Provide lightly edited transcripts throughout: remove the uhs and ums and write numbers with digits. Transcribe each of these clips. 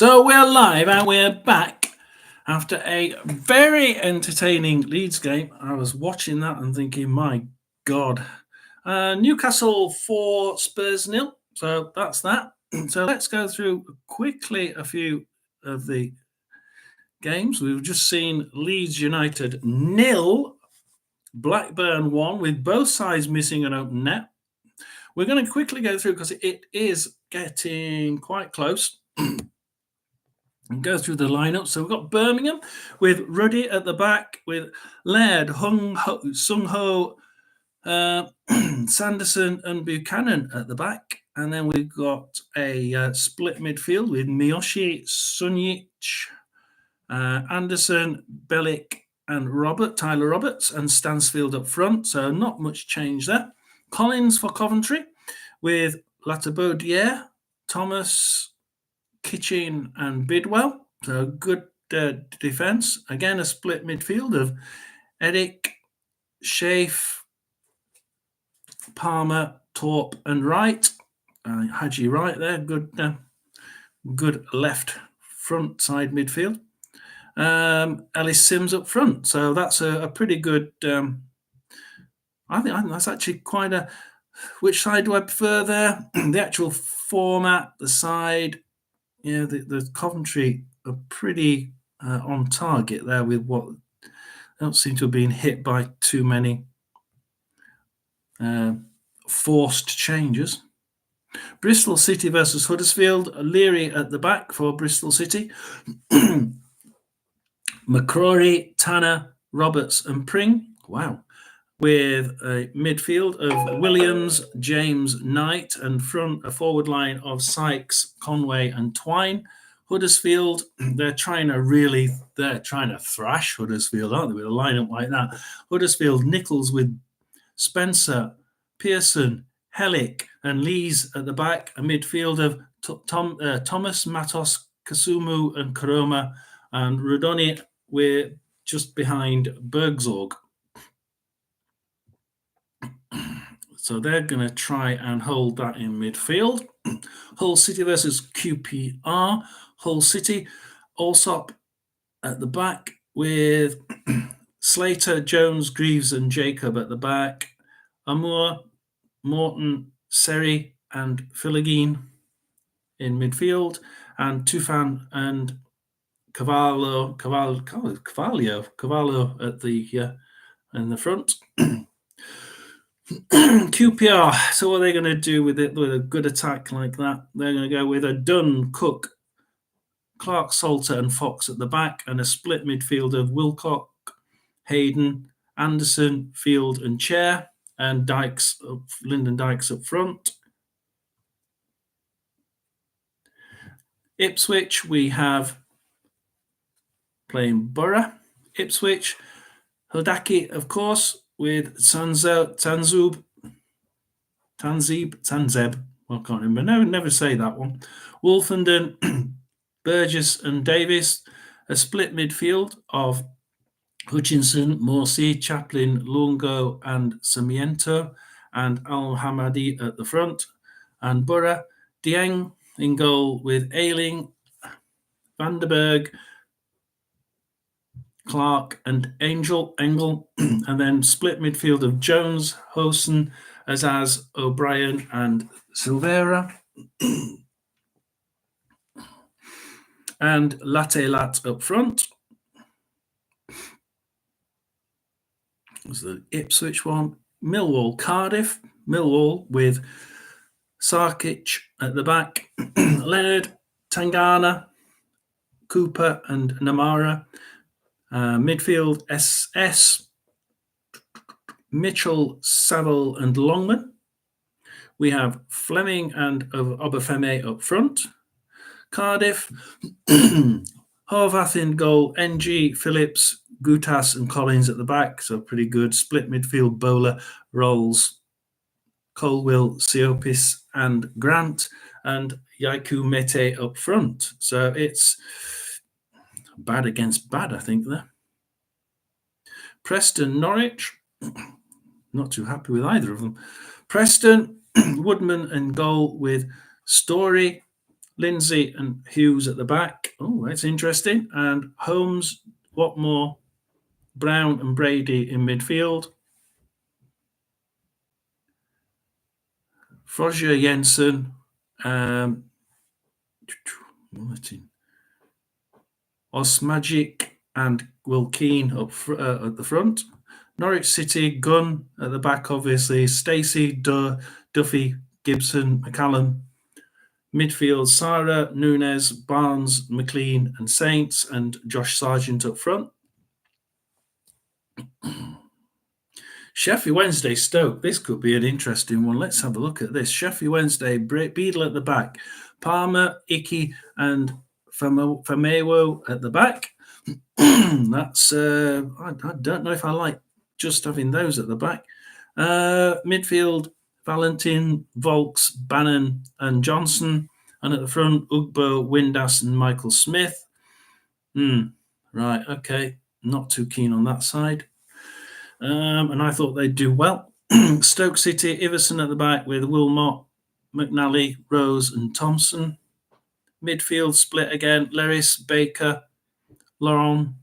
So we're live and we're back after a very entertaining Leeds game. I was watching that and thinking, my God. Newcastle 4, Spurs 0. So that's that. So let's go through quickly a few of the games. We've just seen Leeds United 0, Blackburn 1, with both sides missing an open net. We're going to quickly go through because it is getting quite close. And go through the lineup. So we've got Birmingham with Ruddy at the back, with Laird, Sung Ho, Sanderson, and Buchanan at the back. And then we've got a split midfield with Miyoshi, Sunjic, Anderson, Bellick, and Tyler Roberts, and Stansfield up front. So not much change there. Collins for Coventry with Latabodiere, Thomas, Kitchen and Bidwell. So good defence. Again, a split midfield of Eric, Shafe, Palmer, Torp and Wright. Hadji Wright there. Good left front side midfield. Ellis Sims up front. So that's a pretty good... I think that's actually quite a... Which side do I prefer there? The actual format, the side... Yeah, the Coventry are pretty on target there with what don't seem to have been hit by too many forced changes. Bristol City versus Huddersfield. Leary at the back for Bristol City. McCrory, Tanner, Roberts and Pring. Wow. With a midfield of Williams, James, Knight, and a forward line of Sykes, Conway, and Twine. Huddersfield, they're trying to thrash Huddersfield, aren't they, with a lineup like that? Huddersfield, Nichols with Spencer, Pearson, Hellick, and Lees at the back. A midfield of Thomas, Matos, Kasumu, and Karoma, and Rodoni, we're just behind Bergzorg. So they're going to try and hold that in midfield. Hull City versus QPR. Hull City, Allsop at the back with Slater, Jones, Greaves and Jacob at the back. Amour, Morton, Seri and Filigine in midfield. And Tufan and Cavallo at the in the front. QPR. So what are they going to do with it with a good attack like that? They're going to go with a Dunn, Cook, Clark, Salter, and Fox at the back, and a split midfield of Wilcock, Hayden, Anderson, Field, and Chair, and Lyndon Dykes up front. Ipswich, we have playing Borough. Ipswich, Hodaki, of course, with Tanzeb. Well, I can't remember. No, never say that one. Wolfenden, Burgess and Davis. A split midfield of Hutchinson, Morsi, Chaplin, Lungo and Samiento, and Al-Hamadi at the front. And Borough, Dieng in goal with Ailing, Vanderberg, Clark and Engel, and then split midfield of Jones, Hosen, Azaz, O'Brien and Silvera. And Latte Lat up front. Was the Ipswich one. Millwall, Cardiff. Millwall with Sarkic at the back. Leonard, Tangana, Cooper and Namara. Midfield, SS, Mitchell, Saville and Longman. We have Fleming and Obafemi up front. Cardiff, Horvath in goal, NG, Phillips, Gutas and Collins at the back. So pretty good. Split midfield, Bowler, Rolls, Colwill, Siopis and Grant, and Yaiku Mete up front. So it's bad against bad, I think, there. Preston, Norwich. Not too happy with either of them. Preston, Woodman and goal with Story, Lindsay and Hughes at the back. Oh, that's interesting. And Holmes, Watmore, Brown and Brady in midfield. Froger Jensen, Osmagic and Will Keane up at the front. Norwich City, Gunn at the back, obviously. Stacey, Duffy, Gibson, McCallum. Midfield, Sarah, Nunes, Barnes, McLean, and Saints, and Josh Sargent up front. Sheffield Wednesday, Stoke. This could be an interesting one. Let's have a look at this. Sheffield Wednesday, Beadle at the back. Palmer, Icky, and Famewo at the back. That's I don't know if I like just having those at the back. Midfield, Valentin, Volks, Bannon, and Johnson. And at the front, Ugbo, Windass, and Michael Smith. Right, okay. Not too keen on that side. And I thought they'd do well. Stoke City, Iverson at the back with Wilmot, McNally, Rose, and Thompson. Midfield split again, Leris, Baker, Laurent,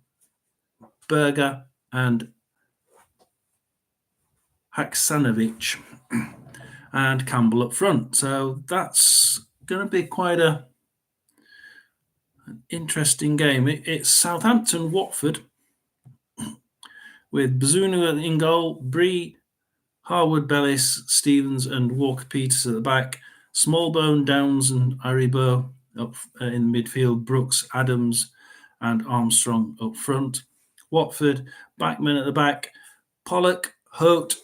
Berger, and Haksanovic, and Campbell up front. So that's going to be quite an interesting game. It's Southampton, Watford, with Bazunu in goal, Bree, Harwood, Bellis, Stevens, and Walker Peters at the back. Smallbone, Downs, and Aribo up in midfield. Brooks, Adams, and Armstrong up front. Watford, Backman at the back. Pollock, Hote,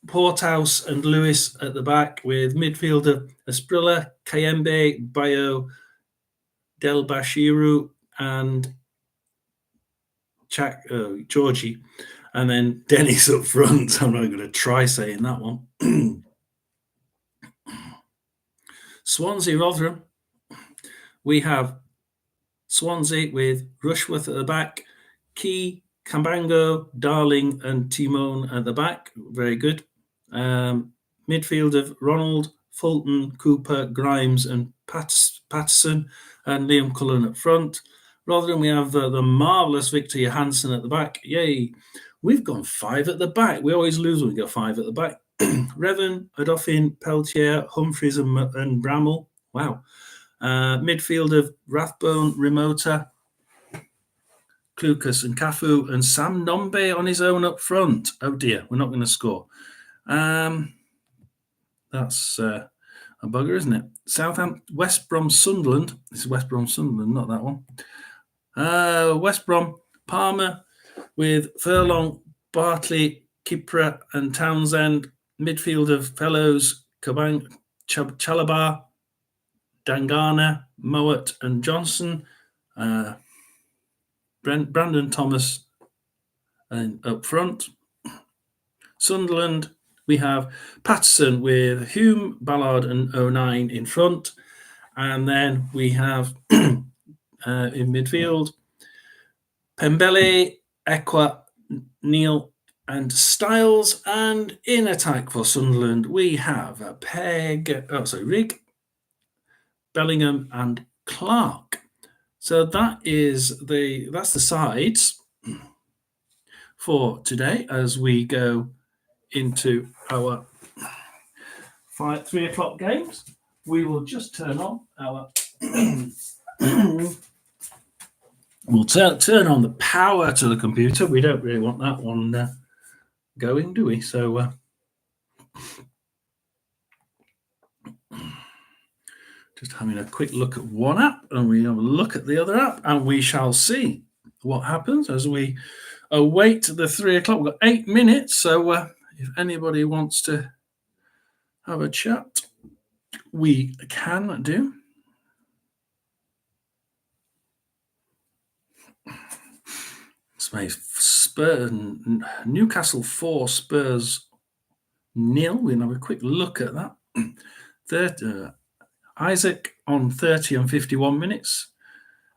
Porthouse, and Lewis at the back, with midfielder Esprilla, Kayembe, Bayo, Del Bashiru, and Georgie. And then Dennis up front. I'm not going to try saying that one. Swansea, Rotherham. We have Swansea with Rushworth at the back, Key, Cambango, Darling, and Timon at the back. Very good. Midfield of Ronald, Fulton, Cooper, Grimes, and Patterson, and Liam Cullen up front. Rotherham, we have the marvellous Victor Johansson at the back. Yay. We've gone 5 at the back. We always lose when we go 5 at the back. Revan, Adolfin, Peltier, Humphreys, and Bramall. Wow. Midfield of Rathbone, Remota, Clucas, and Cafu, and Sam Nombe on his own up front. Oh dear, we're not going to score. That's a bugger, isn't it? Southampton, West Brom, Sunderland. This is West Brom, Sunderland, not that one. West Brom, Palmer with Furlong, Bartley, Kipra, and Townsend. Midfield of Fellows, Kabang, Chalabar, Dangana, Mowat, and Johnson. Brandon Thomas up front. Sunderland, we have Patterson with Hume, Ballard, and 09 in front. And then we have in midfield Pembele, Equa, Neal, and Styles. And in attack for Sunderland, we have Rigg, Bellingham, and Clark. So that's the sides for today as we go into our 3 o'clock games. We will just turn on our we'll turn on the power to the computer. We don't really want that one going, do we? So just having a quick look at one app, and we have a look at the other app, and we shall see what happens as we await the 3 o'clock. We've got 8 minutes, so if anybody wants to have a chat, we can do. Spurs, Newcastle 4, Spurs 0. We'll have a quick look at that. Isaac on 30 and 51 minutes.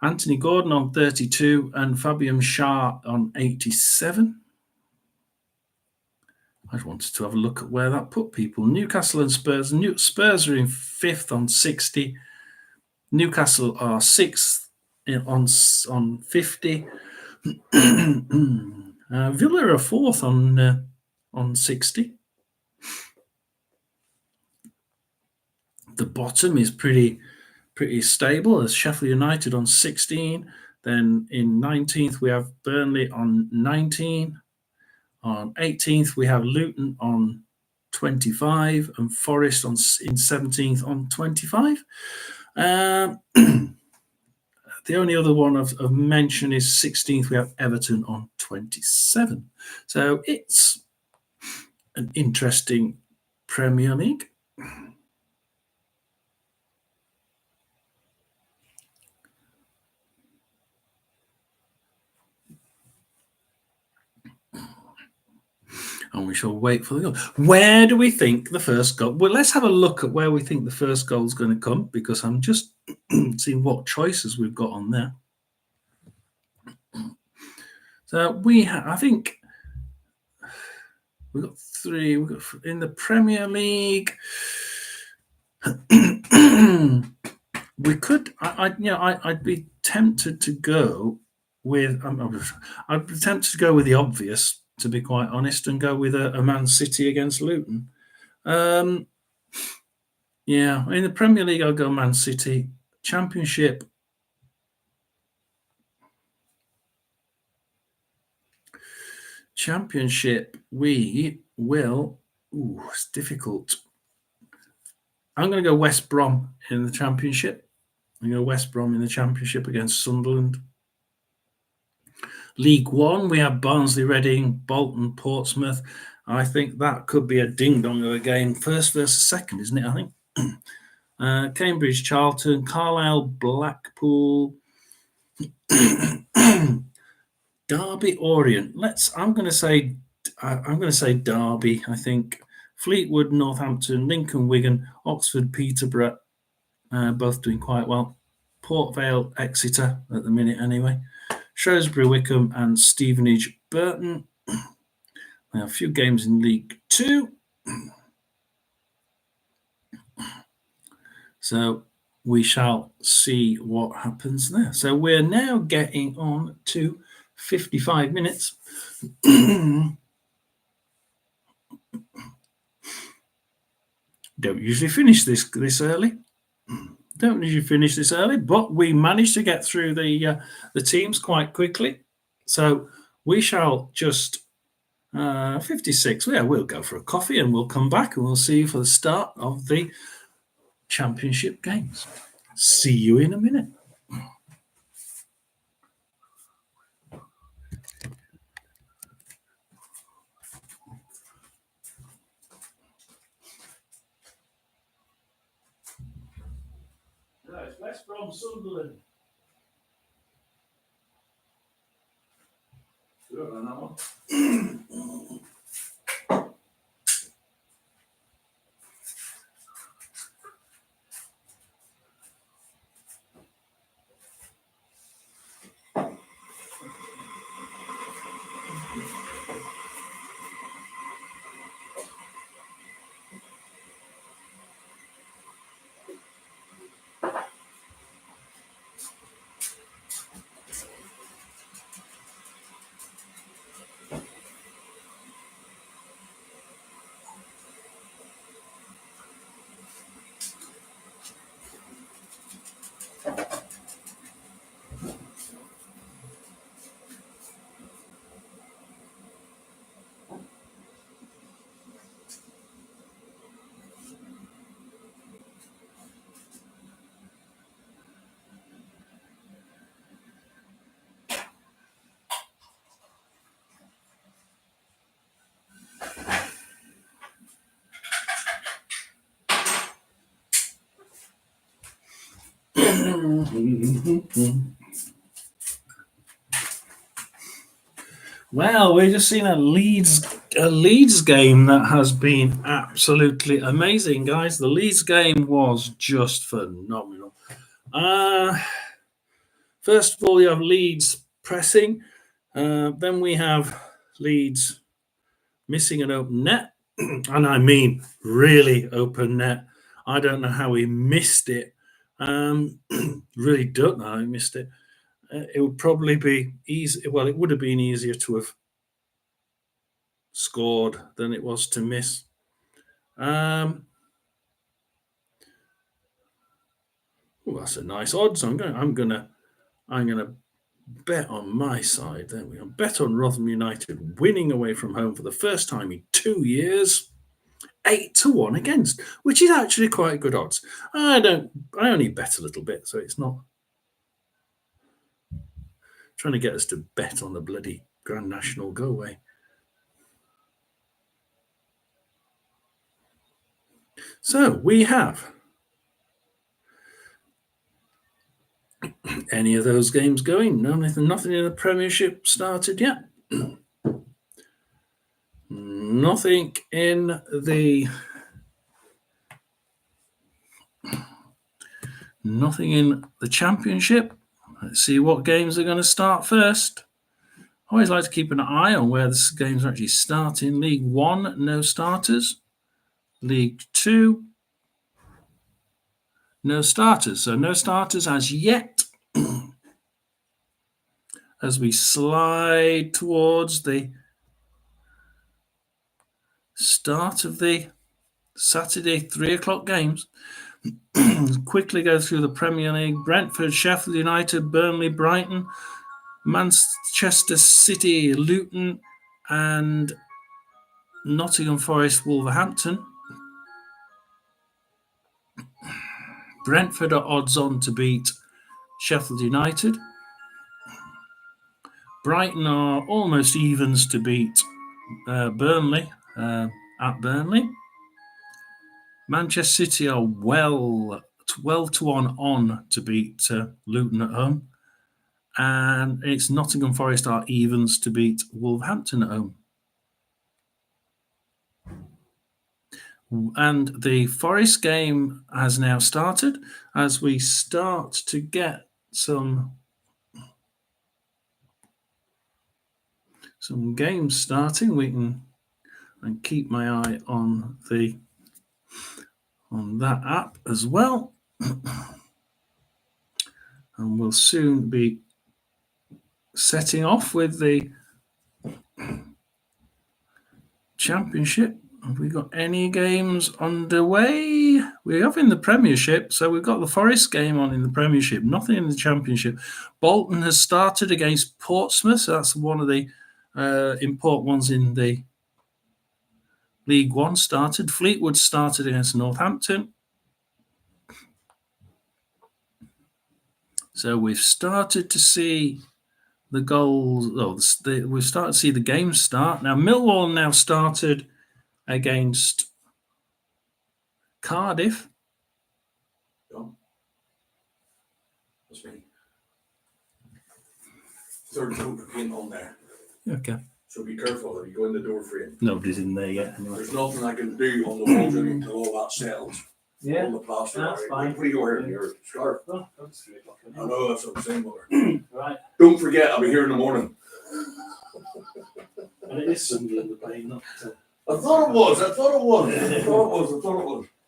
Anthony Gordon on 32 and Fabian Schär on 87. I wanted to have a look at where that put people. Newcastle and Spurs. Spurs are in 5th on 60. Newcastle are 6th on 50. Villa are 4th on 60. The bottom is pretty stable as Sheffield United on 16. Then in 19th we have Burnley on 19. On 18th we have Luton on 25 and Forest in 17th on 25. The only other one of mention is 16th. We have Everton on 27. So it's an interesting Premier League. And we shall wait for the goal. Where do we think the first goal? Well, let's have a look at where we think the first goal is going to come, because I'm just seeing what choices we've got on there. So I think we've got 3. We've got in the Premier League. We could, I'd be tempted to go with. I'd be tempted to go with the obvious, to be quite honest, and go with a Man City against Luton. Yeah, in the Premier League, I'll go Man City. Championship. We will. It's difficult. I'm going to go West Brom in the Championship. I'm going to go West Brom in the Championship against Sunderland. League One, we have Barnsley, Reading, Bolton, Portsmouth. I think that could be a ding-dong of a game. First versus second, isn't it, I think? Cambridge, Charlton, Carlisle, Blackpool, Derby, Orient. I'm going to say Derby. I think Fleetwood, Northampton, Lincoln, Wigan, Oxford, Peterborough, both doing quite well. Port Vale, Exeter at the minute, anyway. Shrewsbury, Wickham, and Stevenage, Burton. Now, a few games in League Two. So we shall see what happens there. So we're now getting on to 55 minutes. Don't usually finish this early. Don't usually finish this early, but we managed to get through the teams quite quickly. So we shall just 56. Yeah, we'll go for a coffee and we'll come back and we'll see you for the start of the Championship games. See you in a minute. Right, West Brom, Sunderland. Good on that one. Well, we've just seen a Leeds game that has been absolutely amazing, guys. The Leeds game was just phenomenal. First of all, you have Leeds pressing. Then we have Leeds missing an open net. And I mean really open net. I don't know how he missed it. Really don't know. I missed it. It would probably be easy. Well, it would have been easier to have scored than it was to miss. Oh, that's a nice odds. I'm gonna bet on my side. There we go. Bet on Rotherham United winning away from home for the first time in 2 years. 8-1 against, which is actually quite good odds. I only bet a little bit, so it's not trying to get us to bet on the bloody Grand National. Go away. So we have any of those games going. Nothing in the Premiership started yet. Nothing in the Championship. Let's see what games are going to start first. I always like to keep an eye on where the games are actually starting. League 1, no starters. League 2, no starters. So no starters as yet. As we slide towards the start of the Saturday 3 o'clock games, quickly go through the Premier League. Brentford, Sheffield United, Burnley, Brighton, Manchester City, Luton, and Nottingham Forest, Wolverhampton. Brentford are odds on to beat Sheffield United. Brighton are almost evens to beat Burnley at Burnley. Manchester City are well 12-1 on to beat Luton at home. And it's Nottingham Forest are evens to beat Wolverhampton at home. And the Forest game has now started. As we start to get some games starting, we can and keep my eye on that app as well. And we'll soon be setting off with the Championship. Have we got any games underway? We have in the Premiership, so we've got the Forest game on in the Premiership, nothing in the Championship. Bolton has started against Portsmouth, so that's one of the important ones in the League One started. Fleetwood started against Northampton. So we've started to see the goals. We've started to see the games start. Now, Millwall now started against Cardiff. That's me. Third coat of paint on there. Okay. So be careful if you go in the door frame. Nobody's in there yet. Anyway. There's nothing I can do on the walls until all that settles. Yeah. All the plaster. That's fine. What are you wearing here? Scarf. Oh, that's 3 o'clock. I know, that's what I'm saying, mother. Right. Don't forget, I'll be here in the morning. And it is Sunday in the plane, not. I thought it was.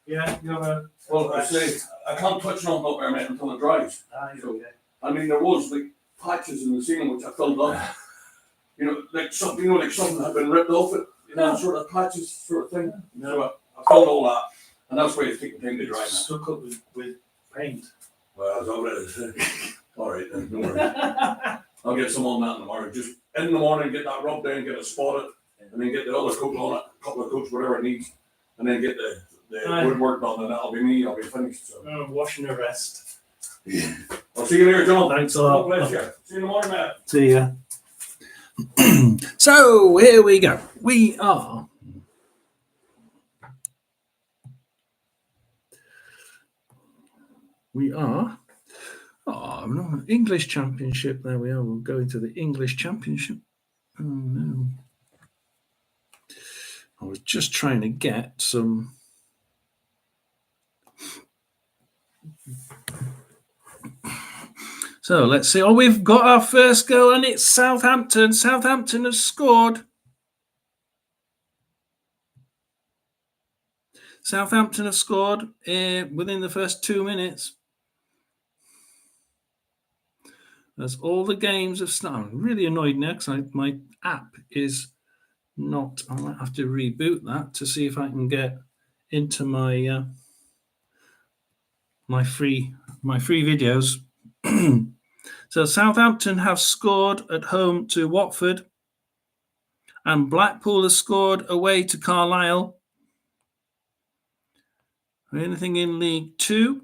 Yeah, you have a. Well, I say, I can't touch nothing up there, mate, until it dries. Okay. I mean, there was like patches in the ceiling which I filled up. Like something had been ripped off it. Sort of patches, sort of thing. No. So I filled all that, and that's why it's taking time to dry now. Stuck up with paint. Well, that's all it is. All right, then, don't worry. I'll get some on that in the morning. Just in the morning, get that rubbed down, get it spotted, and then get the other coat on it, a couple of coats, whatever it needs, and then get the woodwork done, and that'll be me. I'll be finished. So. Washing the rest. I'll see you later, John. Thanks a lot. God bless you. See you in the morning, man. See ya. So here we go. We are no, English Championship. There we are. We'll go into the English Championship. Oh no. I was just trying to get some. So let's see. Oh, we've got our first goal, and it's Southampton. Southampton has scored. Southampton have scored within the first 2 minutes. as all the games have started. I'm really annoyed now because my app is not. I might have to reboot that to see if I can get into my my free videos. So Southampton have scored at home to Watford, and Blackpool has scored away to Carlisle. Anything in League Two?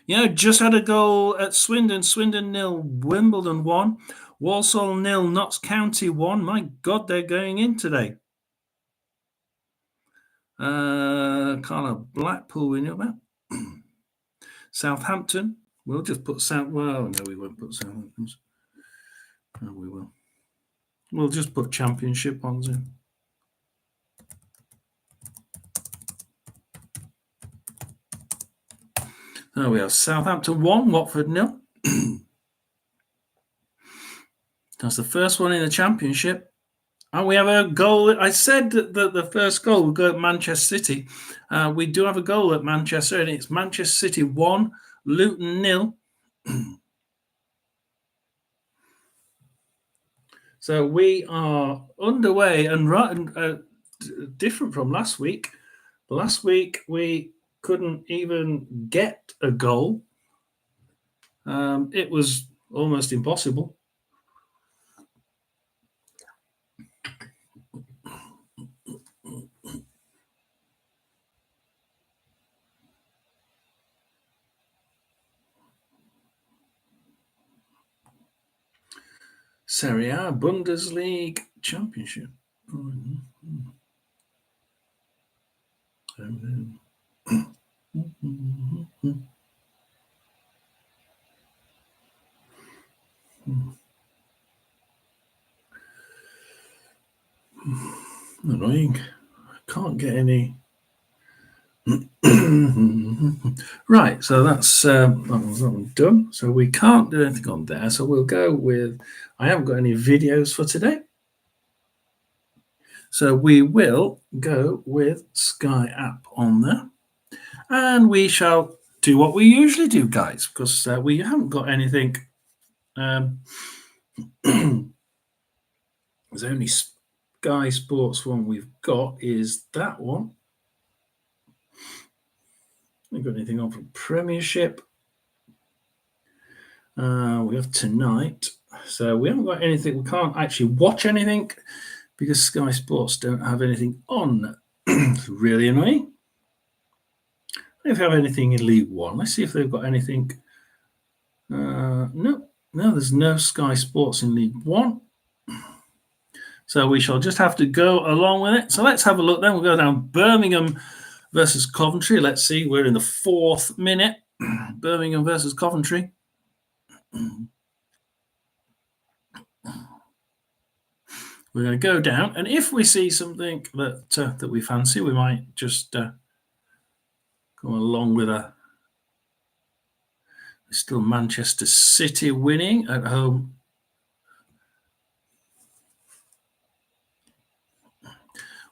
Yeah, just had a goal at Swindon. Swindon 0, Wimbledon 1. Walsall 0, Notts County 1. My God, they're going in today. Carlisle, Blackpool, we know about. Southampton. We'll just put well, no, we won't put Southampton's. No, we will. We'll just put championship ones in. There we are. Southampton 1, Watford 0. That's the first one in the championship. And we have a goal. I said that the first goal would go at Manchester City. We do have a goal at Manchester, and it's Manchester City 1, Luton 0. So we are underway and different from last week. Last week we couldn't even get a goal. It was almost impossible. Serie A, Bundesliga, Championship. Annoying. I can't get any. Right, so that's that one done. So we can't do anything on there. So we'll go with. I haven't got any videos for today. So we will go with Sky app on there. And we shall do what we usually do, guys, because we haven't got anything. There's only Sky Sports one we've got is that one. We've got anything on from Premiership. We have tonight. So we haven't got anything. We can't actually watch anything because Sky Sports don't have anything on. It's really annoying. If they have anything in League One, let's see if they've got anything. No, there's no Sky Sports in League One. So we shall just have to go along with it. So let's have a look then. We'll go down Birmingham versus Coventry. Let's see. We're in the 4th minute. Birmingham versus Coventry. We're going to go down, and if we see something that we fancy, we might just go along with a. Still Manchester City winning at home.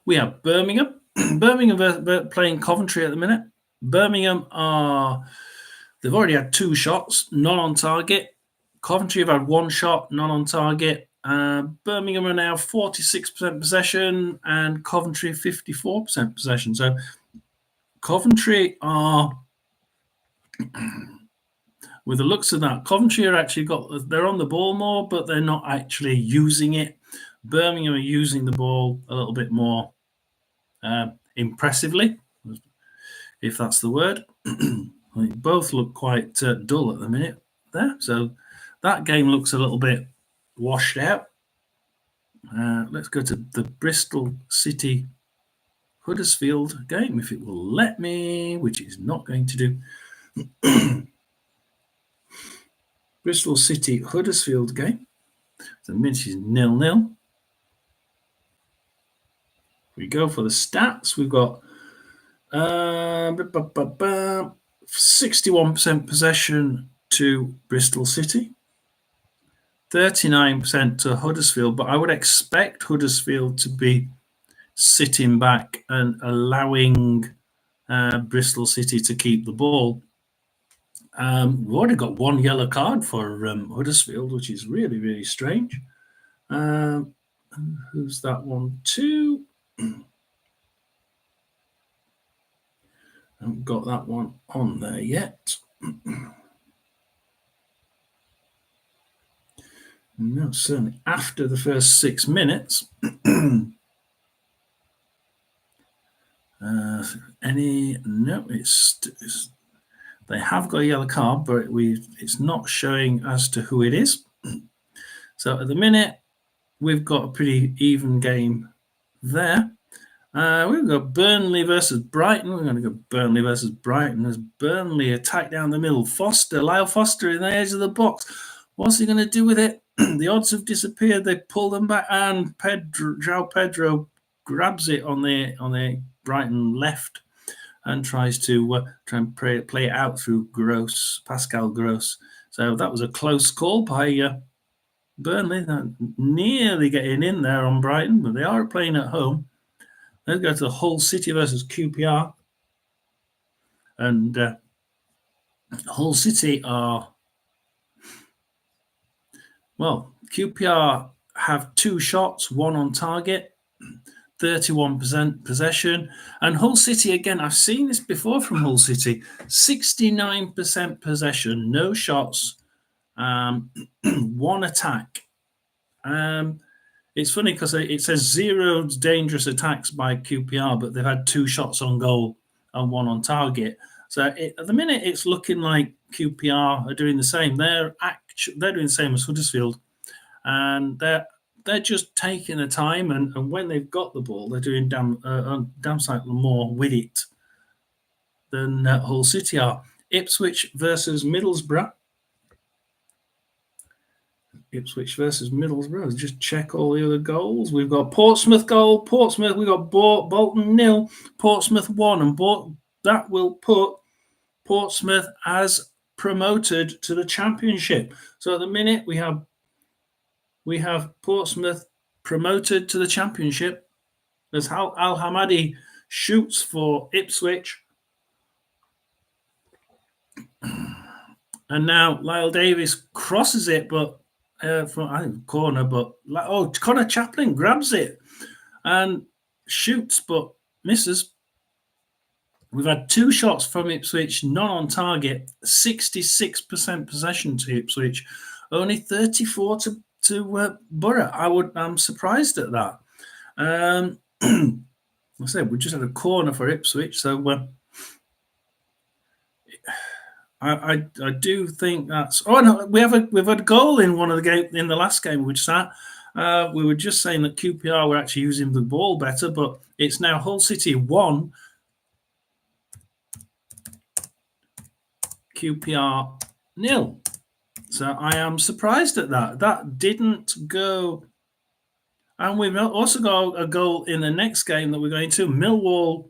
We have Birmingham. Birmingham playing Coventry at the minute. Birmingham they've already had 2 shots, none on target. Coventry have had 1 shot, none on target. Birmingham are now 46% possession and Coventry 54% possession. So Coventry are, with the looks of that, Coventry are actually they're on the ball more, but they're not actually using it. Birmingham are using the ball a little bit more impressively, if that's the word. They both look quite dull at the minute there. So that game looks a little bit washed out. Let's go to the Bristol City Huddersfield game, if it will let me, which it's not going to do. Bristol City Huddersfield game. The minute is 0-0. We go for the stats. We've got 61% possession to Bristol City, 39% to Huddersfield, but I would expect Huddersfield to be sitting back and allowing Bristol City to keep the ball. We've already got one yellow card for Huddersfield, which is really, really strange. Who's that one to? Haven't got that one on there yet. No, certainly after the first 6 minutes. No, it's they have got a yellow card, but it's not showing as to who it is. So at the minute, we've got a pretty even game there. We've got Burnley versus Brighton. We're going to go Burnley versus Brighton as Burnley attack down the middle. Lyle Foster in the edge of the box. What's he going to do with it? The odds have disappeared. They pull them back, and João Pedro grabs it on the Brighton left and tries to play it out through Pascal Gross. So that was a close call by Burnley. Nearly getting in there on Brighton, but they are playing at home. Let's go to Hull City versus QPR. And Hull City are... Well, QPR have 2 shots, 1 on target, 31% possession. And Hull City, again, I've seen this before from Hull City, 69% possession, no shots, 1 attack. It's funny because it says 0 dangerous attacks by QPR, but they've had 2 shots on goal and 1 on target. So at the minute, it's looking like QPR are doing the same. They're doing the same as Huddersfield, and they're just taking the time. And when they've got the ball, they're doing damn sight more with it than Hull City are. Ipswich versus Middlesbrough. Ipswich versus Middlesbrough. Just check all the other goals. We've got Portsmouth goal. We've got Bolton 0, Portsmouth 1, and that will put Portsmouth as promoted to the Championship. So at the minute we have Portsmouth promoted to the Championship as Al Hamadi shoots for Ipswich. And now Lyle Davis crosses it, but from corner, but Connor Chaplin grabs it and shoots, but misses. We've had 2 shots from Ipswich, none on target, 66% possession to Ipswich, only 34 to Borough. I'm surprised at that. I said we just had a corner for Ipswich, so I do think that's. Oh no, we've had a goal in one of the game in the last game, which that we were just saying that QPR were actually using the ball better, but it's now Hull City 1, QPR 0. So I am surprised at that. That didn't go. And we've also got a goal in the next game that we're going to, Millwall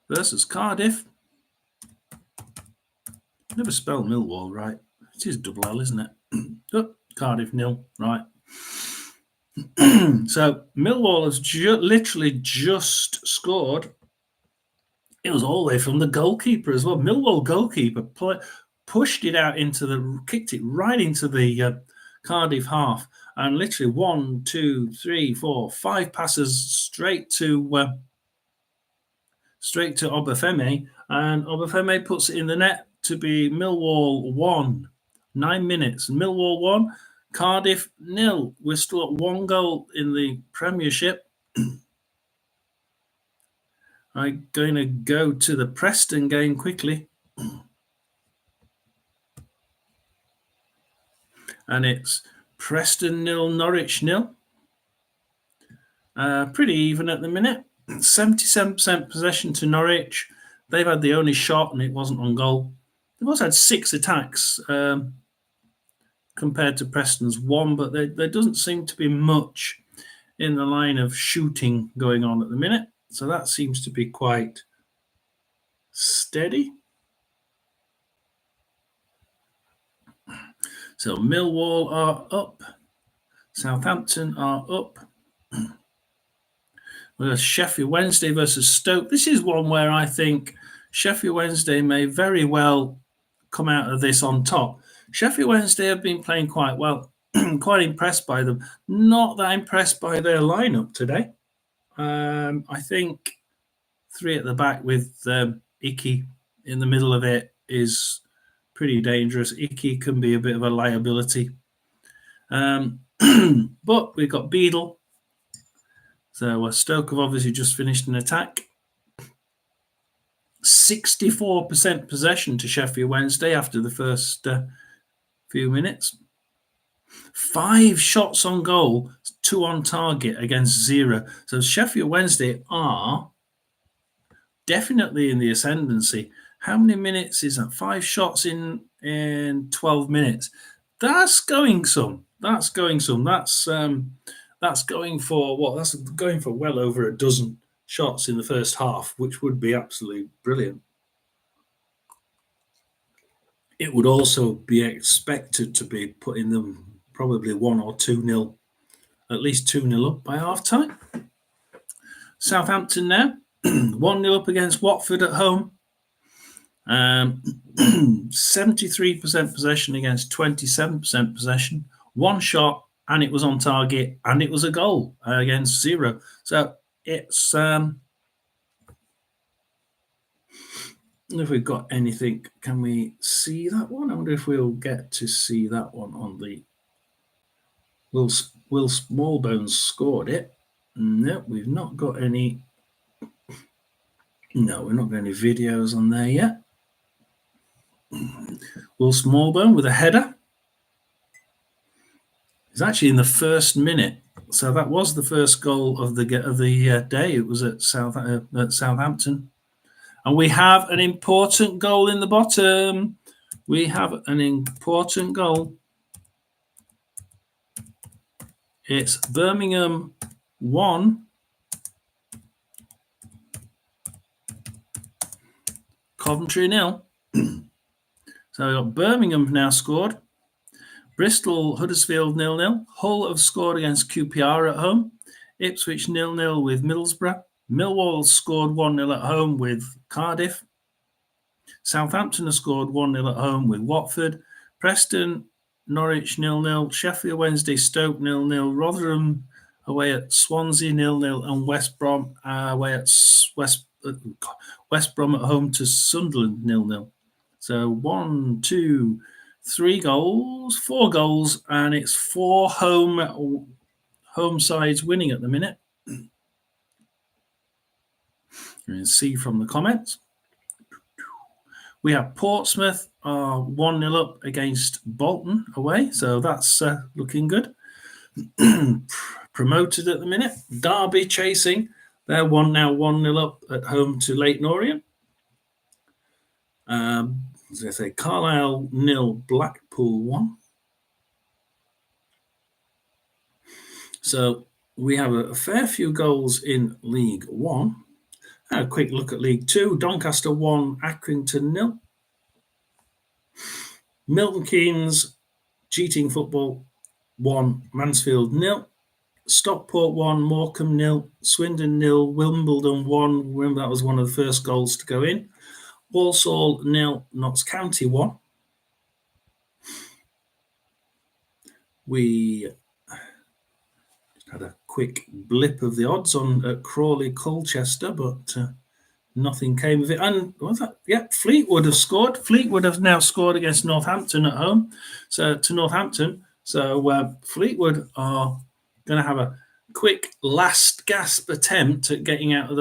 versus Cardiff. Never spelled Millwall right. It is double L, isn't it? Oh, Cardiff 0, right. So Millwall has literally just scored. It was all the way from the goalkeeper as well. Millwall goalkeeper pushed it out kicked it right into the Cardiff half, and literally 1, 2, 3, 4, 5 passes straight to Obafemi, and Obafemi puts it in the net to be Millwall 1. 9 minutes. Millwall 1, Cardiff 0. We're still at 1 goal in the Premiership. I'm going to go to the Preston game quickly. And it's Preston 0, Norwich 0. Pretty even at the minute. 77% possession to Norwich. They've had the only shot and it wasn't on goal. They've also had 6 attacks compared to Preston's 1, but there doesn't seem to be much in the line of shooting going on at the minute. So that seems to be quite steady. So Millwall are up. Southampton are up. Sheffield Wednesday versus Stoke. This is one where I think Sheffield Wednesday may very well come out of this on top. Sheffield Wednesday have been playing quite well. Quite impressed by them. Not that impressed by their lineup today. I think 3 at the back with Icky in the middle of it is pretty dangerous. Icky can be a bit of a liability. But we've got Beadle. So Stoke have obviously just finished an attack. 64% possession to Sheffield Wednesday after the first few minutes. 5 shots on goal, 2 on target against 0. So Sheffield Wednesday are definitely in the ascendancy. How many minutes is that? 5 shots in 12 minutes. That's going some. That's going for what? That's going for well over a dozen shots in the first half, which would be absolutely brilliant. It would also be expected to be putting them probably 1 or 2-0, at least 2-0 up by half time. Southampton now, 1-0 up against Watford at home. 73% possession against 27% possession. 1 shot, and it was on target, and it was a goal against 0. So it's if we've got anything, can we see that one? I wonder if we'll get to see that one on the Will Smallbones scored it. No, we've not got any. No, we're not got any videos on there yet. Will Smallbone with a header. It's actually in the first minute, so that was the first goal of the day. It was at Southampton, and we have an important goal in the bottom. We have an important goal. It's Birmingham 1, Coventry 0. So we've got Birmingham now scored. Bristol, Huddersfield 0-0. Hull have scored against QPR at home. Ipswich 0-0 with Middlesbrough. Millwall scored 1-0 at home with Cardiff. Southampton have scored 1-0 at home with Watford. Preston, Norwich 0-0. Sheffield Wednesday, Stoke 0-0. Rotherham away at Swansea 0-0. And West Brom away at West Brom at home to Sunderland 0-0. So 1, 2, 3 goals, 4 goals, and it's 4 home sides winning at the minute. You can see from the comments. We have Portsmouth 1-0 up against Bolton away, so that's looking good. Promoted at the minute. Derby chasing. They're now 1-0 up at home to Leyton Orient. As I say, Carlisle 0, Blackpool 1. So we have a fair few goals in League 1. A quick look at League 2. Doncaster 1, Accrington 0. Milton Keynes, Cheating Football 1, Mansfield 0. Stockport 1, Morecambe 0. Swindon 0, Wimbledon 1. Remember, that was one of the first goals to go in. Walsall 0, Notts County 1. We had a quick blip of the odds on Crawley Colchester, but nothing came of it. And what was that? Yeah, Fleetwood have scored. Fleetwood have now scored against Northampton at home. So to Northampton. So Fleetwood are going to have a quick last gasp attempt at getting out of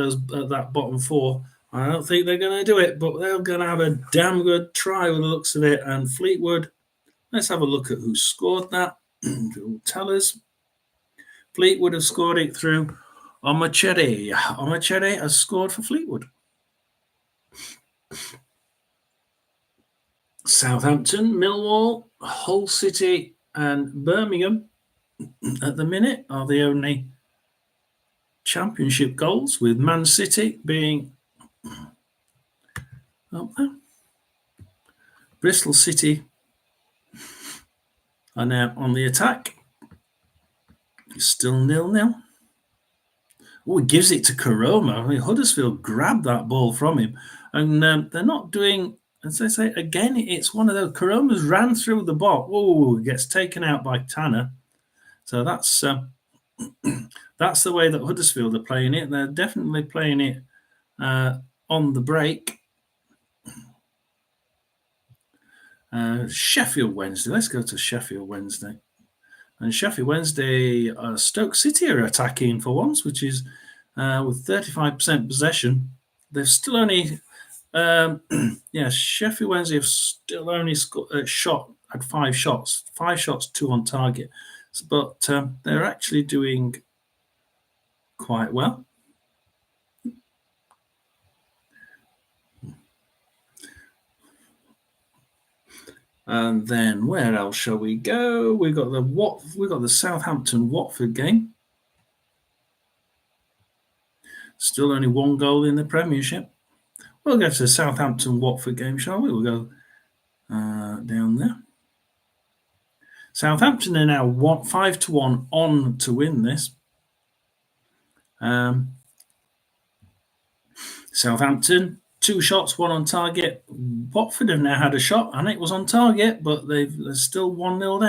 that bottom 4. I don't think they're going to do it, but they're going to have a damn good try with the looks of it. And Fleetwood, let's have a look at who scored that. It will tell us. Fleetwood have scored it through Omachere. Omachere has scored for Fleetwood. Southampton, Millwall, Hull City and Birmingham at the minute are the only championship goals, with Man City being up there. Bristol City are now on the attack. Still 0-0. Oh, he gives it to Karoma. I mean, Huddersfield grabbed that ball from him. And they're not doing, as I say, again, it's one of those. Karoma's ran through the box. Oh, gets taken out by Tanner. So that's the way that Huddersfield are playing it. They're definitely playing it on the break. Sheffield Wednesday. Let's go to Sheffield Wednesday. And Sheffield Wednesday, Stoke City are attacking for once, which is with 35% possession. They've still only, Sheffield Wednesday have still only had 5 shots, 5 shots, 2 on target. But they're actually doing quite well. And then where else shall we go? We've got the Southampton Watford game. Still only 1 goal in the Premiership. We'll go to the Southampton Watford game, shall we? We'll go down there. Southampton are now 5-1 on to win this. Southampton, 2 shots, 1 on target. Watford have now had a shot, and it was on target, but they're still 1-0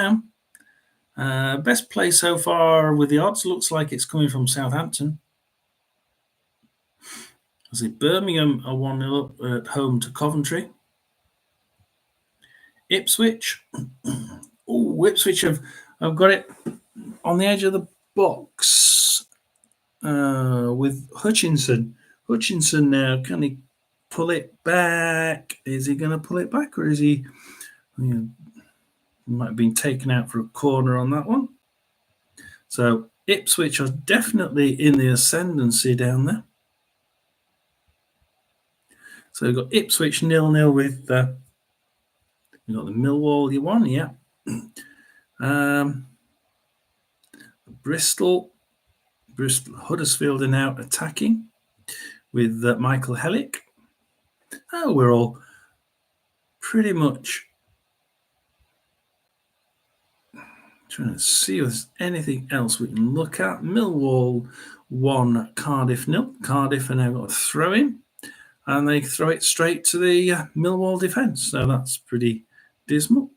down. Best play so far with the odds looks like it's coming from Southampton. I see Birmingham are 1-0 up at home to Coventry. Ipswich. Oh, Ipswich have got it on the edge of the box with Hutchinson. Hutchinson now, can he pull it back? Is he going to pull it back, or is he might have been taken out for a corner on that one? So Ipswich are definitely in the ascendancy down there. So we've got Ipswich 0-0 with we've got the Millwall one, yeah. Bristol, Huddersfield are now attacking with Michael Hellick. Oh, we're all pretty much trying to see if there's anything else we can look at. Millwall 1, Cardiff 0. Cardiff are now got a throw in, and they throw it straight to the Millwall defence. So that's pretty dismal.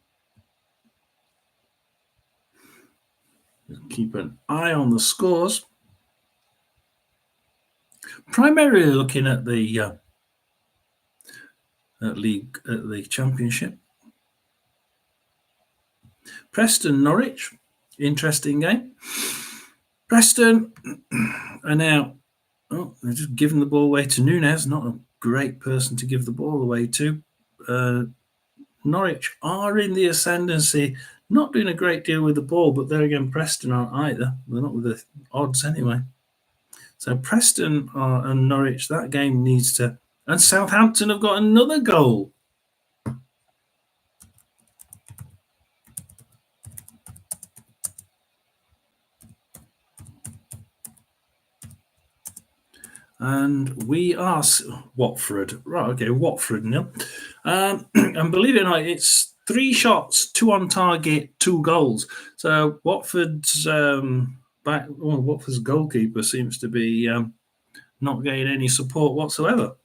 Keep an eye on the scores. Primarily looking at the league, at the Championship. Preston Norwich, interesting game. Preston are now they're just giving the ball away to Nunes. Not a great person to give the ball away to. Norwich are in the ascendancy, not doing a great deal with the ball, but there again, Preston aren't either. They're not with the odds anyway. So Preston and Norwich, that game needs to. And Southampton have got another goal. And we are Watford. Right, okay, Watford 0. And believe it or not, it's 3 shots, 2 on target, 2 goals. So Watford's Watford's goalkeeper seems to be not getting any support whatsoever.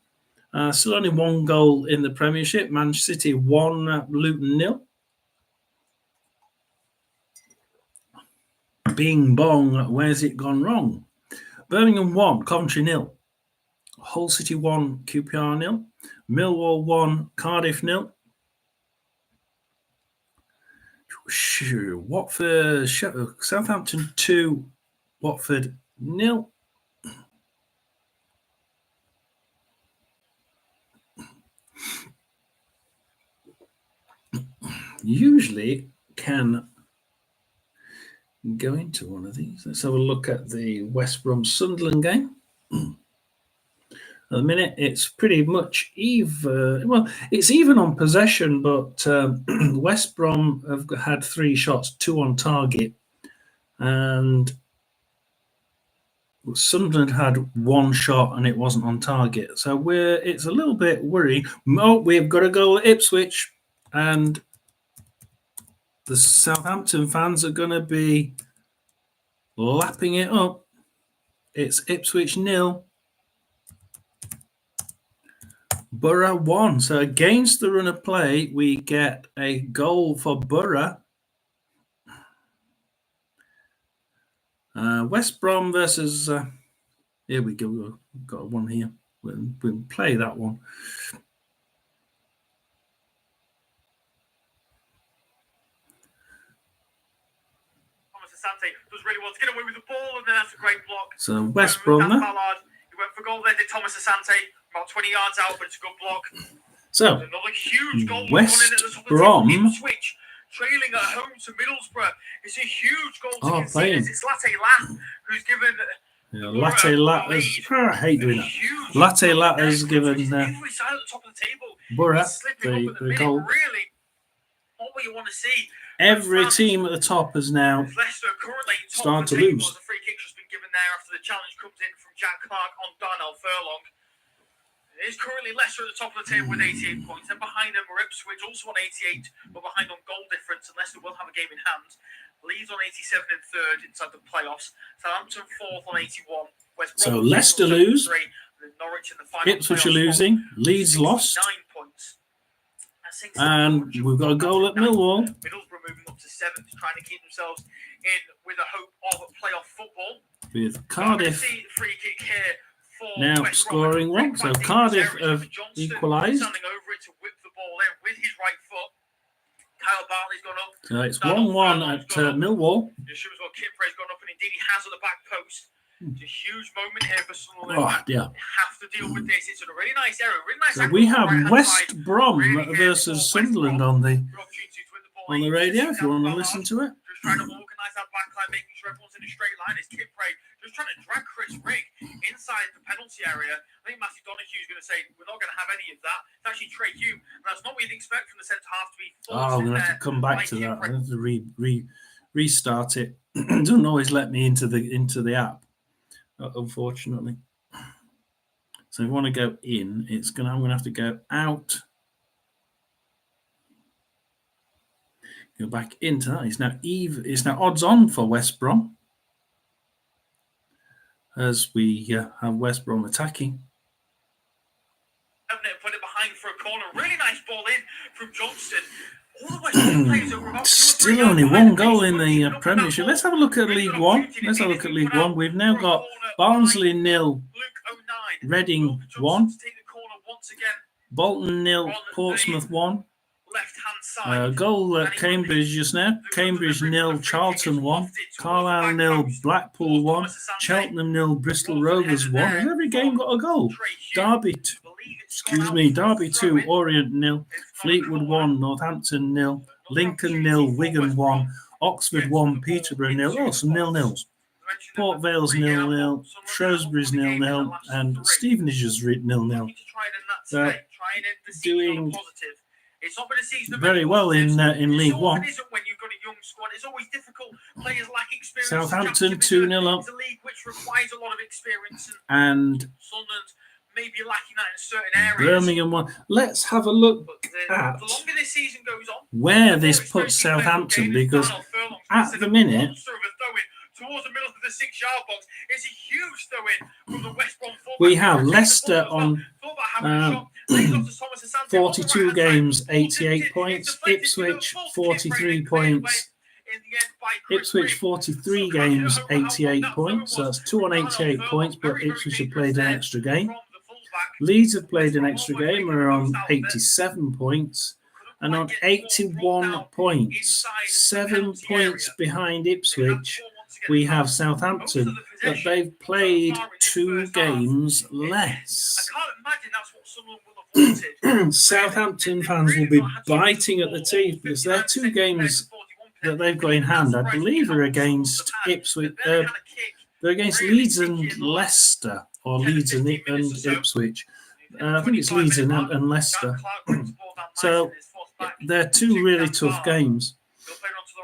Still only 1 goal in the Premiership. Manchester City 1, Luton 0. Bing bong, where's it gone wrong? Birmingham 1, Coventry 0. Hull City 1, QPR 0. Millwall 1, Cardiff 0. Watford, Southampton 2, Watford 0. Usually can go into one of these. Let's have a look at the West Brom Sunderland game. At the minute, it's pretty much even. Well, it's even on possession, but West Brom have had 3 shots, 2 on target, and Sunderland had 1 shot and it wasn't on target. So it's a little bit worrying. Oh, we've got to go at Ipswich, and the Southampton fans are going to be lapping it up. It's Ipswich 0. Borough 1. So against the run of play, we get a goal for Borough. West Brom versus... here we go. We've got one here. We'll play that one. Asante does really well to get away with the ball, and then that's a great block. So West Brom there. He went for goal there, did Thomas Asante, about 20 yards out, but it's a good block. So another huge goal West Brom Ipswich trailing at home to Middlesbrough. It's a huge goal to concede. playing. It's Latte Lath who's given. Latte Latters. I hate doing that. Latte Latters given Borough the goal. Really, what we want to see. Every team at the top has now started to lose. The free kick has been given there after the challenge comes in from Jack Clark on Darnell Furlong. It is currently Leicester at the top of the table with 88 points. Then behind them are Ipswich, also on 88, but behind on goal difference, and Leicester will have a game in hand. Leeds on 87 in third inside the playoffs. Southampton fourth on 81. West Brom so Leicester lose. Norwich in the final Ipswich are losing. Leeds lost. 9 points. And we've got a goal at Millwall. Middlesbrough moving up to 7th, trying to keep themselves in with a hope of playoff football. With Cardiff free kick here for now West scoring one. So Cardiff have equalised. Standing over it to whip the ball in with his right foot. Kyle Bartley's gone up. So it's 1-1 at Millwall. Well, Kipray's gone up, and indeed he has at the back post. It's a huge moment here for Sunderland. Oh, dear. They have to deal with this. It's a really nice error. Really nice. So we have West Brom versus Sunderland on the radio, if you want to listen to it. Just trying to organise that back line, making sure everyone's in a straight line. It's Kipray just trying to drag Chris Rigg inside the penalty area. I think Matthew Donohue's going to say, we're not going to have any of that. It's actually Trey Hume. And that's not what you'd expect from the centre-half to be forced. I'm going to have to come back to that. I have to restart it. It doesn't always let me into the app, unfortunately. So if you want to go in, I'm going to have to go out. Go back into that. It's now odds on for West Brom as we have West Brom attacking. Put it behind for a corner. Really nice ball in from Johnston. All the West Brom players over about still only one goal in the Premiership. Let's have a look at League One. We've now got Barnsley 0, Reading 1, Bolton 0, Portsmouth 1. Left-hand side. Goal at Cambridge just now. Cambridge 0, Charlton 1, Carlisle 0, Blackpool 1, Cheltenham 0, Bristol Rovers 1. Has every game got a goal? Derby 2, Orient 0, Fleetwood 1, Northampton 0, Lincoln 0, Wigan 1, Oxford 1, Peterborough 0. Oh, some 0-0s. Port Vale's 0-0, Shrewsbury's 0-0, and Stevenage's 0-0. Doing very well in League One. Southampton 2-0 up, and maybe lacking that in certain areas. Birmingham 1. Let's have a look at the longer this season goes on, where this puts Southampton, because at the minute, towards the middle of the 6-yard box, it's a huge throw-in from the West Brom fullback. We have Leicester on 42 games, 88 points. Ipswich 43 points. Ipswich 43 games, 88 points. So that's 2 on 88 points, but Ipswich have played an extra game. Leeds have played an extra game and are on 87 points. And on 81 points, 7 points behind Ipswich, we have Southampton, but they've played 2 games less. Southampton fans will be biting at the teeth because their 2 games that they've got in hand, I believe, are against Ipswich. They're against Leeds and Leicester, or Leeds and Ipswich. I think it's Leeds and Leicester. So they're 2 really tough games.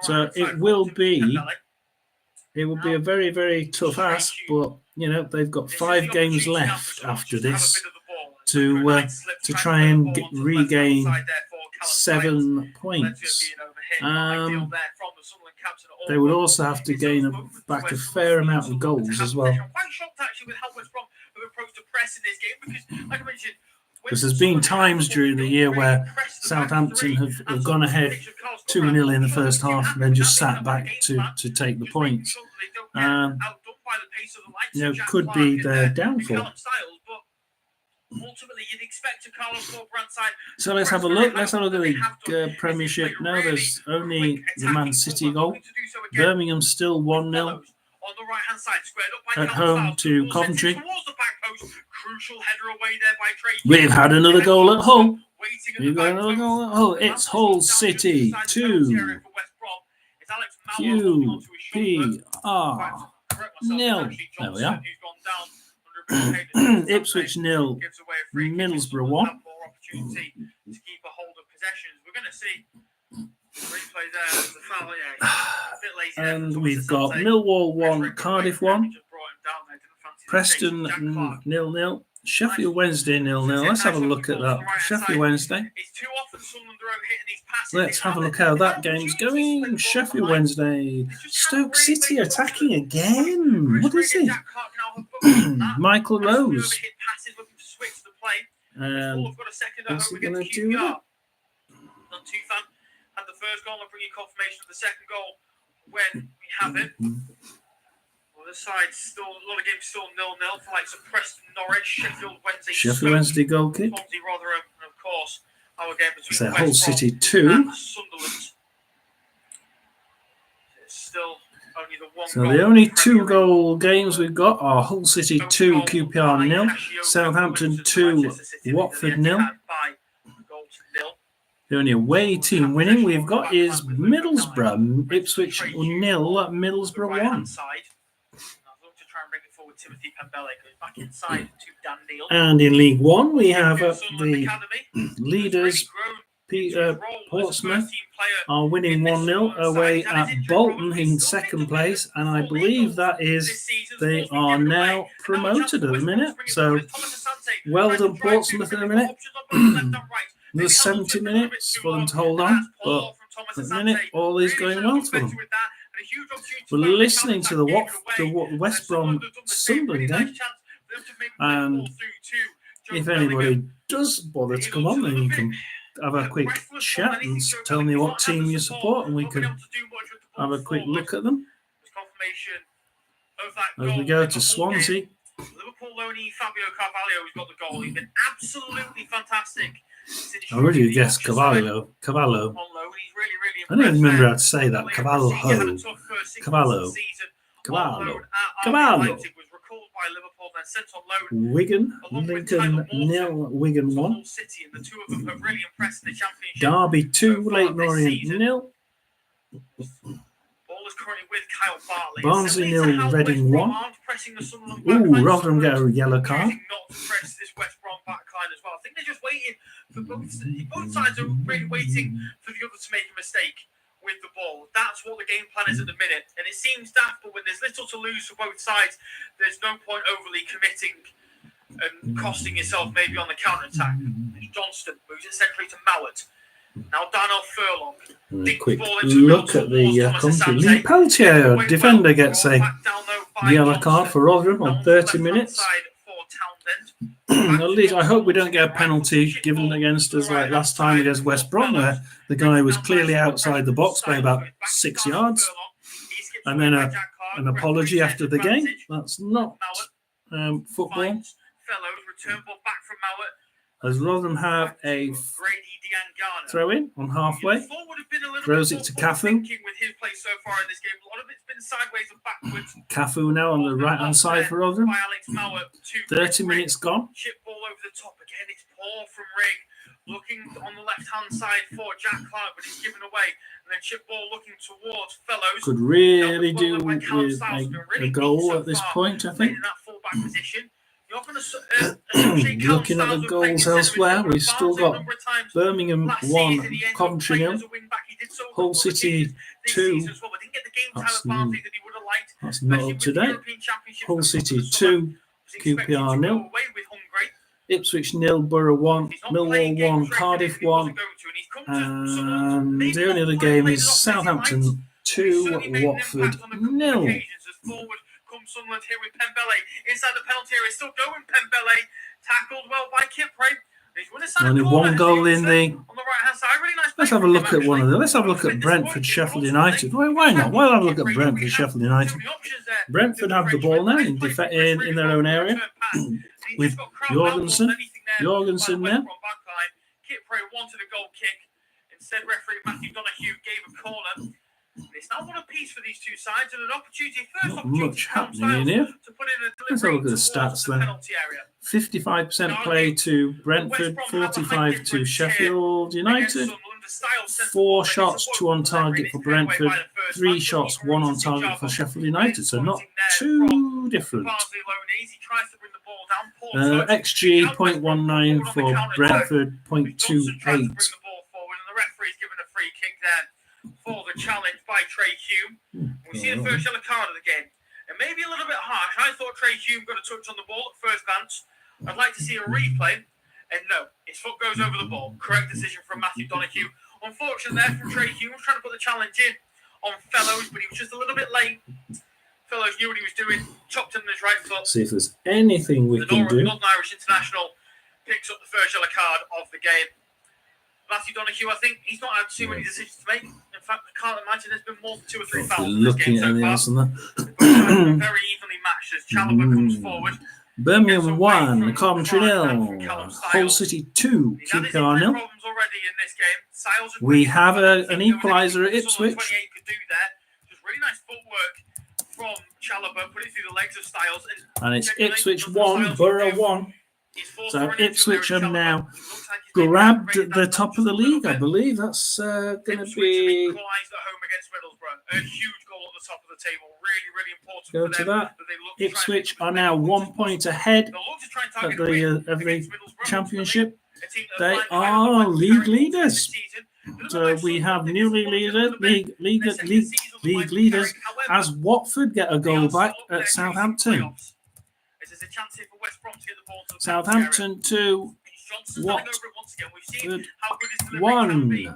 So it will be a very, very tough ask, but they've got 5 games left after this to try and regain 7 points. captain. they would also have to gain back a fair amount of goals as well. I'm quite shocked actually with how West Brom have approached the press in this game because, like I mentioned, Because there's been times during the year where Southampton have gone ahead 2-0 in the first half and then just sat back to take the points. Could be their downfall. Ultimately, you'd expect a Carlos Brand side. So let's have a look. Let's have a look at the Premiership now. There's only the Man City goal. Birmingham still 1-0 On the right-hand side, squared up by at home to Coventry. Towards the back post. Crucial header away there by Trey. We've had another goal at Hull. We've got another goal at Hull. It's Hull City 2. QPR 0. There we are. Ipswich 0. Middlesbrough 1. To keep a hold of possessions. We're going to see replay there. There's a foul, yeah. A bit lazy there. And we've got Millwall 1, Cardiff 1. Preston 0-0. Sheffield Wednesday 0-0. Let's have a look at that. Sheffield Wednesday. Let's have a look how that game's going. Sheffield Wednesday. Stoke City attacking again. What is it? Michael Rose. What's he going to do with it? Not too fun. Had the first goal and bringing confirmation of the second goal when we have it. Well, the side still, a lot of games still 0-0 for like some Preston, Norwich, Sheffield Wednesday. Sheffield Wednesday goal kick. Swansea, Rotherham, and of course our game between So West Hull Brom City 2. and Sunderland. It's still only the one. So the only 2-goal games we've got are Hull City 2, QPR 0, Southampton 2, Watford 0. The only away team winning we've got is Middlesbrough, Ipswich 0, Middlesbrough 1. And in League One, we have the leaders, Portsmouth, are winning 1-0 away at Bolton in second place. And I believe that is, they are now promoted at the minute. So well done, Portsmouth, in a minute. There's 70 minutes for them to hold on, but at the minute, all is going well for them. We're listening to the West Brom Sunderland game, and if anybody does bother to come on, then you can have a quick chat and tell me what team you support, and we can have a quick look at them as we go to Swansea. Liverpool loanee Fabio Carvalho has got the goal. He's been absolutely fantastic. I already guessed Cavallo. On loan. He's really I don't even remember how to say that. Cavallo. Cavallo. Was recalled by Liverpool, then sent on loan. Wigan. Lincoln 0, Wigan 1. City, and the two of them have really impressed in the Championship. Derby 2, Leyton Orient 0. Ball is currently with Kyle Bartley. Barnsley 0, Reading 1. Ooh, Rotherham get a yellow card. Not to press this West Brom backline as well. I think they're just waiting for both sides are really waiting for the other to make a mistake with the ball. That's what the game plan is at the minute. And it seems daft, but when there's little to lose for both sides, there's no point overly committing and costing yourself maybe on the counter-attack. Johnston moves it centrally to Mallett. Now Darnell Furlong. A quick look at the country. Lee Peltier, defender, gets a yellow card for Rotherham on 30 minutes. At least I hope we don't get a penalty given against us like last time against West Brom, where the guy was clearly outside the box by about 6 yards. And then an apology after the game. That's not football. As Rotherham have a throw in on halfway, throws it to Cafu. Cafu now on the right hand side for Rotherham. 30 minutes gone. Chip ball over the top again. It's poor from Rigg. Looking on the left hand side for Jack Clark, but it's given away. And then chip ball looking towards Fellows. Could really do with a goal at this point, I think. In that full back position. Looking at the goals elsewhere, we've still got Birmingham 1, Coventry 0, Hull City 2. That's not up to date. Hull City 2, QPR 0, Ipswich 0, Borough 1, Millwall 1, Cardiff 1, and the only other game is Southampton 2, Watford 0. As forward comes Sunderland here with Pembele inside the penalty area. Still going Pembele, tackled well by Kipre. Only one goal in the. On the right-hand side, really nice. Let's have a look at one of them. Let's have a look at Brentford, Sheffield United. Why not? We'll have a look at Brentford, Sheffield United. Brentford have the ball now in their own area with Jorgensen there. Kipre wanted a goal kick. Instead, referee Matthew Donoghue gave a corner. It's now one apiece for these two sides and an opportunity. Not much happening in here. Let's have a look at the stats then. 55% play to Brentford, 45 to Sheffield United. 4 shots, 2 on target for Brentford, 3 shots, 1 on target for Sheffield United. So not too different. XG 0.19 for Brentford, 0.28. For the challenge by Trey Hume. We see the first yellow card of the game. It may be a little bit harsh. I thought Trey Hume got a touch on the ball at first glance. I'd like to see a replay. And no, his foot goes over the ball. Correct decision from Matthew Donoghue. Unfortunately there from Trey Hume. Trying to put the challenge in on Fellows, but he was just a little bit late. Fellows knew what he was doing. Chopped in his right foot. See if there's anything we can do. Northern Irish international picks up the first yellow card of the game. Matthew Donoghue, I think he's not had too many decisions to make. In fact, I can't imagine there's been more than 2 or 3 fouls in this game so far. Very evenly matched as Chalobah comes forward. Birmingham 1, Coventry 0, Hull City 2, QPR 0. We have an equaliser at Ipswich. Just really nice footwork from Chalobah, put it through the legs of Styles. And it's Ipswich 1, Borough 1. So Ipswich have now grabbed the top of the league, I believe. That's going to be. Equalised at home against Middlesbrough. A huge goal at the top of the table. Really, really important. Go for to them, that. Ipswich are now 1 point ahead of the championship. They are league leaders. So we have new league leaders as Watford get a goal back at Southampton. Southampton 2, Watford 1. From the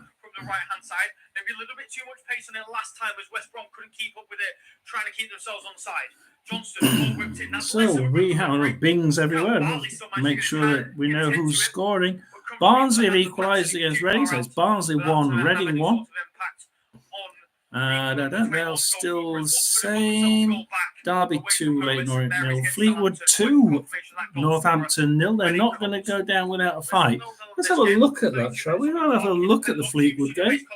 right-hand side, maybe a little bit too much pace on it last time as West Brom couldn't keep up with it, trying to keep themselves on side. Johnston whipped in. So we have bings everywhere. Make sure that we know who's scoring. Barnsley have equalised against Reading, so it's Barnsley 1, Reading 1. They're still the same. Derby 2, Leyton Orient 0. Fleetwood 2, Northampton 0. They're not going to go down without a fight. Let's have a look at that, shall we? We'll have a look at the Fleetwood game.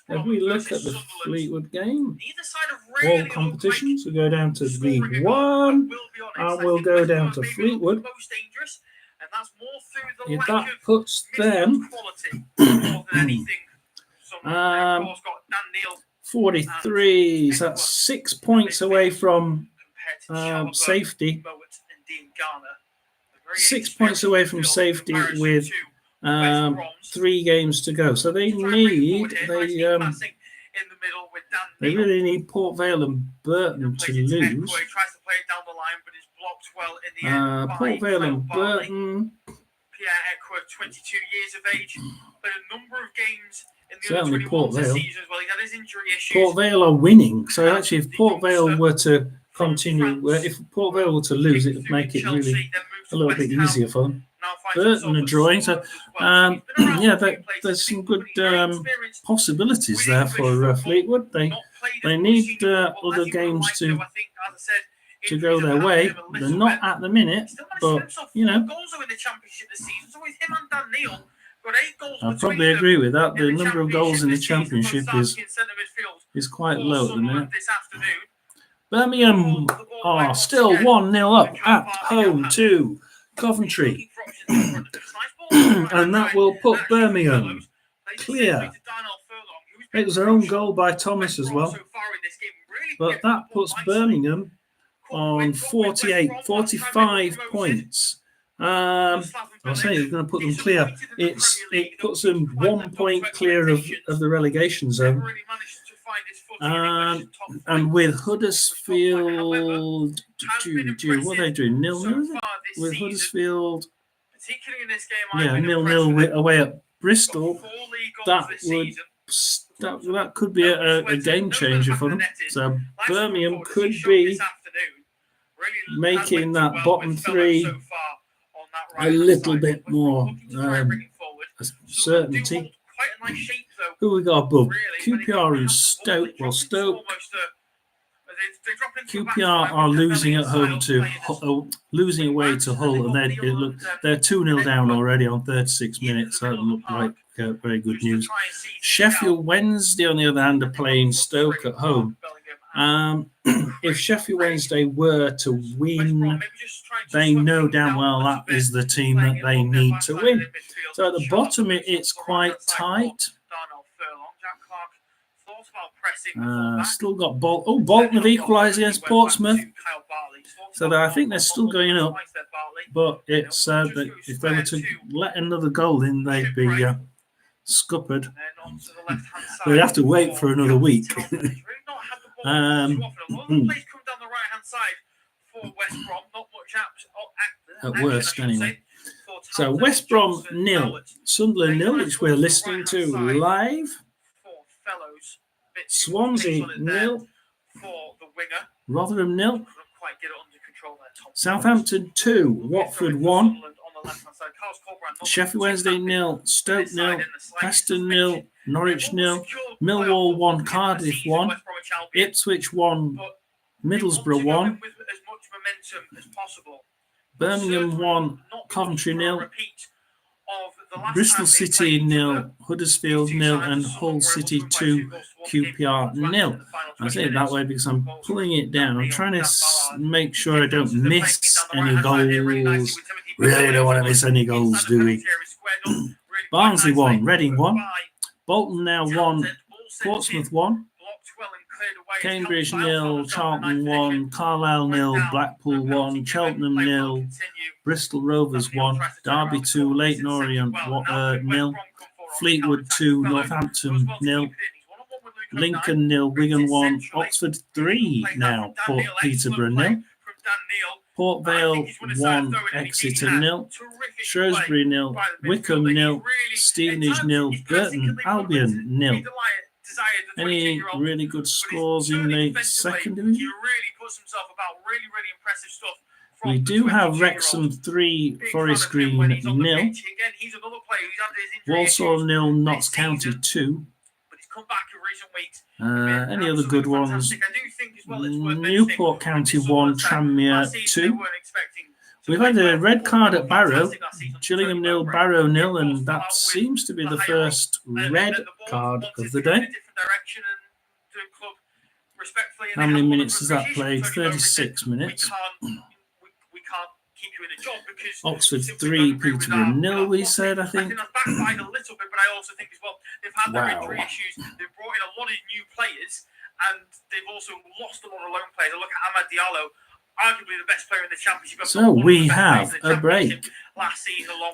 If we look at the Fleetwood game, all competitions, we go down to League 1, and we'll go down to Fleetwood. If that puts them 43, so that's 6 points away from safety. 6 points away from safety with 3 games to go. So they really need Port Vale and Burton to lose. Port Vale and Burton. Pierre Eckworth, 22 years of age, played a number of games in the Certainly Port Vale. Season as well. He had his injury issues. Port Vale are winning. So actually, if Port Vale were to continue, if Port Vale were to lose, it would make it really a little bit easier for them. Burton are drawing. So there's some good possibilities there for Fleetwood. They need other games to go their way. They're not at the minute, but I probably agree with that. The number of goals in the championship is quite low at the minute. Birmingham are still 1-0 up at home to Coventry. And that will put Birmingham clear. It was their own goal by Thomas as well. But that puts Birmingham on 45 points. I was saying it's going to put them clear. It puts them 1 point clear of the relegation zone. And with Huddersfield, what are they doing? 0-0? With Huddersfield, particularly in this game, 0-0 away at Bristol. That would that could be a game changer for them. So Birmingham could be making that bottom three a little bit more certainty. Who we got above? QPR and Stoke. Well, Stoke. QPR are losing at home losing away to Hull, and they're 2-0 down already on 36 minutes. That looked like very good news. Sheffield Wednesday, on the other hand, are playing Stoke at home. If Sheffield Wednesday were to win, they know damn well that is the team that they need to win. So at the bottom, it's quite tight. Still got Bolton. Bolton have equalised against Portsmouth. So I think they're still going up. But it's if they were to let another goal in, they'd be scuppered. They'd have to wait for another week. At worst, anyway. So West Brom 0, Sunderland 0, which we're listening to live. Swansea 0, Rotherham 0, Southampton 2, Watford 1, Sheffield Wednesday 0, Stoke 0, Preston 0, Norwich 0, Millwall 1, Cardiff 1, Ipswich 1, Middlesbrough 1, Birmingham 1, Coventry 0, Bristol City 0, Huddersfield 0, and Hull City 2, QPR 0. I say it that way because I'm pulling it down. I'm trying to make sure I don't miss any goals. Really don't want to miss any goals, do we? Barnsley 1, Reading 1, Bolton now 1, Portsmouth 1, Cambridge 0, Charlton 1, Carlisle 0, Blackpool 1, Cheltenham 0, Bristol Rovers 1, Derby 2, Leyton Orient 0, Fleetwood 2, Northampton 0, Lincoln 0, Wigan 1, Oxford 3 now, Port Peterborough 0, Port Vale 1, Exeter 0, Shrewsbury 0, Wycombe 0, Stevenage 0, Burton Albion 0. Any really good scores in the second division? We do have Wrexham 3, Forest Green 0, Walsall 0, Notts County 2. Any other good ones? Newport County 1, Tranmere 2. We've had a red card at Barrow, Gillingham 0, Barrow 0, and that seems to be the first red card of the day. How many minutes has that played? 36 minutes. Oxford 3, Peterborough 0, we said, I think. That's backfired a little bit, but I also think as well, they've had their injury issues. They've brought in a lot of new players, and they've also lost a lot of lone players. I look at Amad Diallo, arguably the best player in the championship. So we have a break.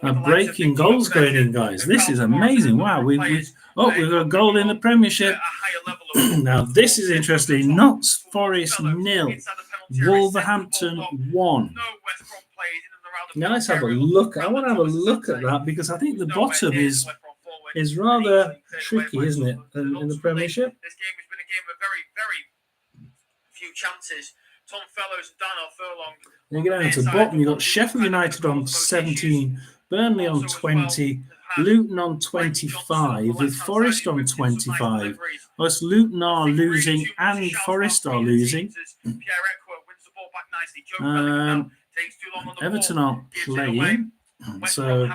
A breaking goals going in, guys. This is amazing. Wow, we've got a goal in the Premiership. Now this is interesting. Notts Forest 0, Wolverhampton 1. Now let's have a look. I want to have a look at that because I think the bottom is rather tricky, isn't it, in the Premiership? This game has been a game of very, very few chances. Tom Fellows and Daniel Furlong. You get down to the bottom, you've got Sheffield United on 17, Burnley on 20, Luton on 25, with Forest on 25. Plus Luton are losing and Forest are losing. Everton aren't playing, so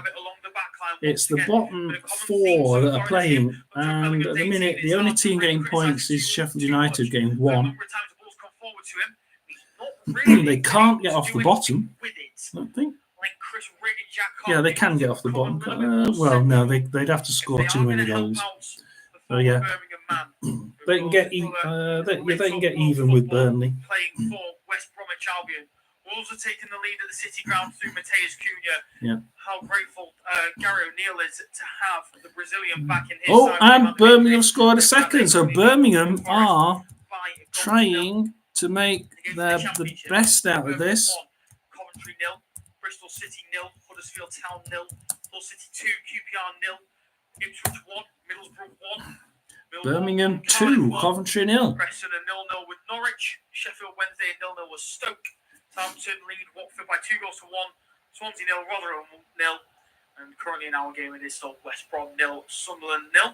it's the bottom 4 that are playing. And at the minute, the only team getting points is Sheffield United getting 1. They can't get off the bottom, I don't think. Yeah, they can get off the bottom. Well, no, they'd have to score too many goals. So yeah, they can get even with Burnley. Playing for West Bromwich Albion. Wolves are taking the lead at the City Ground through Mateus Cunha. Yeah. How grateful Gary O'Neill is to have the Brazilian back in his side. And Birmingham scored a second. So Birmingham are trying to make the best out of this. Coventry 0, Bristol City 0, Huddersfield Town 0, Hull City 2, QPR 0, Ipswich 1, Middlesbrough 1. Birmingham 2, Cardiff 1, Coventry 0. Preston a 0-0 with Norwich. Sheffield Wednesday 0-0 with Stoke. Southampton lead Watford by 2-1. Swansea 0, Rotherham 0. And currently in our game it is still West Brom 0, Sunderland 0.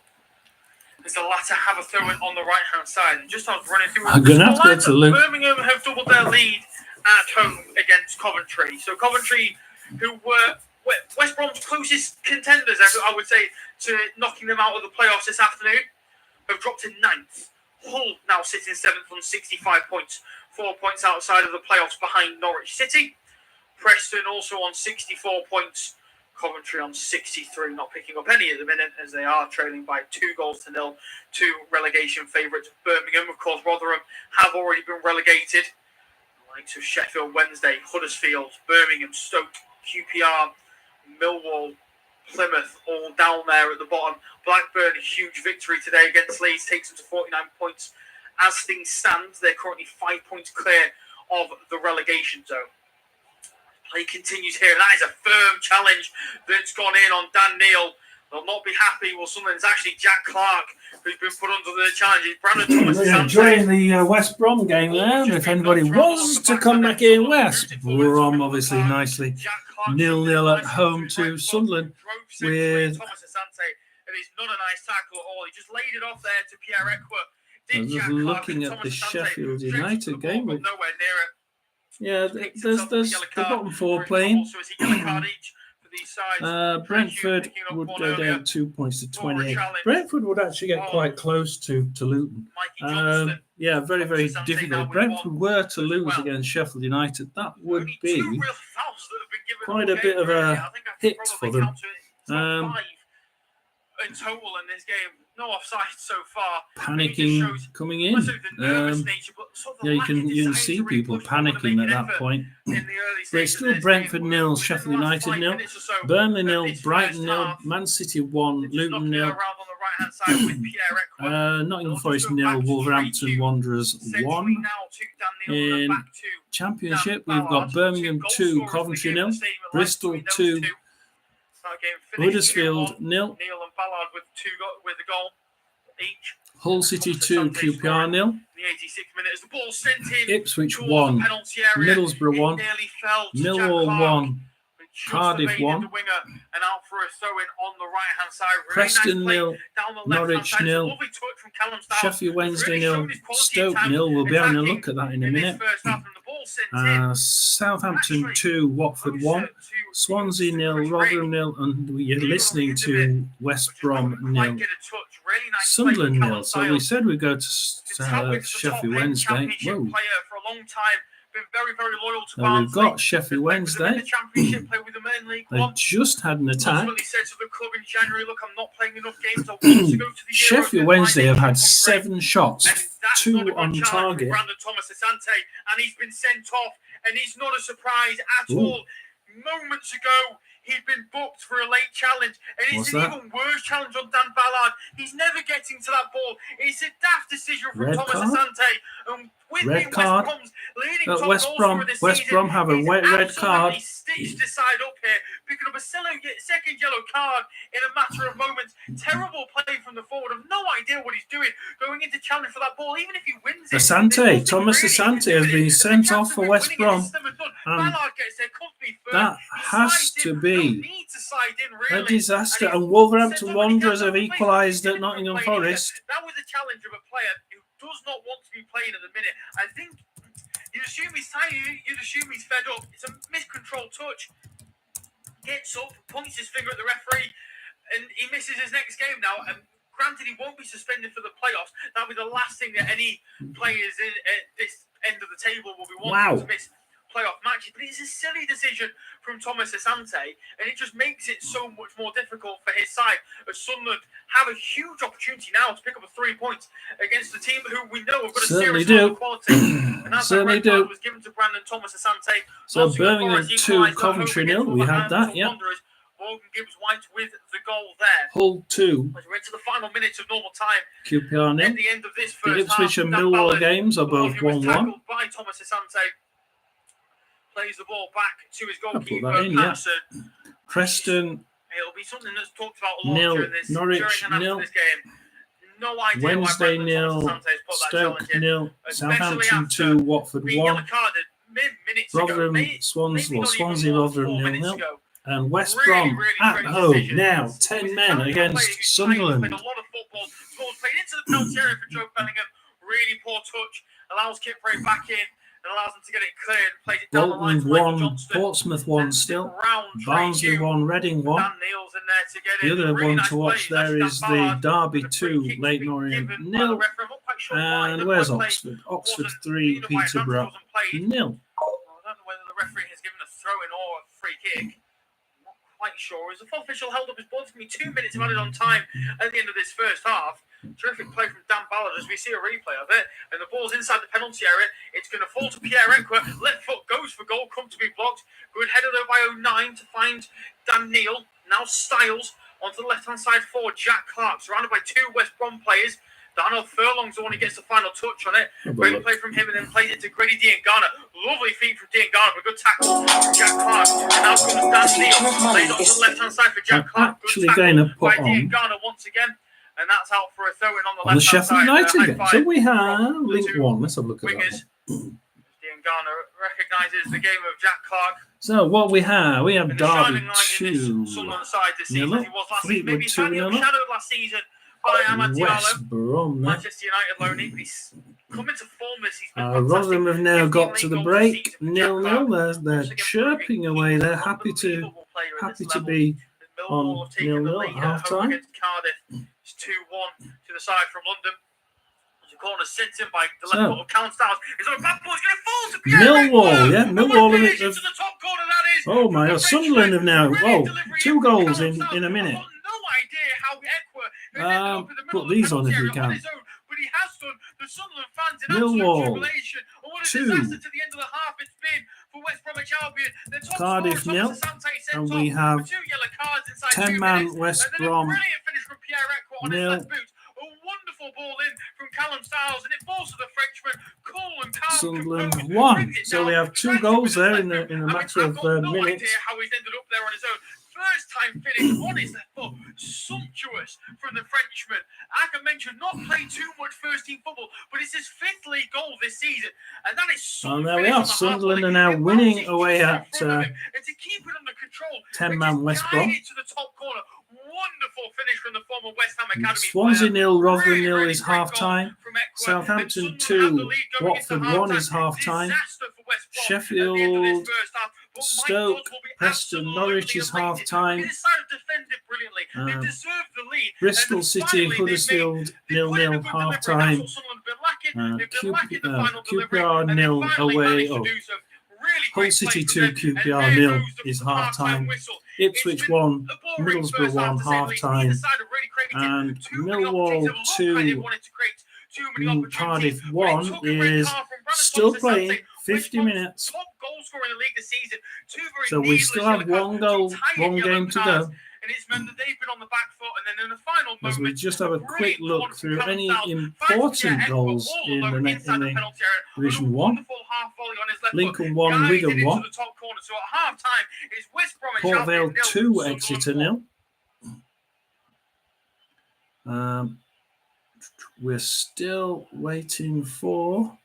As the latter have a throw in on the right hand side. And just as running through I'm going to have to go to Luke. Birmingham have doubled their lead at home against Coventry. So Coventry, who were West Brom's closest contenders, I would say, to knocking them out of the playoffs this afternoon, have dropped to 9th. Hull now sitting 7th on 65 points, 4 points outside of the playoffs behind Norwich City. Preston also on 64 points. Coventry on 63, not picking up any at the minute as they are trailing by 2-0 to relegation favourites Birmingham. Of course, Rotherham have already been relegated. The likes of Sheffield Wednesday, Huddersfield, Birmingham, Stoke, QPR, Millwall, Plymouth, all down there at the bottom. Blackburn, a huge victory today against Leeds, takes them to 49 points. As things stand, they're currently 5 points clear of the relegation zone. Play continues here. That is a firm challenge that's gone in on Dan Neil. They'll not be happy. Well, Sunderland's actually Jack Clark, who's been put under the challenge. Brandon Thomas enjoying the West Brom game there. And if anybody was to come back in, West Brom obviously nicely 0-0 at home to Sunderland with. Thomas Asante, and it's not a nice tackle at all. He just laid it off there to Pierre Ekwa. Just looking at the Sheffield United game. Nowhere near it. Yeah, there's the bottom 4 playing. Brentford would go down 2 points to 28. Brentford would actually get quite close to Luton. Yeah, very, very difficult. If Brentford were to lose against Sheffield United, that would be quite a bit of a hit for them. In total in this game, no offside so far. Panicking coming in. Yeah, you can see people panicking at that point. But it's still Brentford 0, Sheffield United 0, Burnley 0, Brighton 0, Man City 1, Luton 0, Nottingham Forest 0, Wolverhampton Wanderers 1. In Championship, we've got Birmingham 2, Coventry 0, Bristol 2, Huddersfield 0, Neil and Ballard with a goal each. Hull City 2, QPR 0. The 86th minute as the ball sent in. Ipswich 1, Middlesbrough 1, Millwall 1, Cardiff 1, and out for a throw-in on the right-hand side. Preston 0, Norwich 0, Sheffield Wednesday 0, Stoke 0. We'll be having a look at that in a minute. Southampton 2, Watford 1, Swansea 0, Rotherham 0, and you're listening to West Brom 0, Sunderland 0. So we said we'd go to Sheffield Wednesday. Whoa. Very, very loyal to We've got Sheffield Wednesday. They just had an attack. Sheffield Wednesday have had 7 shots, 2 on target. Brandon Thomas Asante, and he's been sent off, and it's not a surprise at all. Moments ago, he'd been booked for a late challenge, and it's an even worse challenge on Dan Ballard. He's never getting to that ball. It's a daft decision from Thomas Asante. And with red card. West Brom have a red card. Stitched aside up here, picking up a second yellow card in a matter of moments. Terrible play from the forward. I've no idea what he's doing going into challenge for that ball. Even if he wins it, Thomas Asante has been sent off for West Brom. That has to be a disaster. And Wolverhampton Wanderers have equalised at Nottingham Forest. That was a challenge of a player who does not want to be playing at the minute. I think you'd assume he's tired. You'd assume he's fed up. It's a miscontrolled touch. Gets up, points his finger at the referee, and he misses his next game now. And granted, he won't be suspended for the playoffs. That'll be the last thing that any players at this end of the table will be wanting to miss playoff matches. But it's a silly decision from Thomas Asante, and it just makes it so much more difficult for his side. As Sunderland have a huge opportunity now to pick up 3 points against the team who we know have got a serious amount of quality. And as that red card was given to Brandon Thomas Asante, so Birmingham 2, Coventry 0. We had that, yeah. Morgan Gibbs-White with the goal there. Hull 2. As we're into the final minutes of normal time. QPR 0. At the end of this first the Ipswich and Millwall games are both 1-1. By Thomas Asante. Plays the ball back to his goalkeeper, Patterson. Preston. It'll be something that's talked about a lot during this, Norwich during and after this game. No idea Wednesday why 0, Stoke 0, Southampton 2, Watford 1, Rotherham, Swansea, Rotherham 0-0, and West Brom at home now 10 men against Sunderland. A lot of football. Balls played into the penalty area for Joe Bellingham. Really poor touch. Allows Kipre back in and allows him to get it cleared. Plays it down the line Bolton to Michael 1, Johnston. Portsmouth 1 still, Barnsley 1, Reading 1. Dan Neal's in there to get The it. other Really one nice to watch play. there is the Derby 2, Leyton Orient 0. And where's Oxford? Oxford 3, Peterborough 0. I don't know whether the referee has given a throw-in or a free kick. I'm not quite sure. As the full official held up his ball, it's going to be 2 minutes of added on time at the end of this first half. Terrific play from Dan Ballard as we see a replay of it. And the ball's inside the penalty area. It's going to fall to Pierre Eckwer. Left foot goes for goal, come to be blocked. Good header though by 09 to find Dan Neal. Now Styles onto the left-hand side for Jack Clark. Surrounded by 2 West Brom players. Daniel Furlong's the one who gets the final touch on it. Great play from him and then plays it to Grady Diangana. Lovely feed from Diangana, but good tackle from Jack Clark. And now comes Dan Neal. Plays onto the left-hand side for Jack Clark. Good tackle by Diangana once again. And that's out for a throw-in on the left-hand side. Sheffield United game. So we have link 1. Let's have a look at that one. Diangana recognises the game of Jack Clark. So what we have Derby 2, Sunderland side this season. Nil. He was last season. Fleetwood Maybe 2 slightly 0. overshadowed last season by Amad West Diallo. Brom. Manchester United loanee, but he's coming to form this. He's been fantastic. Rotherham have now got to the 15 break. goals this season for 0-0. Jack Clark. They're chirping away. They're happy to be on 0-0 at half time. It's 2-1 to the side from London. There's a corner sent in by the left foot of Callum Styles. It's on a bad ball. It's going to fall to Pierre Millwall, yeah. Millwall have into the top corner, that is. Oh my God, Sunderland have now 2 goals in a minute. I've got no idea how Eckwer has ended up in the middle Put these of on the if you penalty area on can. his own, but he has done the Sunderland fans in Millwall, absolute jubilation. And what a 2. disaster to the end of the half it's been for West Bromwich Albion. Their top Cardiff scorer, 0, Thomas Asante, sent and off we have for 2 yellow cards inside 10 2 man minutes. West And then Brom a brilliant finish from Pierre Eckwer on his 0. left boot. A wonderful ball in from Callum Styles, and it falls to the Frenchman. Cool and calm. Sunderland 1. So we have 2 goals there in the matter of no minutes. idea how he's ended up there on his own. First time finish on his left foot. Sumptuous from the Frenchman. I can mention not playing too much first team football, but it's his 5th league goal this season. And that is And there we are. Sunderland are now winning away at and to keep it under control. 10 man West Brom. To the top corner. Wonderful finish from the former West Ham Academy. Swansea 0, Rotherham 0 really is great half time. goal from Eckwer. Southampton And 2, Sunderland have the lead going Watford into 1 is half-time. half time. Disaster for West Brom Sheffield, at the end of this first half. But my Stoke, God will be Preston, absolutely Norwich is amazing. half time. They decided to defend it brilliantly. They deserved the lead. Bristol And City, finally, Huddersfield they put in a 0-0 good half delivery. That's time. what Sunderland have been lacking. They've been lacking the final delivery. QPR And they 0 finally away. managed to do some really Hull great City play 2, from them. And QPR there 0 goes the is half half-time time. whistle. Ipswich 1, Middlesbrough 1 half time. And Millwall 2, Cardiff 1 is still playing 50 minutes. Top goal scorer in the league this season. So we still have one game to go. And it's meant that they've been on the back foot, and then in the final As we moment, just have a quick look through any important goals in the Division 1. Lincoln 1, Wigan 1. So at half time, it's West Bromwich Port Vale Albion 2, 0, Exeter 0. We're still waiting for,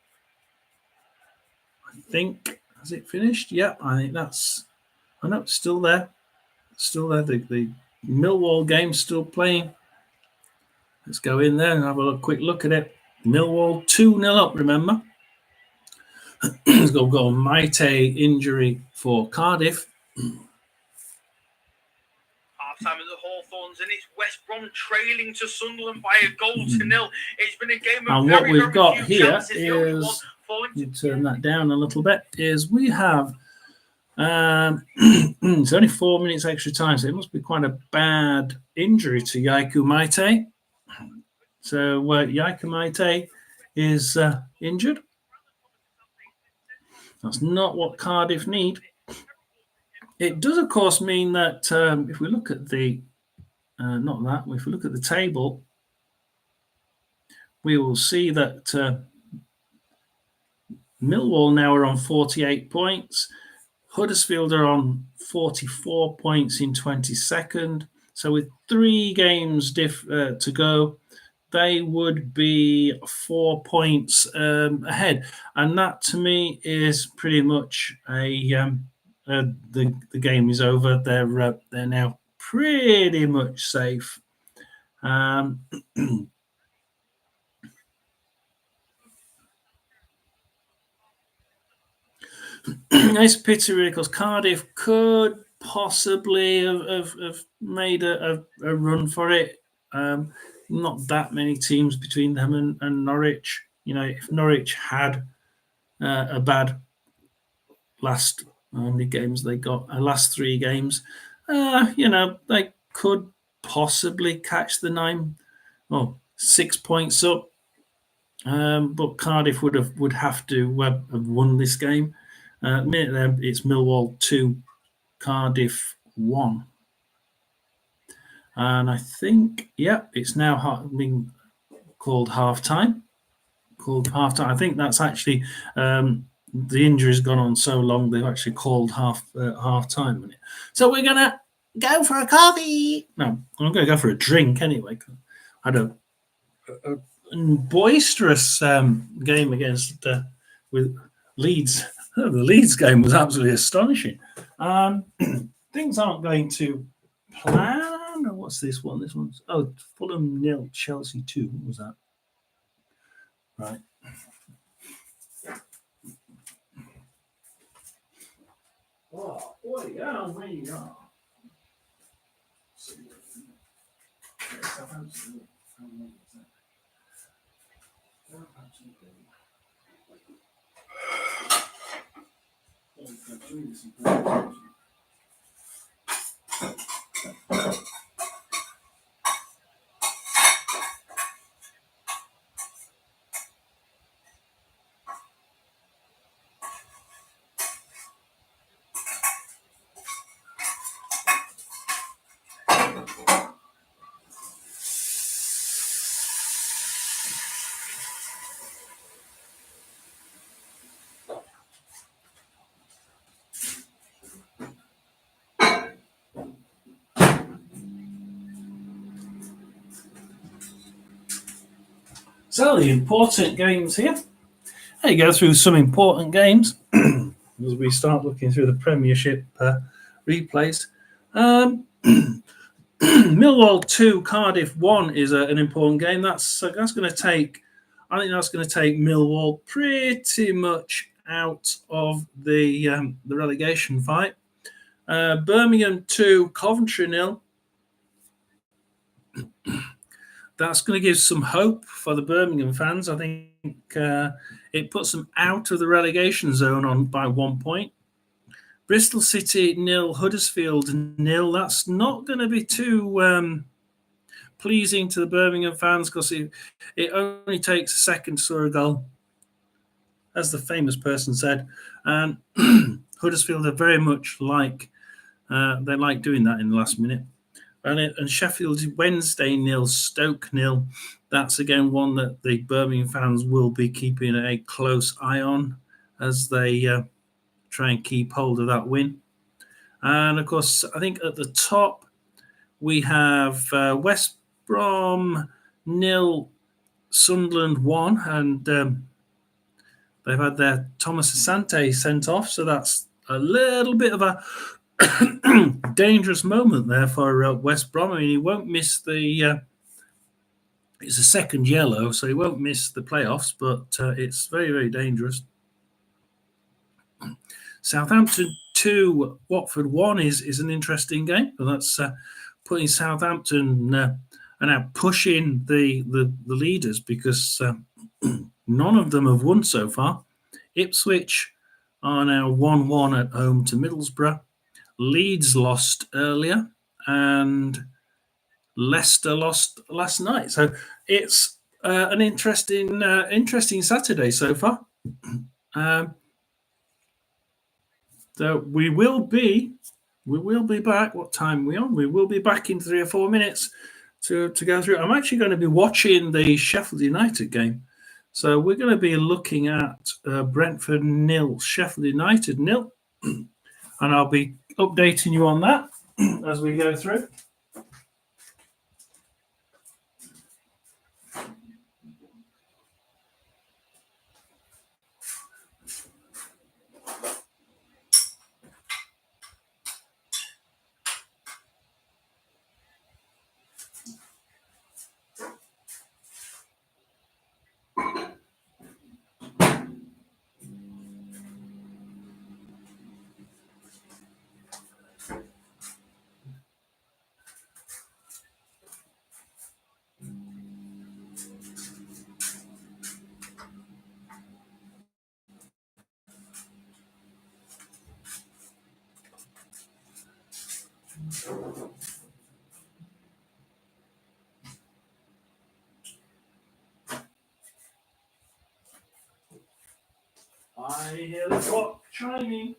I think, has it finished? Yeah, I think that's, I know it's still there. Still there. The Millwall game's still playing. Let's go in there and have a quick look at it. Millwall 2-0 up, remember. Let's go Maite injury for Cardiff. Half-time at the Hawthorns, and it's West Brom trailing to Sunderland by a goal to 0. It's been a game of and very, what we've very got few here chances. is, you turn that down a little bit, is we have, it's only 4 minutes extra time, so it must be quite a bad injury to Yaiku Maite. So Yaiku Maite is injured. That's not what Cardiff need. It does, of course, mean that if we look at the, if we look at the table, we will see that Millwall now are on 48 points. Huddersfield are on 44 points in 22nd. So with 3 games to go, they would be 4 points ahead, and that to me is pretty much the game is over. They're now pretty much safe. It's a pity really because Cardiff could possibly have made a run for it. Not that many teams between them and Norwich. If Norwich had a bad last how many games they got, last 3 games, they could possibly catch the 6 points up. But Cardiff would have to have won this game. It's Millwall 2, Cardiff 1. And I think, it's now being called half-time. I think that's actually, the injury's gone on so long, they've actually called half-time. So we're going to go for a coffee. No, I'm going to go for a drink anyway. I had a boisterous game against with Leeds. The Leeds game was absolutely astonishing. Things aren't going to plan. What's this one? This one's Fulham 0, Chelsea 2. What was that? Right. Oh, boy, yeah, where you are. So the important games here. I go through some important games as we start looking through the Premiership replays. Millwall 2, Cardiff 1 is an important game. That's going to take. I think that's going to take Millwall pretty much out of the relegation fight. Birmingham 2, Coventry 0. That's going to give some hope for the Birmingham fans. I think it puts them out of the relegation zone by 1 point. Bristol City 0, Huddersfield 0. That's not going to be too pleasing to the Birmingham fans because it only takes a second to score a goal, as the famous person said. And Huddersfield are very much like they like doing that in the last minute. And Sheffield Wednesday 0, Stoke 0. That's again one that the Birmingham fans will be keeping a close eye on as they try and keep hold of that win. And of course, I think at the top we have West Brom 0, Sunderland 1, and they've had their Thomas Asante sent off, so that's a little bit of a dangerous moment there for West Brom. I mean, he won't miss the. It's a second yellow, so he won't miss the playoffs, but it's very, very dangerous. Southampton 2, Watford 1 is an interesting game. And that's putting Southampton and now pushing the leaders because none of them have won so far. Ipswich are now 1-1 at home to Middlesbrough. Leeds lost earlier, and Leicester lost last night. So it's an interesting Saturday so far. So we will be back. What time are we on? We will be back in 3 or 4 minutes to go through. I'm actually going to be watching the Sheffield United game. So we're going to be looking at Brentford 0, Sheffield United 0. And I'll be updating you on that as we go through. I hear the clock chiming.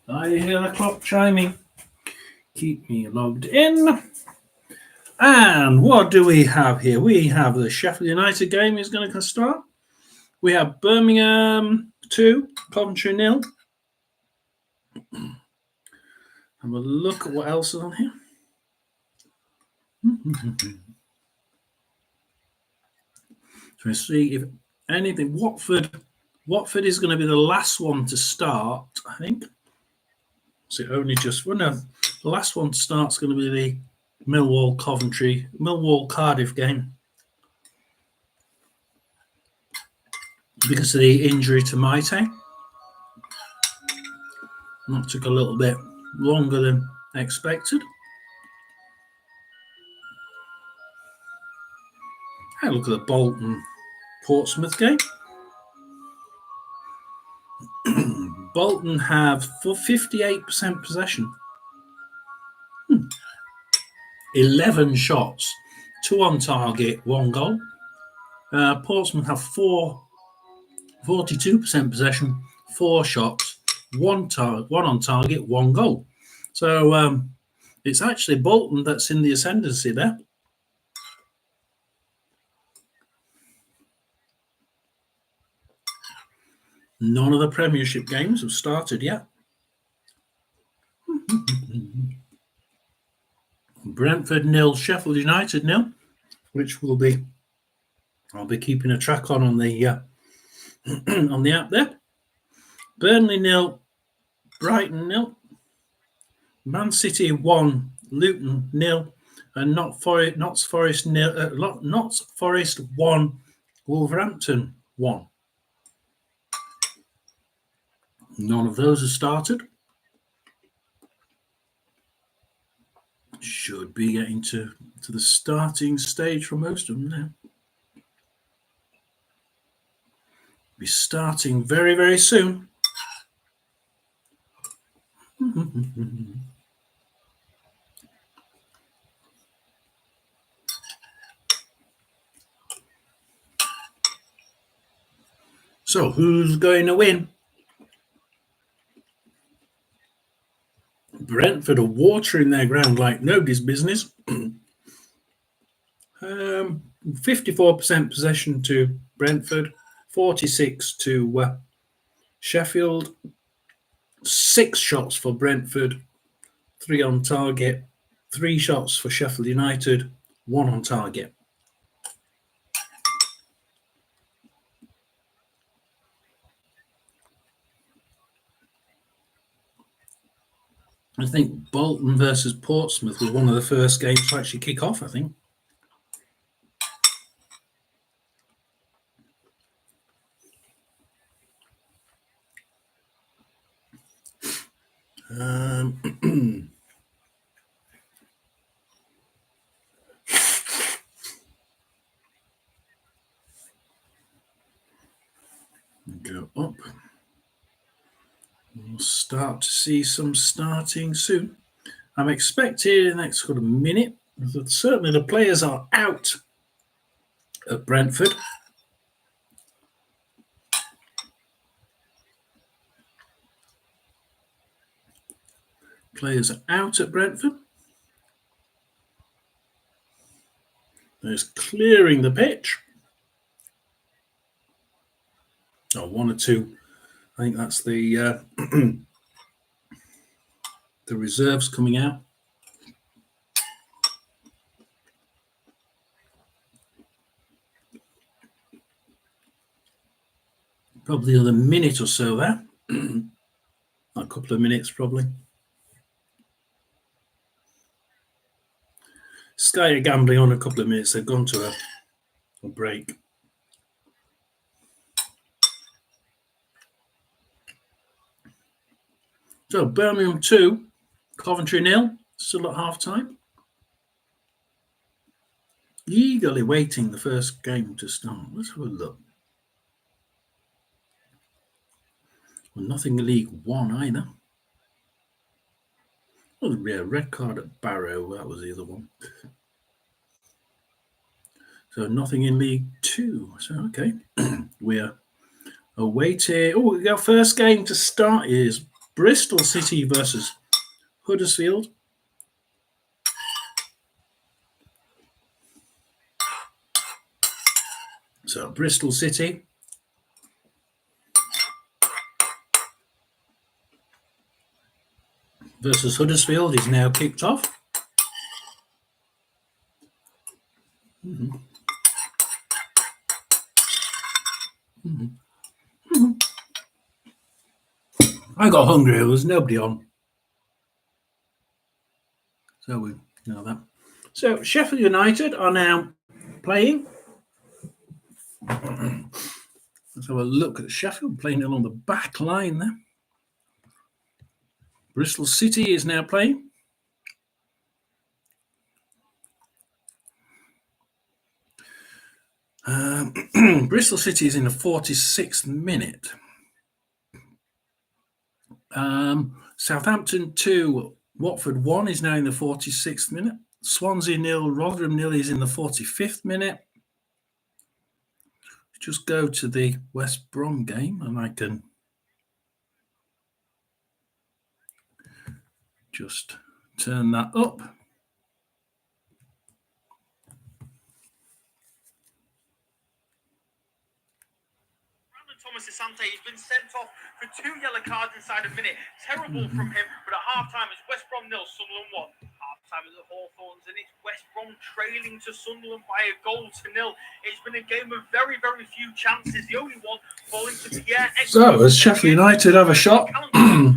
I hear the clock chiming. Keep me logged in. And what do we have here? We have the Sheffield United game is going to start. We have Birmingham 2, Coventry 0. Have a look at what else is on here. So we see if anything. Watford is going to be the last one to start, I think. So only just the last one to start is going to be the Millwall Cardiff game because of the injury to Maite. That took a little bit longer than expected. Hey, look at the Bolton Portsmouth game. Bolton have 58% possession. 11 shots, 2 on target, 1 goal. Portsmouth have 42% possession, 4 shots, 1 on target, 1 goal. So it's actually Bolton that's in the ascendancy there. None of the Premiership games have started yet. Brentford 0, Sheffield United 0, which I'll be keeping a track on the on the app there. Burnley 0, Brighton 0, Man City 1, Luton 0, and Notts Forest 1, Wolverhampton 1. None of those have started. Should be getting to the starting stage for most of them now. Be starting very, very soon. So, who's going to win? Brentford are watering their ground like nobody's business. 54% possession to Brentford, 46 to Sheffield. 6 shots for Brentford, 3 on target, 3 shots for Sheffield United, 1 on target. I think Bolton versus Portsmouth was one of the first games to actually kick off, I think. Go up. We'll start to see some starting soon. I'm expecting in the next sort of minute. Certainly the players are out at Brentford. Players are out at Brentford. There's clearing the pitch. Oh, 1 or 2. I think that's the the reserves coming out. Probably another minute or so there. A couple of minutes, probably. Sky are gambling on a couple of minutes. They've gone to a break. So Birmingham 2, Coventry 0, still at half time. Eagerly waiting the first game to start. Let's have a look. Well, nothing in League One either. Oh, there'd be a red card at Barrow. That was the other one. So nothing in League Two. So okay, we're awaiting. Oh, our first game to start is Bristol City versus Huddersfield. So Bristol City versus Huddersfield is now kicked off. I got hungry. There was nobody on. So we know that. So Sheffield United are now playing. Let's have a look at Sheffield playing along the back line there. Bristol City is now playing. Bristol City is in the 46th minute. Southampton 2, Watford 1 is now in the 46th minute. Swansea 0, Rotherham 0 is in the 45th minute. Just go to the West Brom game and I can just turn that up. Thomas Asante, he's been sent off for 2 yellow cards inside a minute. Terrible from him, but at half-time it's West Brom 0, Sunderland 1. Half-time is at Hawthorns, and it's West Brom trailing to Sunderland by a goal to 0. It's been a game of very, very few chances. The only one falling to Pierre. So, as Sheffield United have a shot,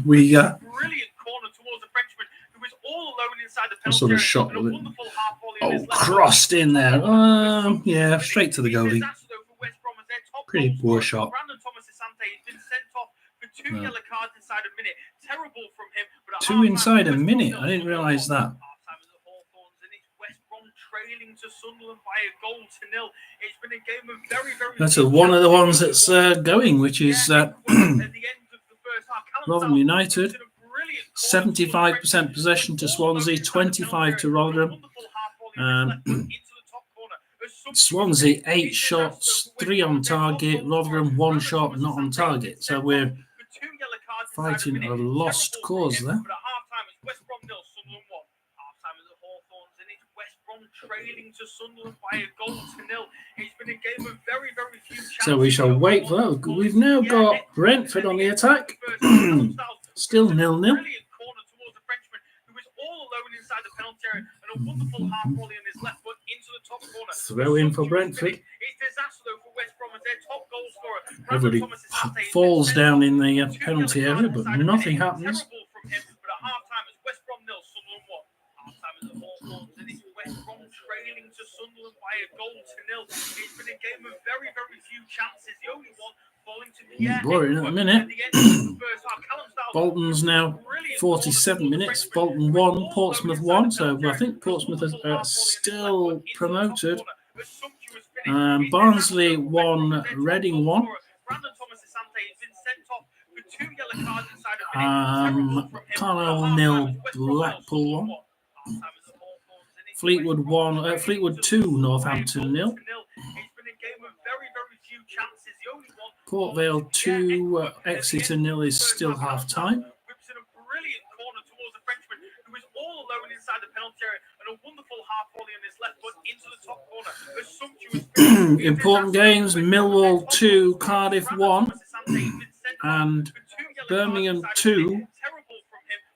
we brilliant corner towards the Frenchman, who was all alone inside the penalty area. Shot And a wonderful half volley. Oh, crossed in there. Yeah, straight to the goalie. Pretty poor shot. Brandon Thomas Asante has been sent off for 2 yellow cards inside a minute. Terrible from him. But 2 inside a minute. I didn't realise that. Trailing to Sunderland by a goal to 0. It's been a game of very, very. That's one of the ones that's going, which is Rotherham United. 75% possession to Swansea, 25 to Rotherham. Swansea 8 shots, 3 on target. Rotherham 1 shot, not on target. So we're fighting a lost cause there. Trailing to Sunderland by a goal to 0. It's been a game of very, very few chances. So we shall wait for that. We've now got Brentford on the attack. Still 0-0. Throw in for Brentford. Everybody falls down in the penalty area, but nothing happens. Trailing to Sunderland by a goal to 0. It's been a game of very, very few chances. The only one falling to Pierre. Boring in a minute. Bolton's now 47 minutes. Bolton 1, Portsmouth 1. So I think Portsmouth is still promoted. Barnsley 1, Reading 1. Carlisle 0, Blackpool 1. Fleetwood 1, Fleetwood 2, Northampton 0. Port Vale 2, Exeter 0 is still half time. Important games: Millwall 2, Cardiff 1, and Birmingham 2,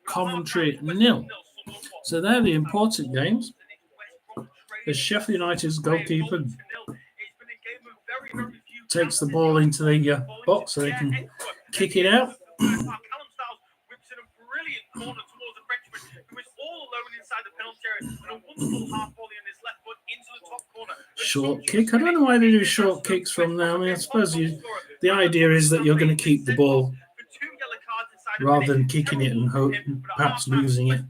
Coventry 0. So they're the important games. The Sheffield United's goalkeeper takes the ball into the box so they can kick it out. Short kick. I don't know why they do short kicks from there. I mean, I suppose the idea is that you're going to keep the ball rather than kicking it and perhaps losing it.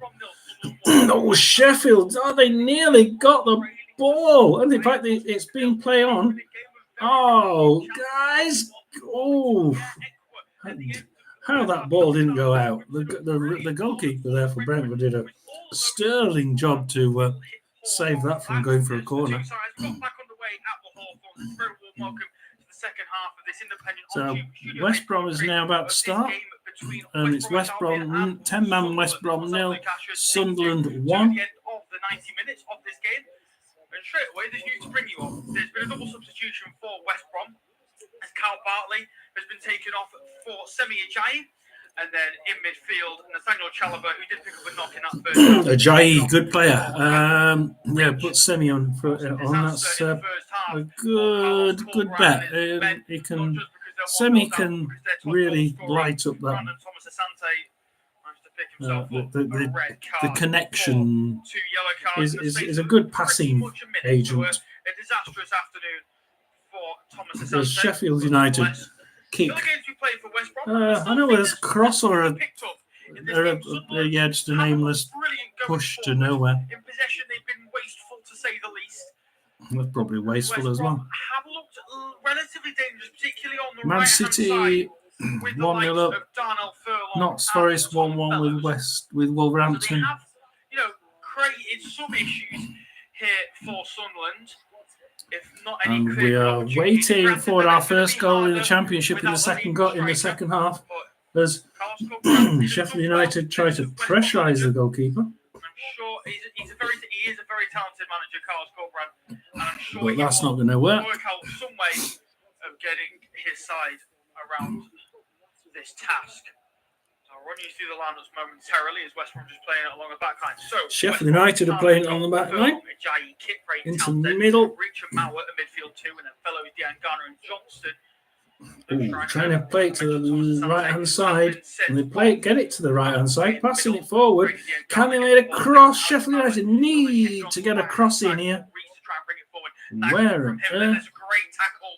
Oh, Sheffield. Oh, they nearly got the ball. And in fact, it's being played on. Oh, guys. Oh, how that ball didn't go out. The goalkeeper there for Brentford did a sterling job to save that from going for a corner. The two sides got back underway at the Hawthorns. It's a very warm welcome to the second half of this independent So studio West Brom is now about to start, and it's West Brom 10-man West Brom 0, Sunderland 1. The end of the 90 minutes of this game. And straight away, there's news to bring you on. There's been a double substitution for West Brom, as Cal Bartley has been taken off for Semi Ajayi. And then in midfield, Nathaniel Chalobah, who did pick up a knock in that first half. Ajayi, good player. Put Semi on. That's a good bet. Semi can really light up that. The connection is a good passing agent. A disastrous afternoon for Thomas Asante. There's Sheffield United kick. I know there's cross or just a nameless push to nowhere. In possession, they've been wasteful to say the least. That's probably wasteful as well. Have looked relatively dangerous, particularly on the Man City 1-0 up. Notts Forest 1-1 with Wolverhampton. So they have, created some issues here for Sunderland. And we are waiting for our first goal in the Championship in the second half as Sheffield United try to pressurise the goalkeeper. I'm sure he is a very talented manager, Carlos Corberán, and I'm sure but that's not going to work. Work out some way of getting his side around this task. I'll run you through the lineups momentarily as West Brom just playing it along the back line. So Sheffield United are playing on the back line. Into the middle. Reach and Mauer at midfield 2, and then fellows Diane Garner and Johnston. Trying to play it to the right-hand side. And they get it to the right-hand side, passing it forward. Can they make a cross? Sheffield United need to get a cross in here. Where on earth?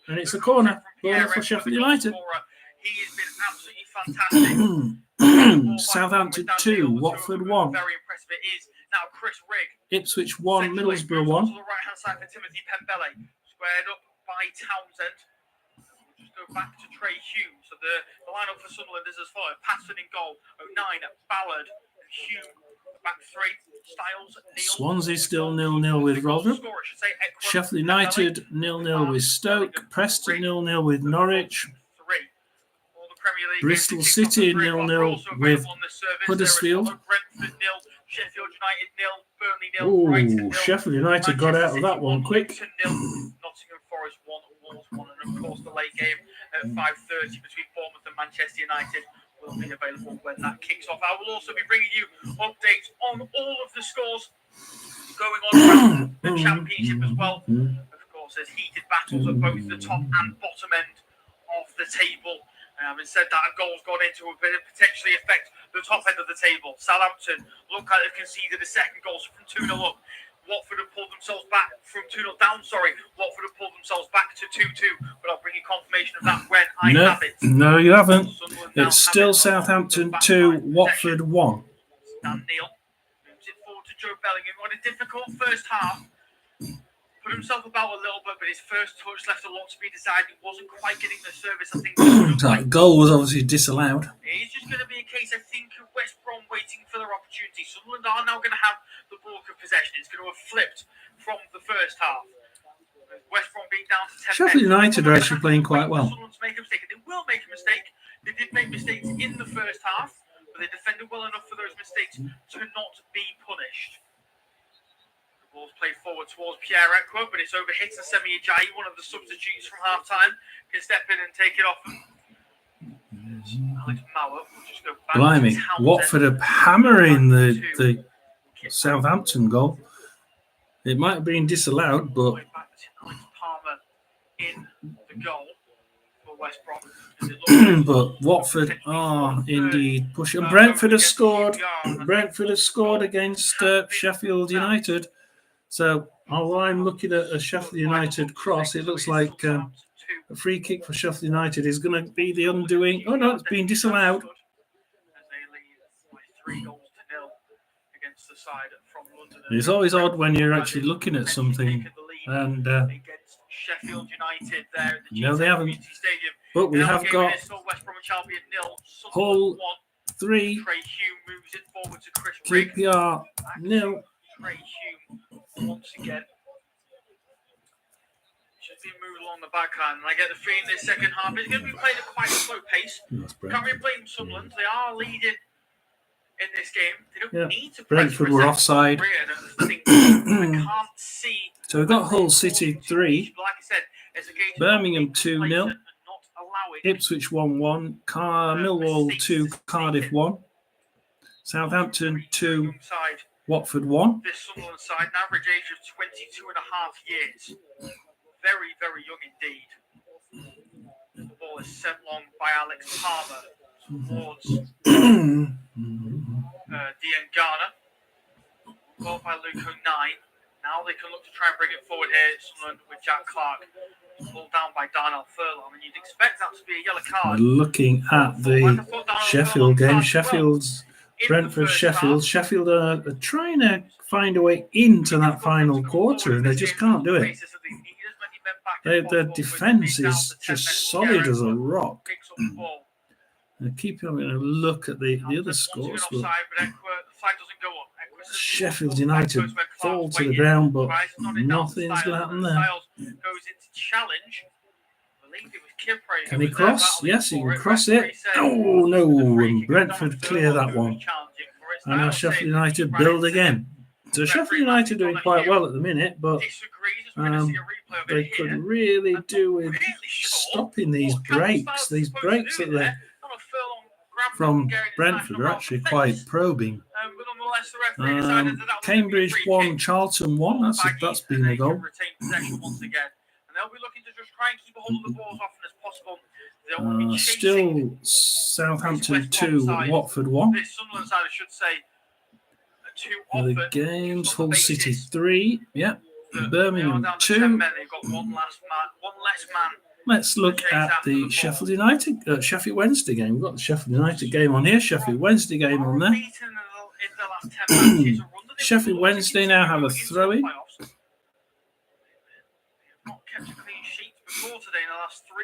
And it's a corner for Sheffield United. He has been absolutely fantastic. Southampton 2, Watford 1. Very impressive it is. Now Chris Rigg. Ipswich 1, Middlesbrough 1. To the right-hand side for Timothy Pembele. Squared up by Townsend. We'll just go back to Trey Hume. So the lineup for Sunderland is as follows. Patson in goal. 09, Ballard, Hume. Back 3, Styles, Neil. Swansea still 0-0 with Rotherham. Sheffield United 0-0 with Stoke. Preston 0-0 with Norwich. Bristol City 0-0 with Huddersfield. Brentford 0, Sheffield United 0, Burnley 0, Brighton 0. Sheffield United got out of that one quick. Nottingham Forest 1, Wolves 1, and of course the late game at 5:30 between Bournemouth and Manchester United will be available when that kicks off. I will also be bringing you updates on all of the scores going on around the Championship as well. Of course, there's heated battles at both the top and bottom end of the table. Having said that, a goal's gone into a bit of potentially affect the top end of the table. Southampton look like they've conceded a second goal from 2-0 up. Watford have pulled themselves back from 2-0 down. Watford have pulled themselves back to 2-2. But I'll bring you confirmation of that when I have it. No, you haven't. It's still Southampton 2, Watford 1. Dan Neil moves it forward to Joe Bellingham on a difficult first half. Put himself about a little bit, but his first touch left a lot to be desired. He wasn't quite getting the service. I think that goal was obviously disallowed. It's just going to be a case, I think, of West Brom waiting for their opportunity. Sunderland are now going to have the bulk of possession. It's going to have flipped from the first half. West Brom being down to 10 Sheffield United are actually playing quite well. Sunderland make a mistake. They will make a mistake. They did make mistakes in the first half, but they defended well enough for those mistakes to not be punished. Ball's played forward towards Pierre Ekwo, but it's overhit to Semi Ajayi, one of the substitutes from half-time. Can step in and take it off. Alex Mauer will just go back. Blimey, Watford are hammering the Southampton goal. It might have been disallowed, but back to Alex Palmer in the goal for West Brom. But Watford are indeed pushing. Brentford has scored. Brentford has scored against Sheffield United. So, while I'm looking at a Sheffield United cross, it looks like a free kick for Sheffield United is going to be the undoing. Oh, no, it's been disallowed. It's always odd when you're actually looking at something. And no, they haven't. But we have got Hull 1. 3, Trey Hume moves it forward to Chris Rigg. QPR 0. Trey Hume once again. Should be moved along the backhand. And I get the feeling this second half is going to be played at quite a slow pace. Can't really blame Sunderland. They are leading in this game. They don't need to press. Brentford were offside. I can't see. So we've got Hull City 3, Like I said, it's a game to Birmingham not be 2-0, complacent and not allow it. Ipswich 1-1, Millwall 2, Cardiff 1, Southampton 2, Young side. Watford 1. This Sunderland side, an average age of 22 and a half years. Very, very young indeed. The ball is sent long by Alex Palmer towards Dean Garner. Ball by Luke O'Nine. Now they can look to try and bring it forward here. Sunderland with Jack Clark. Pulled down by Darnell Furlong. And you'd expect that to be a yellow card. We're looking at the Sheffield game. Sheffield's Brentford, Sheffield. Sheffield are trying to find a way into that final quarter, and they just can't do it. Their defence is just solid as a rock. And keep having a look at the other scores. But Sheffield United fall to the ground, but nothing's going to happen there. Can he cross? Yes, he can cross it. Oh, no. And Brentford clear that one. And now Sheffield United build again. So Sheffield United doing quite well at the minute, but they could really do with stopping these breaks. These breaks that they're from Brentford are actually quite probing. Cambridge 1, Charlton 1. That's been a goal. Still Southampton 2, Watford 1. The games, Hull City 3. Yeah. Birmingham 2. Let's look at the Sheffield United, Sheffield Wednesday game. We've got the Sheffield United game on here, Sheffield Wednesday game on there. Sheffield Wednesday now have a throw-in.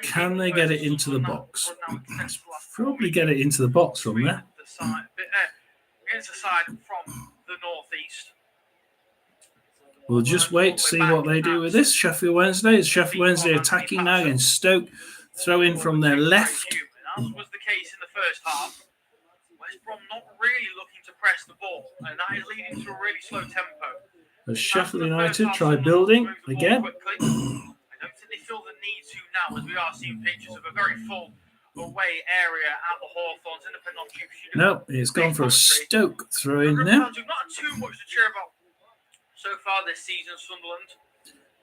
Can they get it into the box? Probably get it into the box from there. We'll just wait to see what they do with this. Sheffield Wednesday. Is Sheffield Wednesday attacking now against Stoke? Throw in from their left. As was the case in the first half. West Brom not really looking to press the ball, and that is leading to a really slow tempo. As Sheffield United try building again. I don't think they feel the need to now, as we are seeing pictures of a very full away area at the Hawthorns in the penalty. No, it's gone for a Stoke throw in there. Not too much to cheer about so far this season, Sunderland.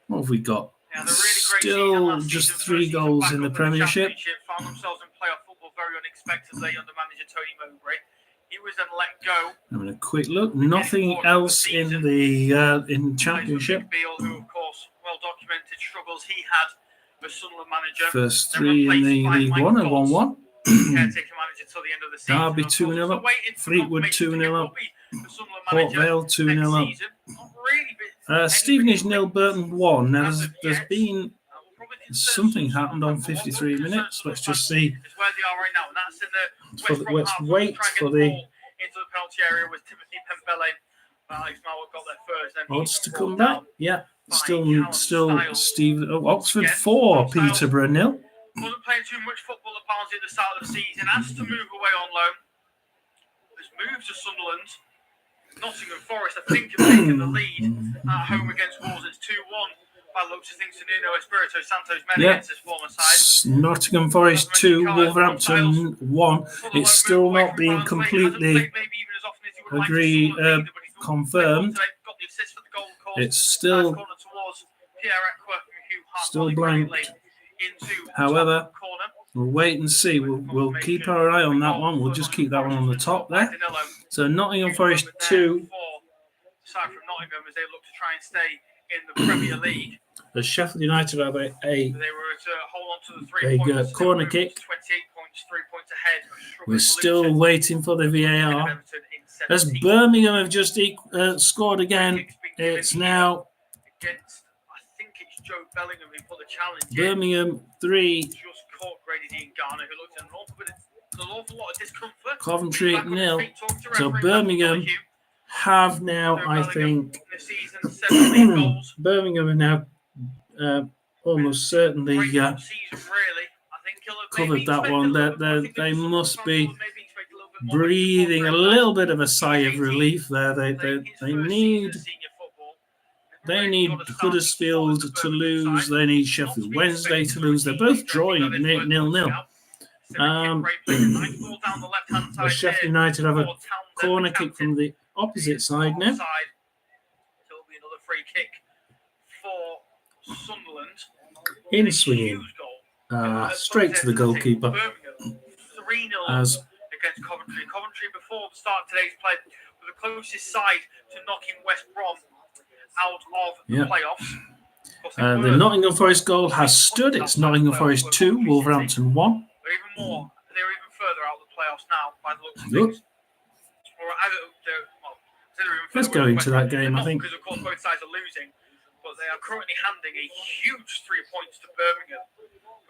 What have we got? Yeah, really still just 3 goals in the Premiership. Found themselves in playoff football very unexpectedly under manager Tony Mowbray. He was then let go. Having a quick look. Nothing else in the Championship. Beale, who of course well documented struggles he had as Sunderland manager. First 3 in the League One, a 1-1. Caretaker manager till the end of the season. Derby 2-0 up. Fleetwood 2-0 up. Port Vale 2-0 up. Stevenage 0, Burton 1. Now there's been something happened on 53 minutes. Let's just see. Let's wait for the odds to come back. Yeah, still Steve. Oxford 4, Peterborough 0. Wasn't playing too much football at Barnsley at the start of the season. Has to move away on loan. Has moved to Sunderland. Nottingham Forest, I think, have taken the lead at home against Wolves. It's 2-1 by looks of things to Nuno Espirito Santos men against his former side. Nottingham Forest 2, Wolverhampton 1. It's still not being completely confirmed. It's still blank. However, we'll wait and see. We'll keep our eye on that one. We'll just keep that one on the top there. So Nottingham Forest 2. Aside from Nottingham, as they look to try and stay in the Premier League. The Sheffield United have they were to hold on to the 3 points. Corner kick. 28 points, 3 points ahead. We're still waiting for the VAR. As Birmingham have just scored again, it's now against, I think it's Joe Bellingham who put the challenge Birmingham 3. Just caught Grady Dean Garner, who looked an awful bit an awful lot of discomfort. Coventry Back on his 0. feet, talking to So referee Matthew Birmingham Donoghue. have now, So I Birmingham think, this season, 17 goals. Birmingham are now almost certainly Great top season, really. I think he'll have covered maybe that expected one. a little bit more. I think They that some must fans be will maybe expect a little bit more, but he's breathing a got great little lads. bit of a sigh of relief there. Playing his They first season of senior football. Never really need got a starting spot Huddersfield in the to Birmingham lose. side. They need Not Sheffield to be Wednesday expected to for a lose. They're teenager, both I think drawing that is worth 0-0. pointing out. Civic Brave plays a nice ball down the left-hand side Sheffield here United have a for Townsend, corner the kick captain. from the He opposite is side now. offside. So it'll be another free kick for Sunderland. In A swinging. huge goal. Straight to the goalkeeper. Birmingham 3-0 As against Coventry. Coventry, before the start of today's play, were the closest side to knocking West Brom out of the playoffs. Of course, the Nottingham Forest goal has stood. It's Nottingham Forest 2, Wolverhampton 1. They're even more. They're even further out of the playoffs now, by the looks of things. Or Let's go into that game, I think. Because, of course, both sides are losing. But they are currently handing a huge 3 points to Birmingham,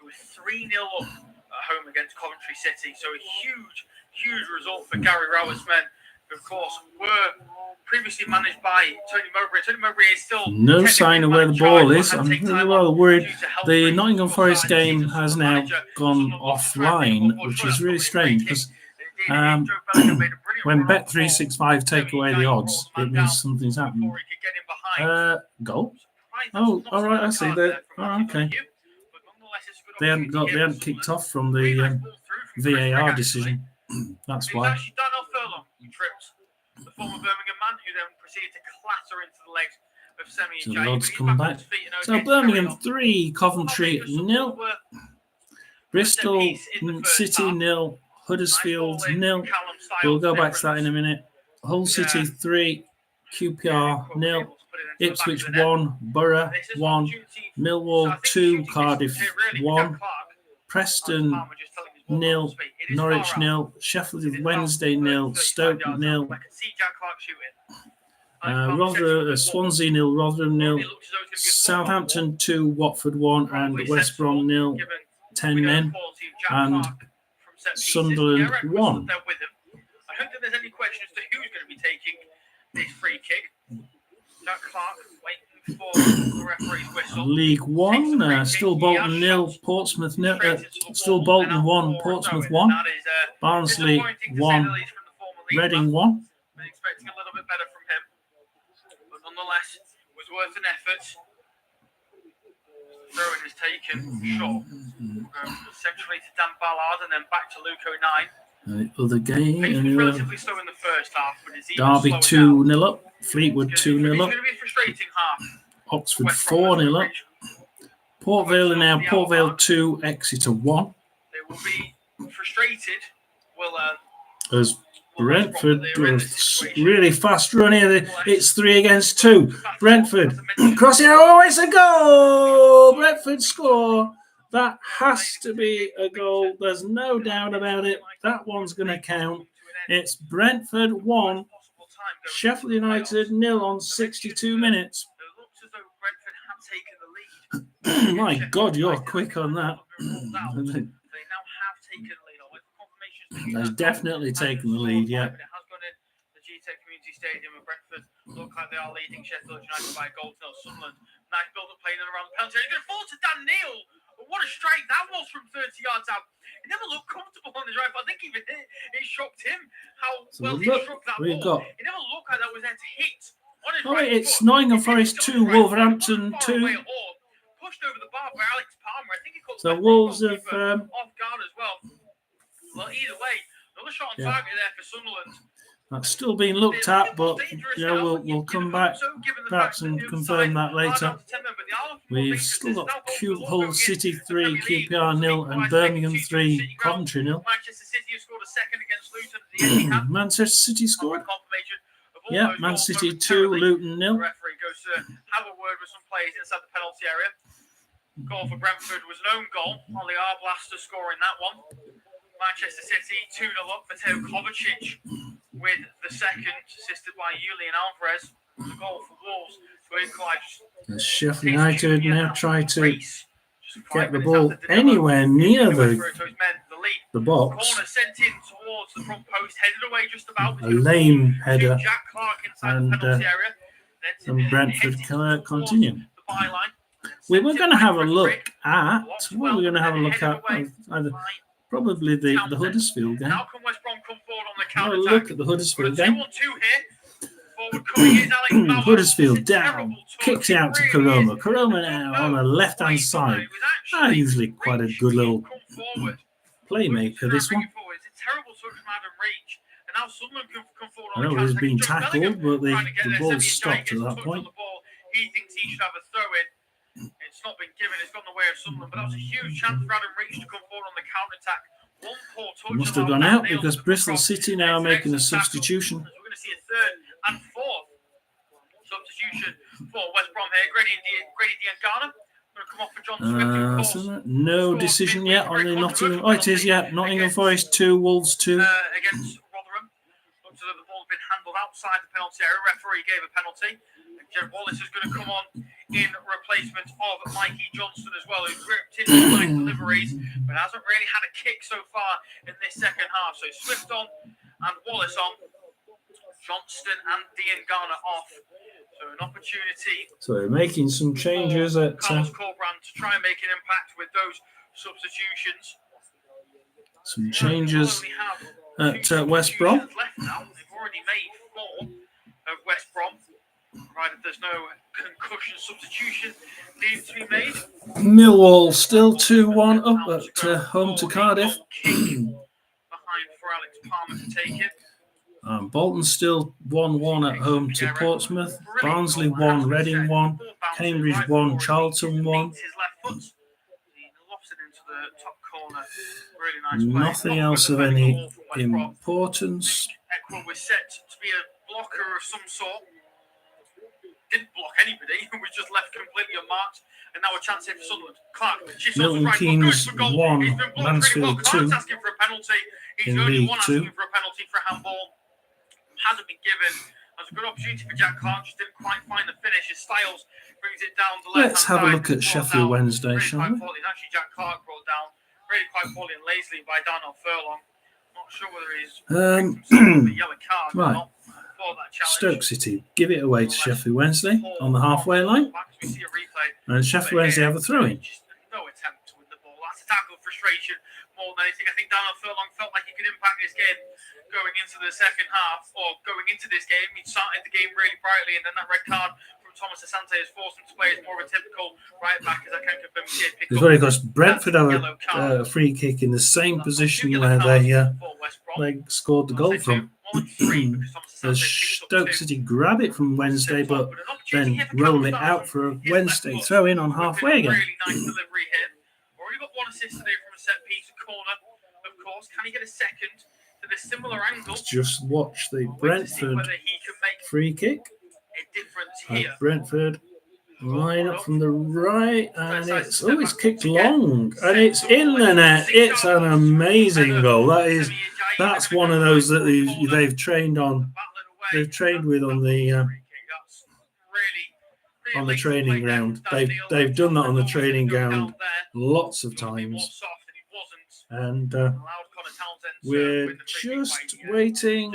who are 3-0 up at home against Coventry City. So a huge, huge result for Gary Rowett's men, who, of course, were previously managed by Tony Mowbray. Tony Mowbray is still no sign of where the ball is. I'm really rather worried. The Nottingham Forest game has now gone offline, which is really strange because when Bet365 take away the odds, it means something's happened. Goal? Oh, all right, I see that. Oh, okay. They hadn't kicked off from the VAR decision. That's why. The former Birmingham man, who then proceeded to clatter into the legs of Semi So and the odds come back. So Birmingham 3, Coventry 0, Bristol City 0, Huddersfield 0. We'll go back to that in a minute. Hull City 3, QPR 0, Ipswich 1, Borough 1, Millwall 2, Cardiff 1, Preston 0, Norwich 0, Sheffield Wednesday 0, Stoke 0, Swansea 0, Rotherham 0, Southampton 2, Watford 1, and West Brom 0, 10 men, and Sunderland 1. I don't think there's any question as to who's going to be taking this free kick. Jack Clark waiting for the referee's whistle. League 1, still Bolton 0, Portsmouth 0, still Bolton 1, Portsmouth 1, Barnsley 1, Reading 1. Been expecting a little bit better from him, but nonetheless, was worth an effort. Throw-in is taken short. Centrally to Dan Ballard and then back to Luke O'Nien. The other game, Pace was relatively slow in the first half, but it's even Derby slower 2-0 up, Fleetwood 2-0 It's up, going to be a frustrating half. Oxford West Brom 4-0 up, Port Vale are now Port Vale 2, Exeter 1. They will be frustrated. As Brentford does really fast run here. It's 3 against 2. Brentford crossing. Oh, it's a goal! Brentford score. That has to be a goal. There's no doubt about it. That one's going to count. It's Brentford 1, Sheffield United 0 on 62 minutes. My God, you're quick on that. They've definitely taken the lead, yeah. It has gone in the GTEC Community Stadium in Brentford. Look like they are leading Sheffield United by a goal to Sunderland. Nice build-up playing around the penalty. He's going to fall to Dan Neil. What a strike that was from 30 yards out. He never looked comfortable on his right. I think even it shocked him how well he struck that ball. It never looked like that was there to hit on his right it's foot. Nottingham Forest 2, Wolverhampton 2. Pushed over the bar by Alex Palmer. I think he caught So Wolves have off guard as well. Well, either way, another shot on target there for Sunderland. That's still being looked at, but we'll come back perhaps and confirm that later. We've still got Hull City 3, QPR 0, and Birmingham 3, Coventry 0. Manchester City have scored a second against Luton at the Etihad. Manchester City scored. Yeah, Man City 2, Luton 0. The referee goes to have a word with some players inside the penalty area. Goal for Brentford was an own goal. Ollie Arblaster scoring that one. Manchester City 2-0 up. Mateo Kovacic with the second, assisted by Julian Alvarez. The goal for Wolves to equalise. Sheffield United now try to get the ball anywhere near the box. Corner sent in towards the front post, headed away just about. A lame header, Jack Clark inside and the penalty area. and Brentford continue. The byline. We were going to have a look at what we're going to have a look at either probably the Huddersfield game. How can West Brom come forward on the Have a counter-attack? look at the Huddersfield game. 2-1-2 here. Forward coming is Alex Bauer. Huddersfield It's a down, terrible touch. kicks it out to It really Karoma. is. Karoma now on the left-hand side. It was actually Usually quite a good little come forward. playmaker, this one. It's a terrible touch from Adam Reach. And now Sunderland can come forward I on the know he's counter-attack. been Just tackled, Bellingham but trying to get the there. ball Semi Ajayi stopped gets at a that touch point. on the ball. He thinks he should have a throw-in. It's not been given. It's gone the way of Sunderland. But that was a huge chance for Adam Reach to come forward on the counter-attack. One poor touch. Must have gone out because Bristol City now are making a substitution. We're going to see a third and fourth substitution for West Brom here. Grady Diangana going to come off for John Swift. Of course, no decision yet on the Nottingham. Oh, it is, yeah. Nottingham Forest 2, Wolves 2. Against Rotherham. Looks as though the ball had been handled outside the penalty area. Referee gave a penalty. Jared Wallace is going to come on in replacement of Mikey Johnston as well, who gripped in with nice deliveries, but hasn't really had a kick so far in this second half. So Swift on and Wallace on. Johnston and Diangana off. So an opportunity. So we're making some changes at Carlos Corbrand to try and make an impact with those substitutions. some changes at West Brom. Left now. They've already made 4 of West Brom, provided there's no concussion substitution needs to be made. Millwall still 2-1 up at home to Cardiff. Behind for Alex Palmer to take it. Bolton still 1-1 at home to Portsmouth. Barnsley 1, Reading 1, Cambridge 1, Charlton 1. His left foot. He lofts it into the top corner. Really nice play. Nothing else of any importance. Ekwell was set to be a blocker of some sort. Didn't block anybody. Was just left completely unmarked. And now a chance here for Sunderland. Clark, Milton Keynes 1, Mansfield 2 asking for a penalty. He's in the only League one 2. asking for a penalty for a handball. Hasn't been given. That's a good opportunity for Jack Clark. Just didn't quite find the finish. His Styles brings it down the left. Let's have a look at Sheffield Wednesday, shall we? It's actually Jack Clark brought down really quite poorly and lazily by Darnell Furlong. Not sure whether he's the yellow card or right. not for that challenge. Stoke City give it away to Sheffield Wednesday on the halfway line. We see a replay. And Sheffield Wednesday have a throw-in. No attempt to win the ball. That's a tackle of frustration more than anything. I think Darnell Furlong felt like he could impact this game going into the second half, or going into this game. He started the game really brightly, and then that red card from Thomas Asante has forced him to play as more of a typical right back, as I can confirm he did pick It's up. very because Brentford have a free kick in the same position where they scored the goal from. As Stoke City grab it from Wednesday, but then roll it out for a Wednesday throw-in on halfway again. Really nice delivery here. Already got 1 assist today from a set piece corner, of course. Can he get a second to this similar angle? Let's just watch the Brentford free kick. A difference here. Brentford line up from the right, and it's kicked long, and it's in the net. It's an amazing goal. That's one of those that they've trained on. They've trained with on the training ground. They've done that on the training ground lots of times, and we're just waiting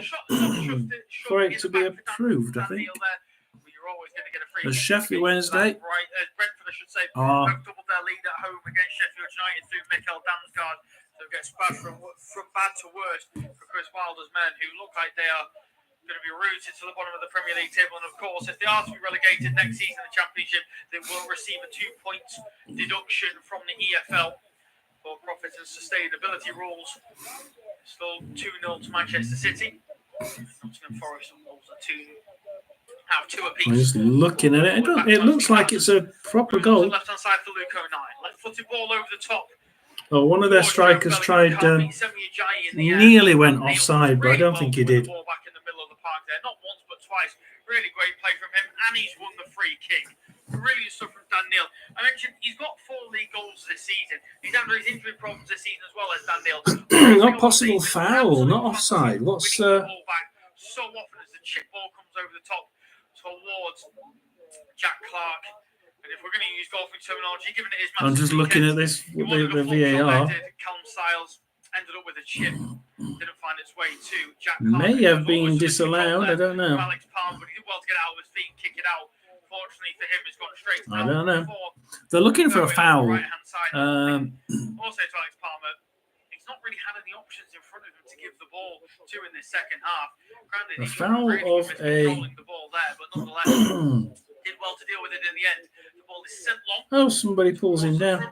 for it to be approved, I think. As Sheffield Wednesday Brentford, I should say, have doubled their lead at home against Sheffield United through Mikel Damsgaard. So it gets bad from bad to worse for Chris Wilder's men, who look like they are going to be rooted to the bottom of the Premier League table. And of course, if they are to be relegated next season in the Championship, they will receive a 2-point deduction from the EFL for profit and sustainability rules. Still 2-0 to Manchester City. Nottingham Forest and Wolves are 2. Have 2 apiece. I'm just looking at it. It looks like it's a proper goal. Left hand side for Luke O'Neill. Left-footed ball over the top. Oh, one of their strikers tried, nearly went offside, but I don't think he did. Ball back in the middle of the park there, not once but twice. Really great play from him, and he's won the free kick. Brilliant stuff from Dan Neil. I mentioned he's got 4 league goals this season. He's under his injury problems this season as well as Dan Neil. Not possible foul, not offside. What's ball back so often as the chip ball comes over the top towards Jack Clark. And if we're going to use golfing terminology, given it is I'm just looking at this, the VAR. Callum Styles ended up with a chip. Didn't find its way to Jack May Clark, have been disallowed. I don't know. Alex Palmer, but he did well to get out of his feet and kick it out. Fortunately for him, it's gone straight I out. don't know. They're looking for a foul. Right-hand side. Also to Alex Palmer, he's not really had any options in front of him to give the ball to in this second half. Granted, A he foul really of controlling the ball there, but nonetheless, did well to deal with it in the end. The ball is sent long. Oh, somebody pulls him down.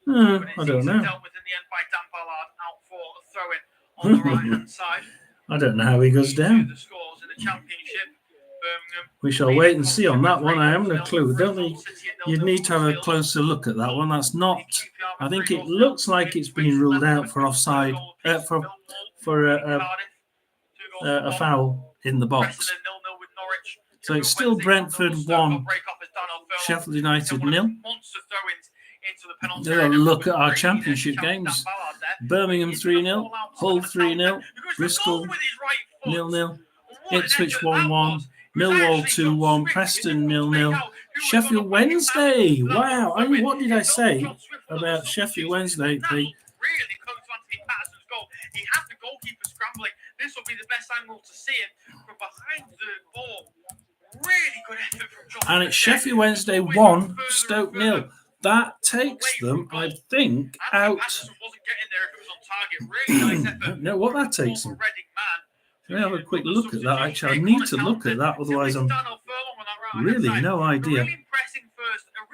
I don't know. Dealt with in the end by Dan Ballard out for a throw-in on the right-hand side. I don't know how he goes down. The scores in the championship. Birmingham. We shall wait and see on that one. I haven't a clue. Don't we? You'd need to have a closer look at that one. That's not. I think it looks like it's been ruled out for offside for a foul in the box. So it's still Brentford 1, Sheffield United 0. They'll look at our championship games. Birmingham 3-0, Hull 3-0, Bristol 0-0, Ipswich 1-1, Millwall 2-1, Preston 0-0, Sheffield Wednesday. Wow, what did I say about Sheffield Wednesday? Really close to Anthony Patterson's goal. He had the goalkeeper scrambling. This will be the best angle to see it from behind the ball. Really good effort from John. And it's Sheffield Wednesday 1, Stoke 0. That takes them, I think, out. Patterson wasn't getting there if it was on target. Really nice effort. No, what that takes them. Reading man. Can we have a quick look at that? Actually, I need to look at that, otherwise I'm really no idea.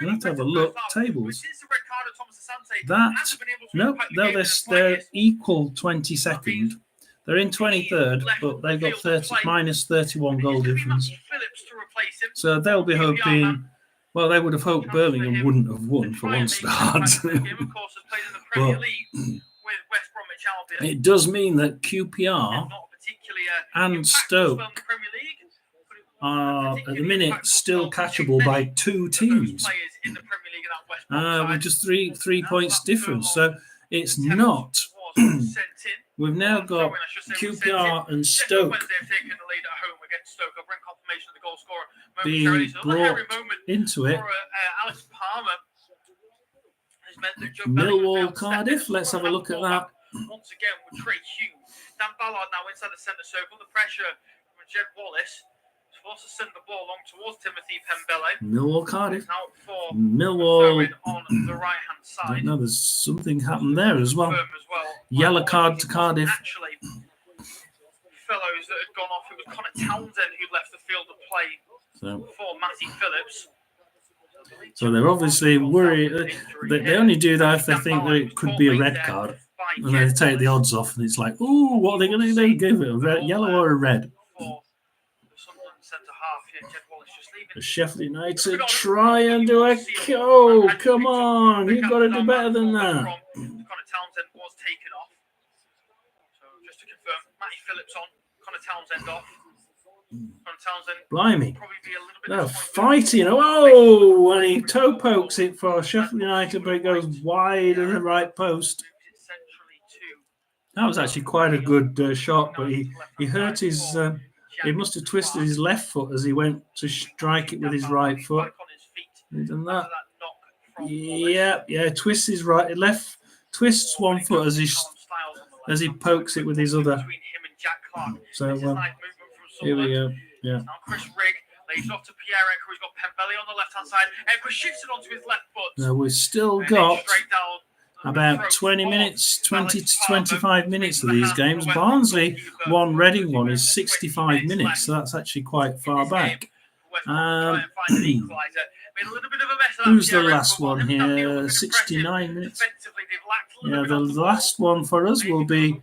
We'll have to have a look. Tables. That, no, they're equal 22nd. They're in 23rd, but they've got minus 31 goal difference. So they'll be hoping, well, they would have hoped Birmingham wouldn't have won for one start. But it does mean that QPR and Stoke are, at the minute, still catchable by 2 teams. With just three points difference. So it's not. We've now got QPR and Stoke being brought into it. Millwall, Cardiff. Let's have a look at that. Once again with Trey Hughes. Dan Ballard now inside the centre circle. The pressure from Jed Wallace is forced to send the ball along towards Timothy Pembele. Millwall, Cardiff. Now for Millwall on the right hand side. No, there's something happened there as well. Yellow card to Cardiff. Actually, fellows that had gone off. It was Connor Townsend who left the field of play for Matty Phillips. So they're obviously worried. They only do that if they think that it could be a red card. And they take the odds off, and it's like, ooh, what are they going to do? Give it a red, yellow or a red? The Sheffield United try and do a come on, you've got to do better than that. Connor Townsend was taken off. So just to confirm, Matty Phillips on, Connor Townsend off. Connor Townsend Blimey. probably be a little bit They're fighting. Oh, and he toe pokes it for Sheffield United, but it goes wide in the right post. That was actually quite a good shot, but he hurt his. He must have twisted his left foot as he went to strike it with his right foot. He's done that. Yeah. Twists his twists one foot as he pokes it with his other. So here we go. Yeah. Now Chris Rigg lays off to Pierre Ecker, who's got Pembele on the left hand side. Ecker shifts it onto his left foot. Now we've still got about 20 to 25 minutes of these games. Barnsley one, Reading one is 65 minutes, so that's actually quite far back. Who's the last one here? 69 minutes. Yeah, the last one for us will be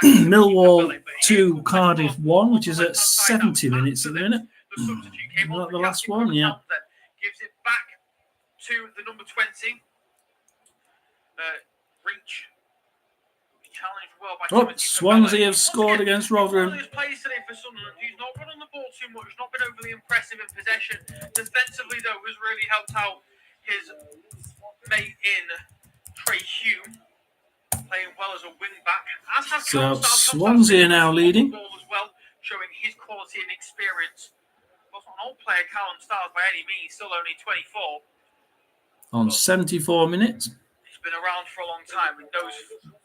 Millwall 2, Cardiff 1, which is at 70 minutes at the minute. Is that the last one? Yeah. Gives it back to the number 20. Reach. Oh, Swansea have scored against Rotherham. He's not run on the ball too much, not been overly impressive in possession. Defensively, though, has really helped out his mate in Trey Hume, playing well as a wing back. So Swansea are now leading. As well, showing his quality and experience. an old player, Callum Stiles, by any means, still only 24. On 74 minutes. He's been around for a long time. He knows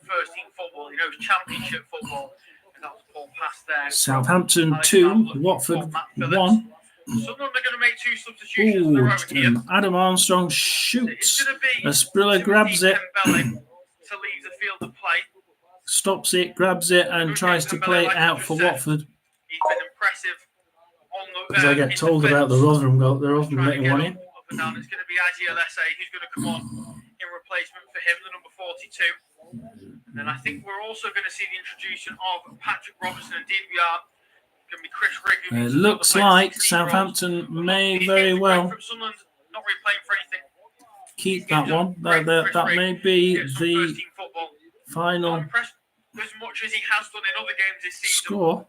first team football. He knows championship football. And that was a poor pass there. Southampton 2, Watford 1. Sunderland are going to make 2 substitutions in a row here. Adam Armstrong shoots. Asprilla grabs it. To leave the field of play. Stops it, grabs it, and tries to play it out for Watford. He's been impressive on the. As I get told about the Rotherham goal, they're often getting one in. Up and down. It's going to be Agialese who's going to come on in replacement for him, the number 42. And I think we're also going to see the introduction of Patrick Robertson and DVR. Going to be Chris Rigg. It looks like Southampton may very well not really playing for anything. Keep that one. That may be the final as much as he has done in other games this season. Score.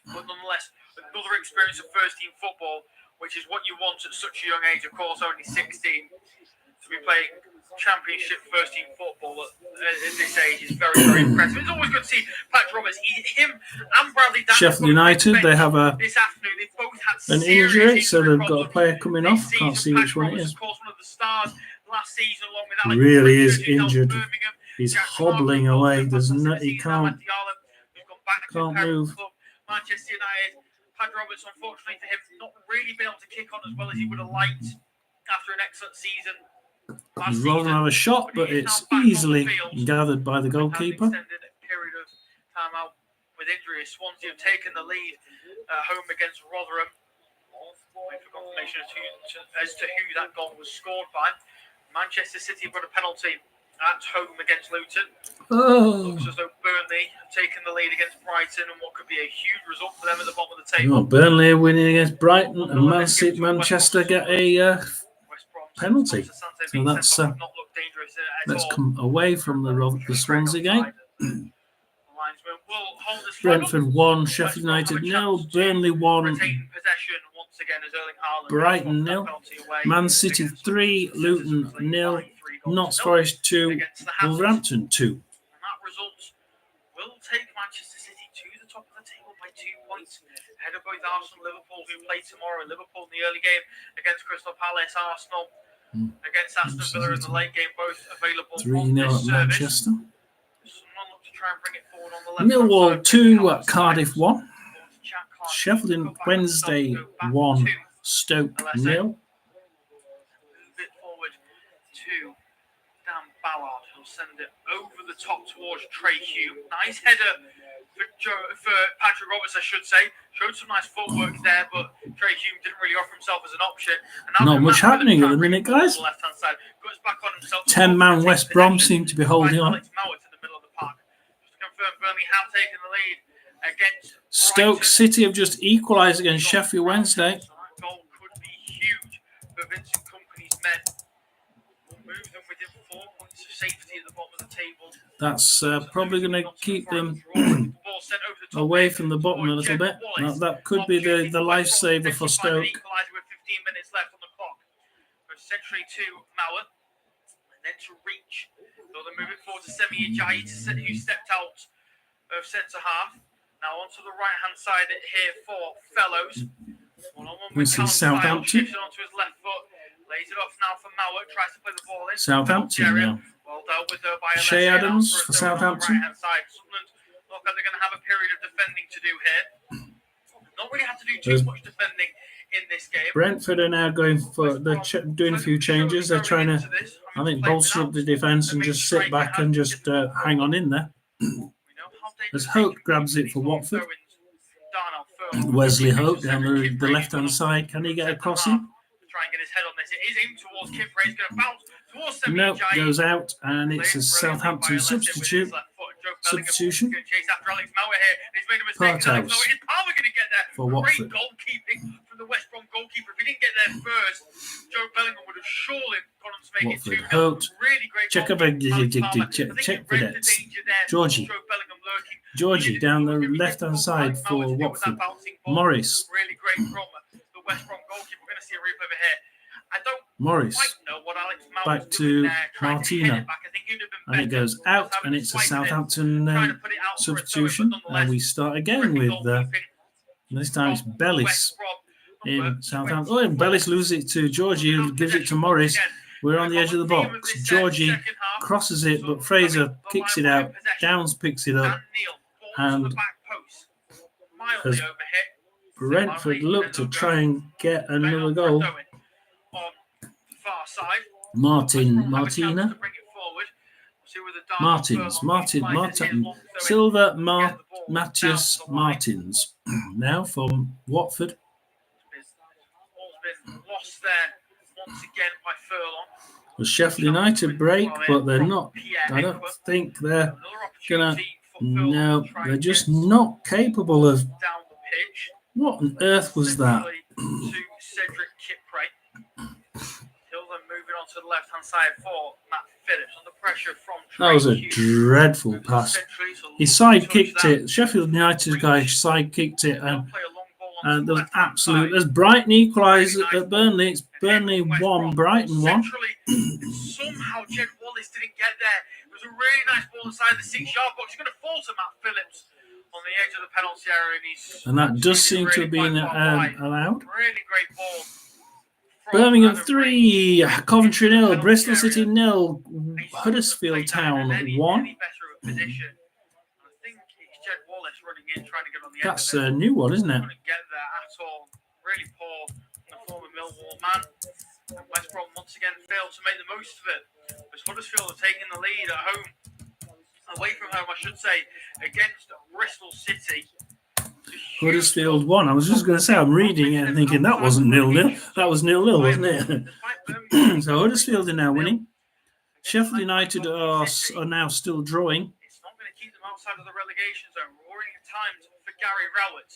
But nonetheless, another experience of first team football, which is what you want at such a young age. Of course, only 16, to be playing championship first team football at this age is very, very impressive. It's always good to see Patrick Roberts, him and Bradley Daniels. Sheffield United, they have this afternoon. They've both had an injury, so they've got a player coming off. Can't see which one it is. Of course, one of the stars last season, along with Alex really is injured. He's hobbling away. There's no, he can't move. Manchester United, Pat Roberts, unfortunately for him, not really been able to kick on as well as he would have liked after an excellent season. He's rather have a shot, but it's easily gathered by the goalkeeper. Extended period of time out with injury. Swansea have taken the lead home against Rotherham. Wait for confirmation as to who that goal was scored by. Manchester City have got a penalty at home against Luton. Looks as though Burnley have taken the lead against Brighton, and what could be a huge result for them at the bottom of the table. Burnley are winning against Brighton, and Manchester get a penalty. So that's let's come away from the Swansea game. Brentford 1, Sheffield United 0, Burnley 1, Brighton 0, Man City 3, Luton 0, Notts Forest 2, Wolverhampton 2. And that result will take Manchester City to the top of the table by 2 points, ahead of both Arsenal and Liverpool, who play tomorrow. Liverpool in the early game against Crystal Palace, Arsenal against Aston Villa in the late game, both available 3-0 at Manchester. Millwall 2, Cardiff 1. Sheffield Wednesday 1, Stoke 0. Ballard, who'll send it over the top towards Trey Hume. Nice header for Patrick Roberts, I should say. Showed some nice footwork there, but Trey Hume didn't really offer himself as an option. And not much happening at the minute, guys. Left-hand side. Goes back on himself. 10-man West Brom seem to be holding on. Alex Mowat in the middle of the park. Just to confirm, Burnley have taken the lead against Stoke City have just equalised against Sheffield Wednesday. So that goal could be huge for Vincent Kompany's men. Move them within 4 points of safety at the bottom of the table. That's probably going to keep them away from the bottom a little bit. That could be the lifesaver for Stoke. With 15 minutes left on the clock. Century to Mowat, and then to Reach. So they're moving forward to Semi Ajayi, who stepped out of centre half. Now onto the right hand side here for Fellows. One-on-one with Southampton. Onto his left foot. Lays it off now for Mowat, tries to play the ball in. Southampton now. Well dealt with by Shea Adams for Southampton. Right-hand side. Sunderland look like they're going to have a period of defending to do here. Not really have to do too much defending in this game. Brentford are now going for, they're doing a few changes. They're trying to, I think, bolster up the defence and just sit back and just hang on in there. As Hope grabs it for Watford. Wesley Hope down the left-hand side. Can he get across him? Try and get his head on this. It is aimed towards Kipre. He's going to bounce towards Semi. No, goes out, and it's a Southampton substitution. Chase after Alex Mowat here. He's made a mistake. Alex Mowat is probably going to get there. For Great Watford. goalkeeping from the West Brom goalkeeper. If he didn't get there first, Joe Bellingham would have surely gone on to make Watford it 2-0. Hope. Really great. Check for that. Georgie down the left-hand side for Watford. Morris. Really great from the West Brom goalkeeper. We're going to see a replay over here. I don't Morris. quite know what Alex Mowat Back was doing to there, trying to Martina. head it back. I think he'd have been And it better goes out, having and a it's a swipe at it, Southampton trying to put it out for a throw, substitution. but And we start again great with, goalkeeping this time it's from Bellis. West Brom. in Southampton. Oh, and Bellis loses it to Georgie, who gives it to Morris. We're on the edge of the box. Georgie crosses it, but Fraser kicks it out. Downs picks it up. And as Brentford look to try and get another goal, Martin, Silva, Matthias Martins. Now from Watford. Lost there once again by Furlong. The Sheffield United break, but they're not. I don't think they're gonna. No, they're just not capable of. What on earth was that? To Cedric Kipre. He'll then moving on to the left-hand side for Matt Phillips under pressure from. That was a dreadful pass. He side kicked it. Sheffield United guy side kicked it, and there was absolute. As Brighton equalised at Burnley, it's Burnley 1, Brighton 1. Somehow Jed Wallace didn't get there. It was a really nice ball inside the 6-yard box. It's going to fall to Matt Phillips on the edge of the penalty area, and that does seem to have been allowed. Really great ball. Birmingham 3, Coventry 0, Bristol City 0, Huddersfield Town 1. That's a new one, isn't it? Couldn't get there at all. Really poor from the former Millwall man. And West Brom once again failed to make the most of it. As Huddersfield are taking the lead at home, away from home, I should say, against Bristol City. Huddersfield 1. I was just going to say, I'm reading it and thinking that wasn't 0-0. That was 0-0, wasn't it? So Huddersfield are now winning. Sheffield United are now still drawing. It's not going to keep them outside of the relegation zone. We're already in time for Gary Rowett.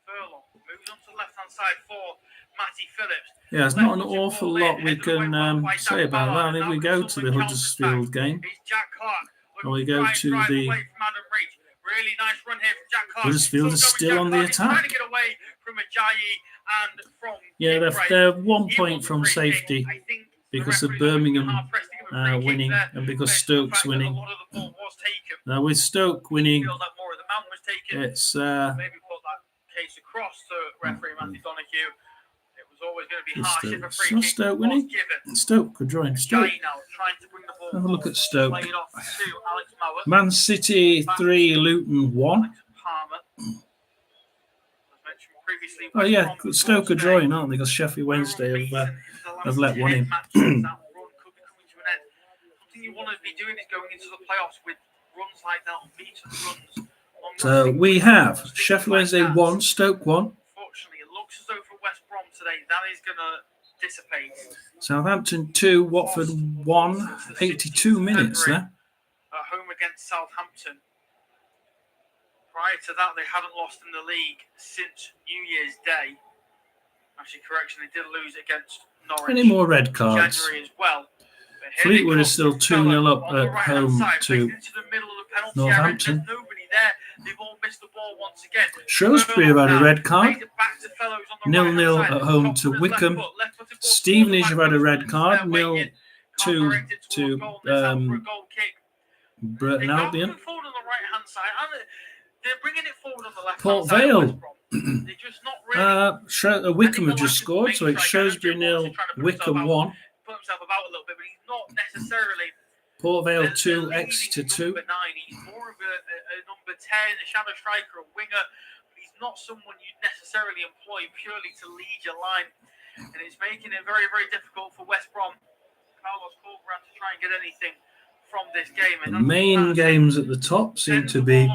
Furlong moves on to the left-hand side for Matty Phillips. Yeah, there's not an awful lot we can say about that. If we go to the Huddersfield game, or we go to the really nice run here from Jack Clark. Huddersfield is still on the attack. Trying to get away from Ajayi and from yeah, they're 1 point from safety because of Birmingham winning and because Stoke's winning. Now with Stoke winning, it's maybe put that case across to referee Matthew Donoghue. It was always going to be harsh if a free kick Stoke winning. Stoke could join Stoke. Have a look at Stoke. Man City 3, Luton 1. Oh yeah, Stoke are drawing, aren't they? Because Sheffield Wednesday have let one in. Something you want to be doing is going into the playoffs with runs like that, unbeaten runs. So we have Sheffield Wednesday 1, Stoke 1. Unfortunately, it looks as though for West Brom today, that is going to dissipate. Southampton 2, Watford 1. 82 minutes there. At home against Southampton. Prior to that, they hadn't lost in the league since New Year's Day. Actually, correction, they did lose against Norwich. Any more red cards? January as well. Fleetwood is still 2-0 up at home to Northampton. Nobody there. They've all missed the ball once again. Shrewsbury have had a red card. 0-0 at home to Wickham. Stevenage have had a red card. 0-2 to Burton Albion. Port Vale. Wickham have just scored, so it's Shrewsbury 0, Wickham 1. Himself about a little bit, but he's not necessarily Port Vale 2, Exeter 2. Number 9. He's more of a number 10, a shadow striker, a winger. But he's not someone you'd necessarily employ purely to lead your line, and it's making it very, very difficult for West Brom. Carlos Corberán to try and get anything from this game. The main games at the top seem to be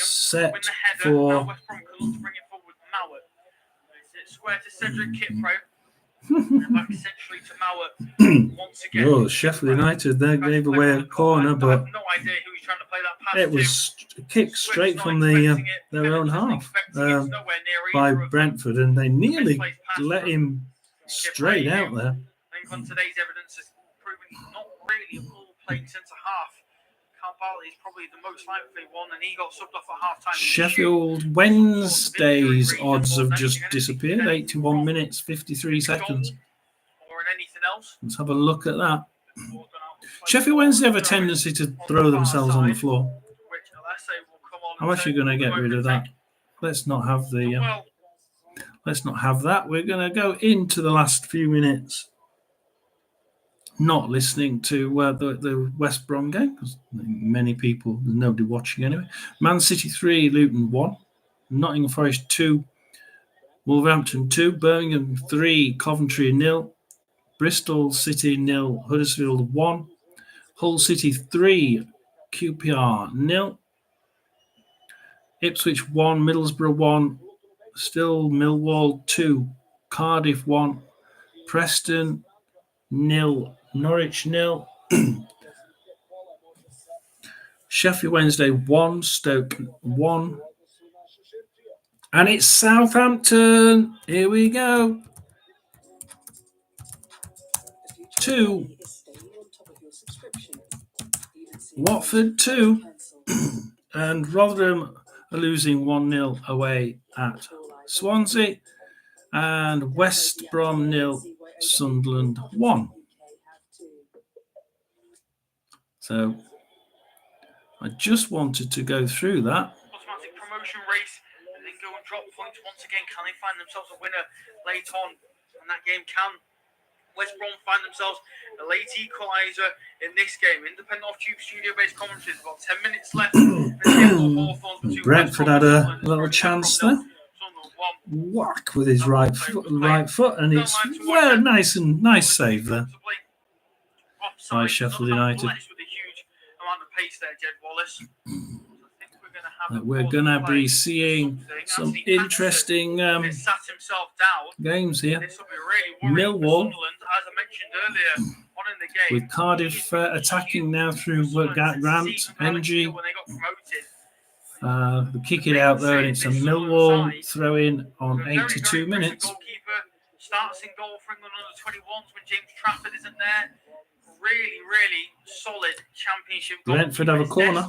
set for. West Brom can look to bring it forward with Mowat. It's square to Cedric Kipro. Back essentially to Mowat once again. Oh, Sheffield United, they gave away a corner, but I have no idea who he's trying to play that pass it was a kick straight from their own half by Brentford, and they nearly let him straight out there. I think on today's evidence, it's proven he's not really a full-playing centre-half. Carvalho is probably the most likely one, and he got subbed off at half-time. Sheffield Wednesday's odds have just disappeared. 81 minutes, 53 seconds. Or in anything else. Let's have a look at that. Sheffield Wednesday have a tendency to throw themselves on the floor. I'm actually going to get rid of that. Let's not have the... let's not have that. We're going to go into the last few minutes not listening to the West Brom game, because many people, there's nobody watching anyway. Man City 3, Luton 1, Nottingham Forest 2, Wolverhampton 2, Birmingham 3, Coventry 0, Bristol City 0, Huddersfield 1, Hull City 3, QPR 0, Ipswich 1, Middlesbrough 1, still Millwall 2, Cardiff 1, Preston 0, Norwich 0, Sheffield Wednesday 1, Stoke 1, and it's Southampton. Here we go. 2, Watford 2, and Rotherham are losing 1-0 away at Swansea, and West Brom 0, Sunderland 1. So I just wanted to go through that. Automatic promotion race, and then go and drop points once again. Can they find themselves a winner late on? And that game can. West Brom find themselves a late equaliser in this game. Independent off-tube studio-based commentaries. About 10 minutes left. Brentford had a little chance there. Whack with his right foot, and it's well, nice save there by Sheffield United. We're going to be seeing some interesting games here. Millwall, with Cardiff attacking now through Grant, NG. They kick it out there, and it's a Millwall throw-in on 82 minutes. Starts in goal for England under 21s when James Trafford isn't there. Really solid championship goal. Brentford have a corner.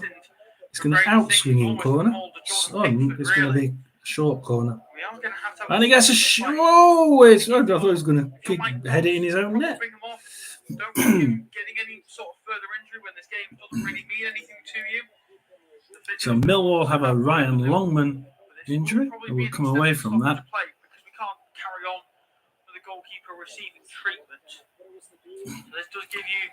It's going to outswinging corner. It's going to be a short corner. And he gets a I thought he was going to head it in his own net. Don't getting any sort of further injury when this game doesn't really mean anything to you. So Millwall have a Ryan Longman injury. We'll come away from that. Because we can't carry on with the goalkeeper receiving treatment. So this does give you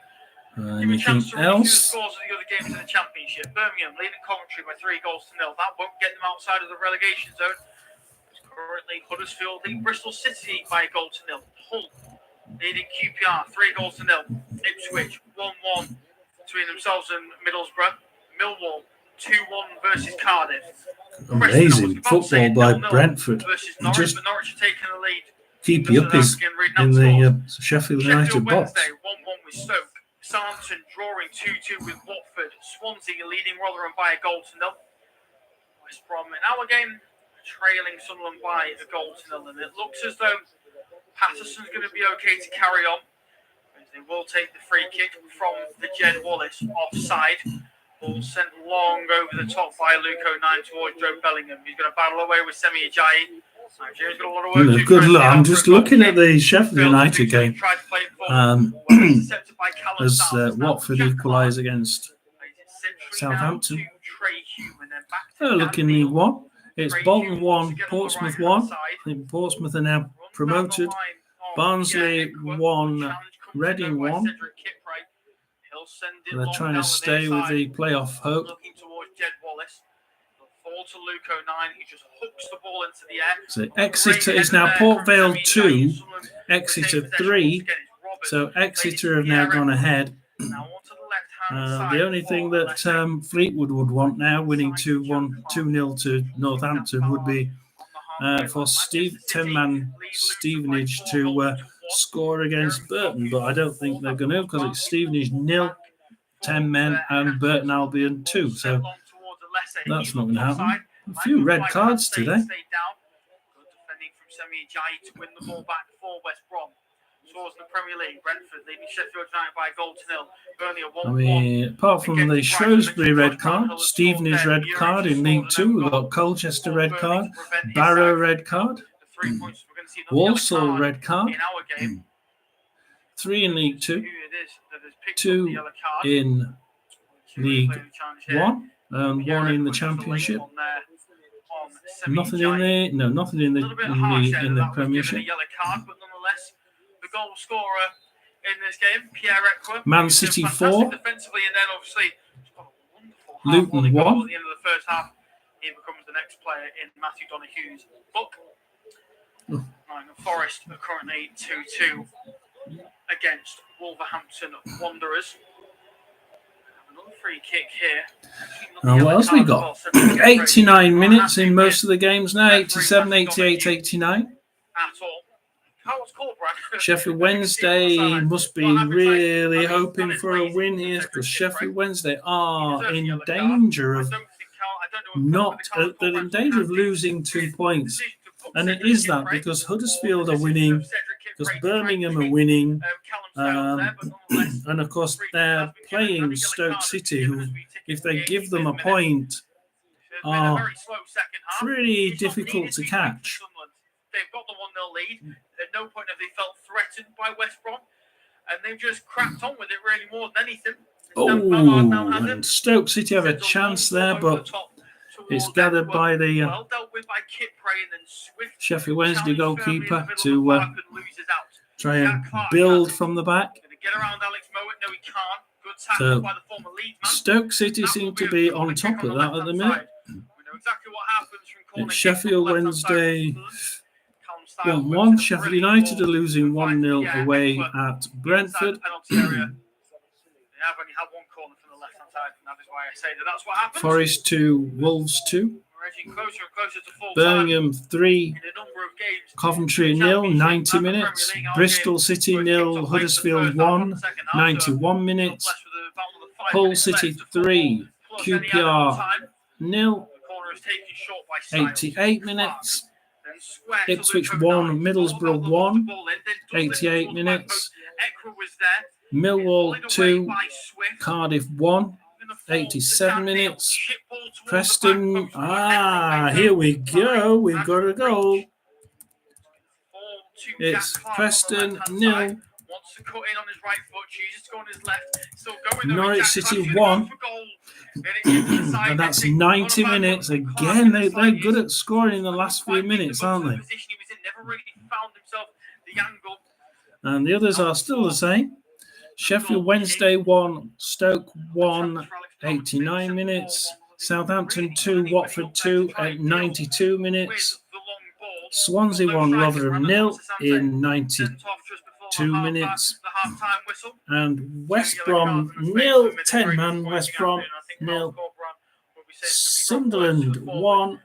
a chance to review the scores of the other games in the Championship. Birmingham leading Coventry by 3-0. That won't get them outside of the relegation zone. Currently, Huddersfield leading Bristol City by 1-0. Hull leading QPR 3-0. Ipswich 1-1 between themselves and Middlesbrough. Millwall 2-1 versus Cardiff. Amazing football by Brentford. Just Norwich are taking the lead. Keep you up in the Sheffield United box. 1-1 with Stoke. Southampton drawing 2-2 with Watford. Swansea leading Rotherham by 1-0. West Brom in our game trailing Sunderland by 1-0, and it looks as though Patterson's going to be okay to carry on. They will take the free kick from the Jed Wallace offside. Ball sent long over the top by Luko 9 towards Joe Bellingham. He's going to battle away with Semi Ajayi. Nigeria's got a lot of work to do. Good luck. I'm just looking at the Sheffield United game. As Watford equalise against Southampton. Looking League 1. It's Bolton 1, Portsmouth 1. I think Portsmouth are now promoted. Barnsley 1, Reading 1. They're trying to stay with the playoff hope. Looking towards Jed Wallace. Ball to Luko 9. He just hooks the ball into the air. So Exeter is now Port Vale 2, Exeter 3. So Exeter have now gone ahead. The only thing that Fleetwood would want now, winning 2-0 to Northampton, would be for 10-man Stevenage to score against Burton, but I don't think they're going to, because it's Stevenage 0, 10 men, and Burton Albion 2. So that's not going to happen. A few red cards today. Good defending from Semi Ajayi to win the ball back for West Brom. Scores in the Premier League. Brentford leading Sheffield United by 1-0. Burnley a 1-1. I mean, apart from the Shrewsbury red card, Stevenage red card in League 2, we've got Colchester red card, Barrow red card, Walsall red card, 3 in League 2, 2 in League 1, and 1 in the Championship. Nothing in the nothing in A the little bit harsh there. in the That was given a Premiership. yellow card, but nonetheless, the goal scorer in this game, Pierre Ekwa, Man who's City been fantastic 4. defensively, and then obviously he's got a wonderful Luton half-volley goal 1. at the end of the first half. He becomes the next player in Matthew Donohue's book. Nottingham Forest are currently 2-2 against Wolverhampton Wanderers. Another free kick here. What else we got? 89 minutes in most of the games now. 87, 88, 89. At all. What's called, Brad? Sheffield Wednesday must be really hoping for a win here because Sheffield Wednesday are in danger of they're in danger of losing 2 points. And it is that because Huddersfield are winning, because Birmingham are winning, and of course they're playing Stoke City, who, if they give them a point, are pretty difficult to catch. They've got the 1-0 lead. At no point have they felt threatened by West Brom, and they've just cracked on with it really more than anything. And Stoke City have a chance there, but it's gathered by the Sheffield Wednesday goalkeeper to try and build from the back. So Stoke City seem to be on top of that at the minute. It's Sheffield Wednesday 1-1. Sheffield United are losing 1-0 away at Brentford. They have only had one corner from the left-hand side, and that is why I say that's what happens. Forest 2, Wolves 2. We're edging closer and closer to full Birmingham time 3, in a number of games. Coventry 0, 90 minutes. Bristol City 0, Huddersfield 1, 91 minutes. Hull City 3, QPR 0, 88 minutes. Ipswich 1, Middlesbrough 1, 88 minutes. Millwall 2, Cardiff 1, 87 minutes. Preston, here we go. We've got a goal. It's Preston 0. Norwich City 1. And that's 90 minutes. Again, they're good at scoring in the last few minutes, aren't they? And the others are still the same. Sheffield Wednesday 1, Stoke 1, 89 minutes. Southampton 2, Watford 2 at 92 minutes. Swansea 1, Rotherham 0 in 92 minutes. And West Brom 0, 10-man West Brom 0. Sunderland 1,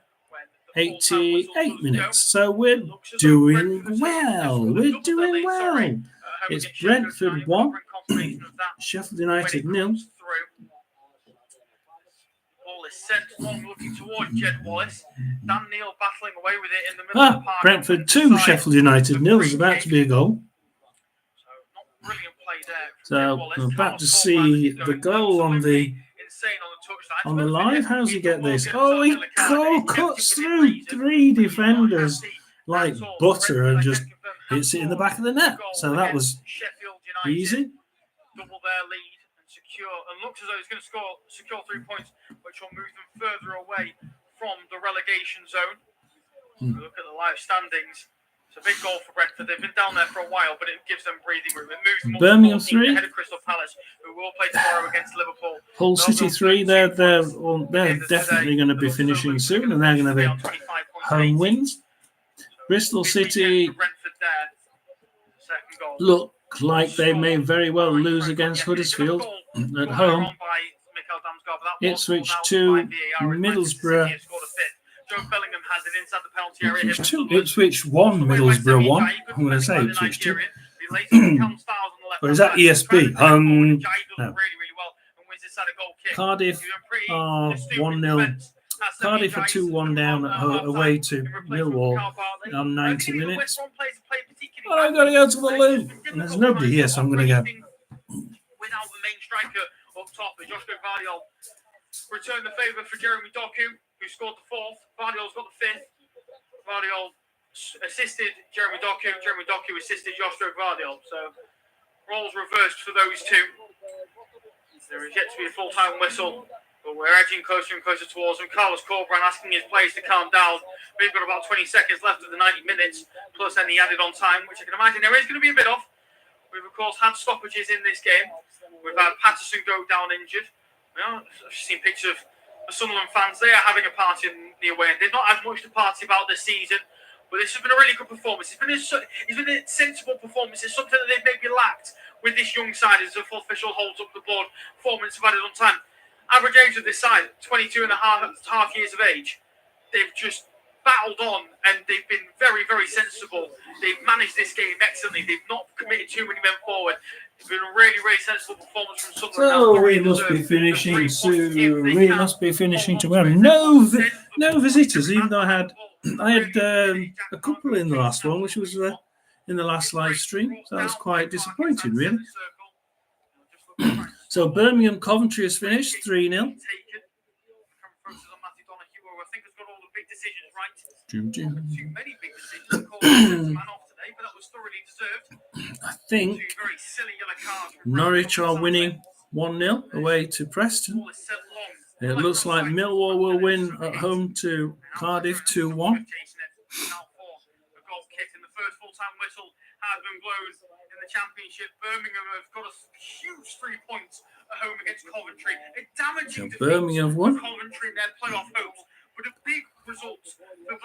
88 minutes. So we're doing well. We're doing well. It's Brentford 1, Sheffield United 0. Ball is sent long, looking towards Jed Wallace. Dan Neal battling away with it in the middle of the park. Brentford 2, Sheffield United 0. There's about to be a goal. So not brilliant play there. So we're about to see the goal on the live. How's he get this? Oh, he cuts through 3 defenders like butter and just hits it in the back of the net. So that was easy. Double their lead and secure, and looks as though he's going to secure 3 points, which will move them further away from the relegation zone. Look at the live standings. It's a big goal for Brentford. They've been down there for a while, but it gives them breathing room. It moves them Birmingham 3 ahead of Crystal Palace, who will play tomorrow against Liverpool. Hull City 3. They're definitely going to be finishing soon, and they're going to be home wins. Bristol City look like they may very well lose against Huddersfield at home. Ipswich 2, Middlesbrough. Ipswich 1, Middlesbrough 1. I'm going to say Ipswich 2. Or is that ESB? No. Cardiff are 1-0. Cardiff are 2-1 down away to Millwall on 90 minutes. Well, I've got to go to the loo. And there's nobody here, so I'm going to go. Without the main striker up top, Joshua Vardiol returned the favour for Jeremy Doku, who scored the 4th. Vardiol's got the 5th. Vardiol assisted Jeremy Doku. Jeremy Doku assisted Joshua Vardiol. So roles reversed for those two. There is yet to be a full-time whistle But we're edging closer and closer towards him. Carlos Corberan asking his players to calm down. We've got about 20 seconds left of the 90 minutes, plus any added on time, which I can imagine there is going to be a bit of. We've, of course, had stoppages in this game. We've had Patterson go down injured. I've seen pictures of the Sunderland fans. They are having a party in the away end. They've not had much to party about this season, but this has been a really good performance. It's been a sensible performance. It's something that they've maybe lacked with this young side as the full official holds up the board. 4 minutes of added on time. Average age of this side, 22 and a half years of age. They've just battled on and they've been very, very sensible. They've managed this game excellently. They've not committed too many men forward. It's been a really, really sensible performance from Sunderland. So we must be finishing soon. We must be finishing to well. No visitors, even though I had a couple in the last one, which was in the last live stream. So that was quite disappointing, really. So Birmingham Coventry has finished 3-0. Too many big decisions. Man off today, but that was thoroughly deserved. I think very silly yellow cards. Norwich are winning 1-0 away to Preston. It looks like Millwall will win at home to Cardiff 2-1. A goal kick in the first full-time whistle has been blown in the Championship. Birmingham have got a huge 3 points at home against Coventry. A damaging defeat Birmingham for won. Coventry in their playoff hopes. But a big result for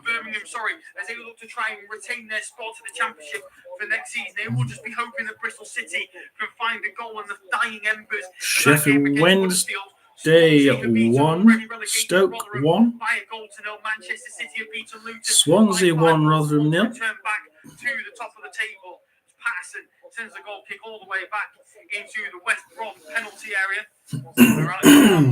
Birmingham, as they look to try and retain their spot in the Championship for next season. They will just be hoping that Bristol City can find a goal in the dying embers. Sheffield Wednesday 1, Stoke 1, by a goal to nil. Manchester City have beaten Luton. Swansea 1, Rotherham 0. Turn back to the top of the table. Patterson sends the goal kick all the way back into the West Brom penalty area.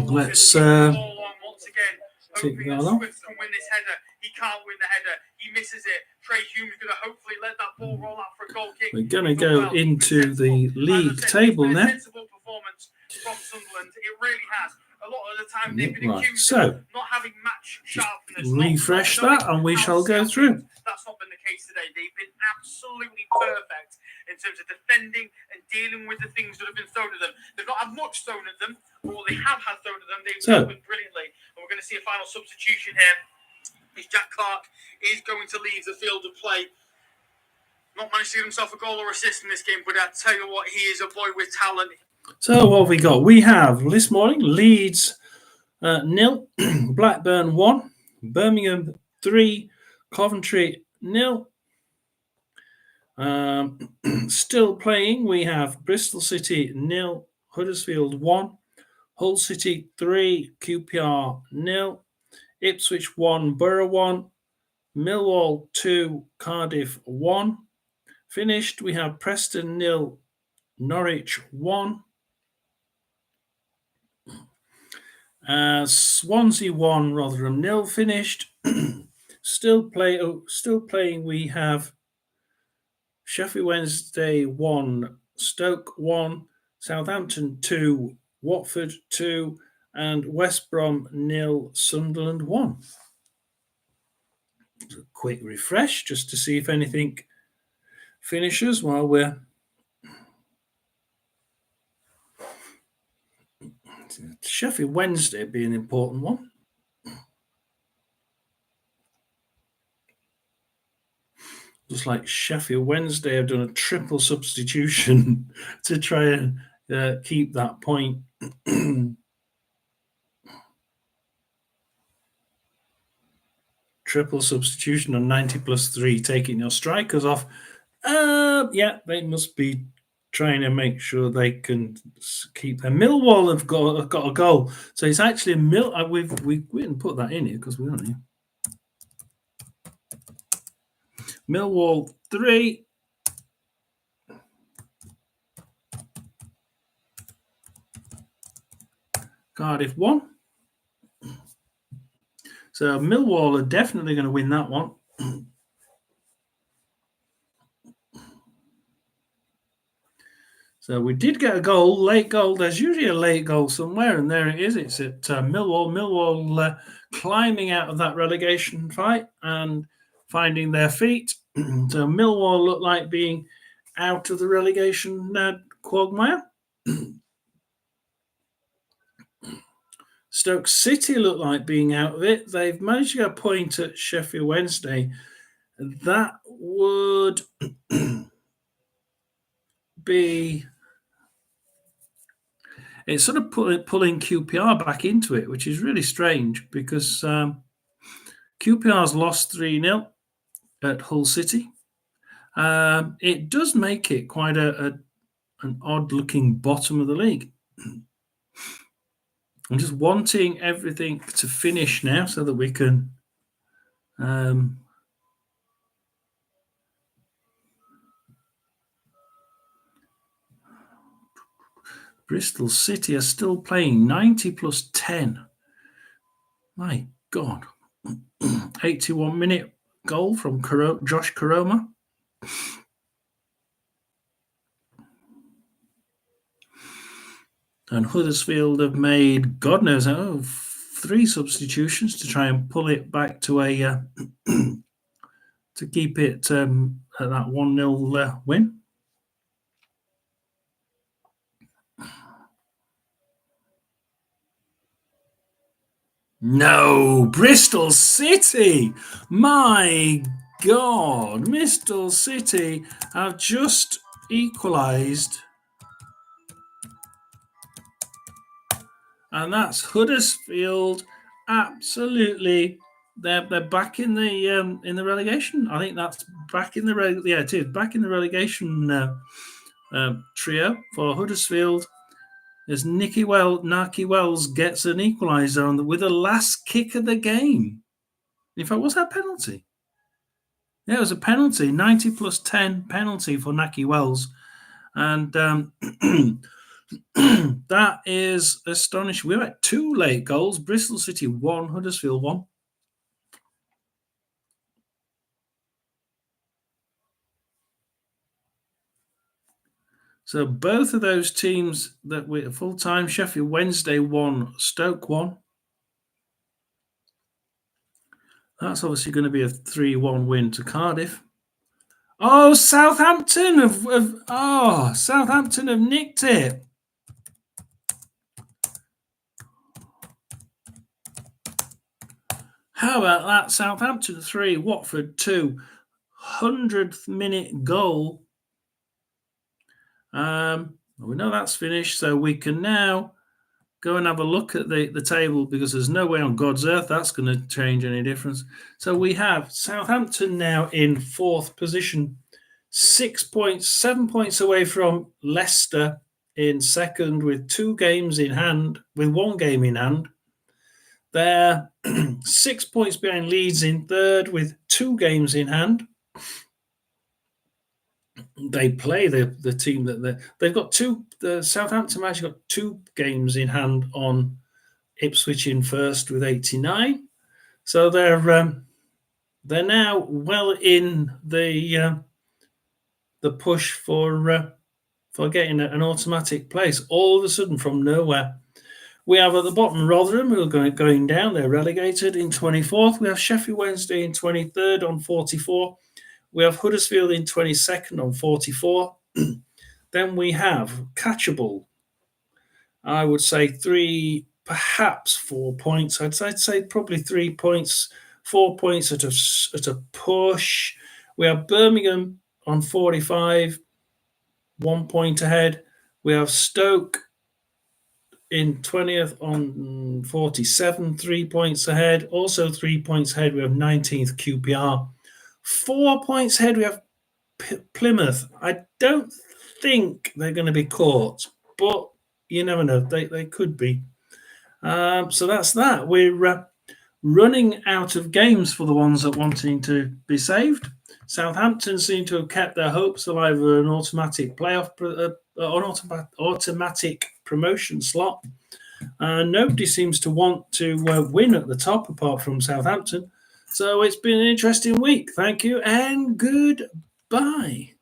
Let's once again. take that Hoping off. Swift can win this header. He can't win the header. He misses it. Trey Hume's going to hopefully let that ball roll out for a goal kick. We're going to go into the league table now. Sensible performance from Sunderland. It really has. A lot of the time they've been Right, accused so of not having match sharpness. refresh not that and we knowing shall how go to through. That's not been the case today. They've been absolutely perfect in terms of defending and dealing with the things that have been thrown at them. They've not had much thrown at them, but what they have had thrown at them, they've dealt with brilliantly. And we're going to see a final substitution here. Is Jack Clark is going to leave the field of play. Not managed to get himself a goal or assist in this game, but I tell you what, he is a boy with talent. So what have we got? We have this morning Leeds 0, Blackburn 1, Birmingham 3, Coventry 0. Still playing, we have Bristol City 0, Huddersfield 1, Hull City 3, QPR 0, Ipswich 1, Borough 1, Millwall 2, Cardiff 1. Finished, we have Preston 0, Norwich 1. Swansea 1, Rotherham 0 finished. Still playing. We have Sheffield Wednesday 1, Stoke 1, Southampton 2, Watford 2, and West Brom 0, Sunderland 1. A quick refresh just to see if anything finishes while we're Sheffield Wednesday be an important one. Looks like Sheffield Wednesday have done a triple substitution to try and keep that point. Triple substitution on 90 plus 3, taking your strikers off. Yeah, they must be trying to make sure they can keep them. Millwall have got a goal, so it's actually a we didn't put that in here because we don't know. Millwall 3, Cardiff 1. So Millwall are definitely going to win that one. So we did get a goal, late goal. There's usually a late goal somewhere, and there it is. It's at Millwall. Millwall climbing out of that relegation fight and finding their feet. So Millwall look like being out of the relegation quagmire. Stoke City look like being out of it. They've managed to get a point at Sheffield Wednesday. That would be... It's sort of pulling QPR back into it, which is really strange because QPR's lost 3-0 at Hull City. It does make it quite an odd-looking bottom of the league. I'm just wanting everything to finish now so that we can Bristol City are still playing 90 plus 10. My God. 81-minute goal from Josh Karoma. And Huddersfield have made, God knows how, 3 substitutions to try and pull it back to a to keep it at that 1-0 win. No, Bristol City! My God, Bristol City have just equalised. And that's Huddersfield. Absolutely, they're back in the relegation. I think that's back in the it is back in the relegation trio for Huddersfield. As Naki Wells gets an equaliser with the last kick of the game. In fact, was that a penalty? Yeah, it was a penalty. 90 plus 10 penalty for Naki Wells. And that is astonishing. We had 2 late goals. Bristol City 1, Huddersfield 1. So both of those teams that were full-time, Sheffield Wednesday 1, Stoke 1. That's obviously going to be a 3-1 win to Cardiff. Oh, Southampton Southampton have nicked it. How about that? Southampton 3, Watford 2, 100th minute goal. We know that's finished, so we can now go and have a look at the table because there's no way on God's earth that's going to change any difference. So we have Southampton now in 4th position, 6 points, 7 points away from Leicester in 2nd with 2 games in hand, with 1 game in hand. They're 6 points behind Leeds in 3rd with 2 games in hand. They play the team that they've got 2. The Southampton actually got 2 games in hand on Ipswich in 1st with 89. So they're now well in the push for getting an automatic place. All of a sudden, from nowhere, we have at the bottom Rotherham, who are going down. They're relegated in 24th. We have Sheffield Wednesday in 23rd on 44. We have Huddersfield in 22nd on 44. Then we have catchable, I would say 3, perhaps 4 points. I'd say probably 3 points, 4 points at a push. We have Birmingham on 45, 1 point ahead. We have Stoke in 20th on 47, 3 points ahead. Also 3 points ahead, we have 19th QPR. 4 points ahead, we have Plymouth. I don't think they're going to be caught, but you never know. They could be. So that's that. We're running out of games for the ones that wanting to be saved. Southampton seem to have kept their hopes alive of an automatic playoff, automatic promotion slot. Nobody seems to want to win at the top apart from Southampton. So it's been an interesting week. Thank you and goodbye.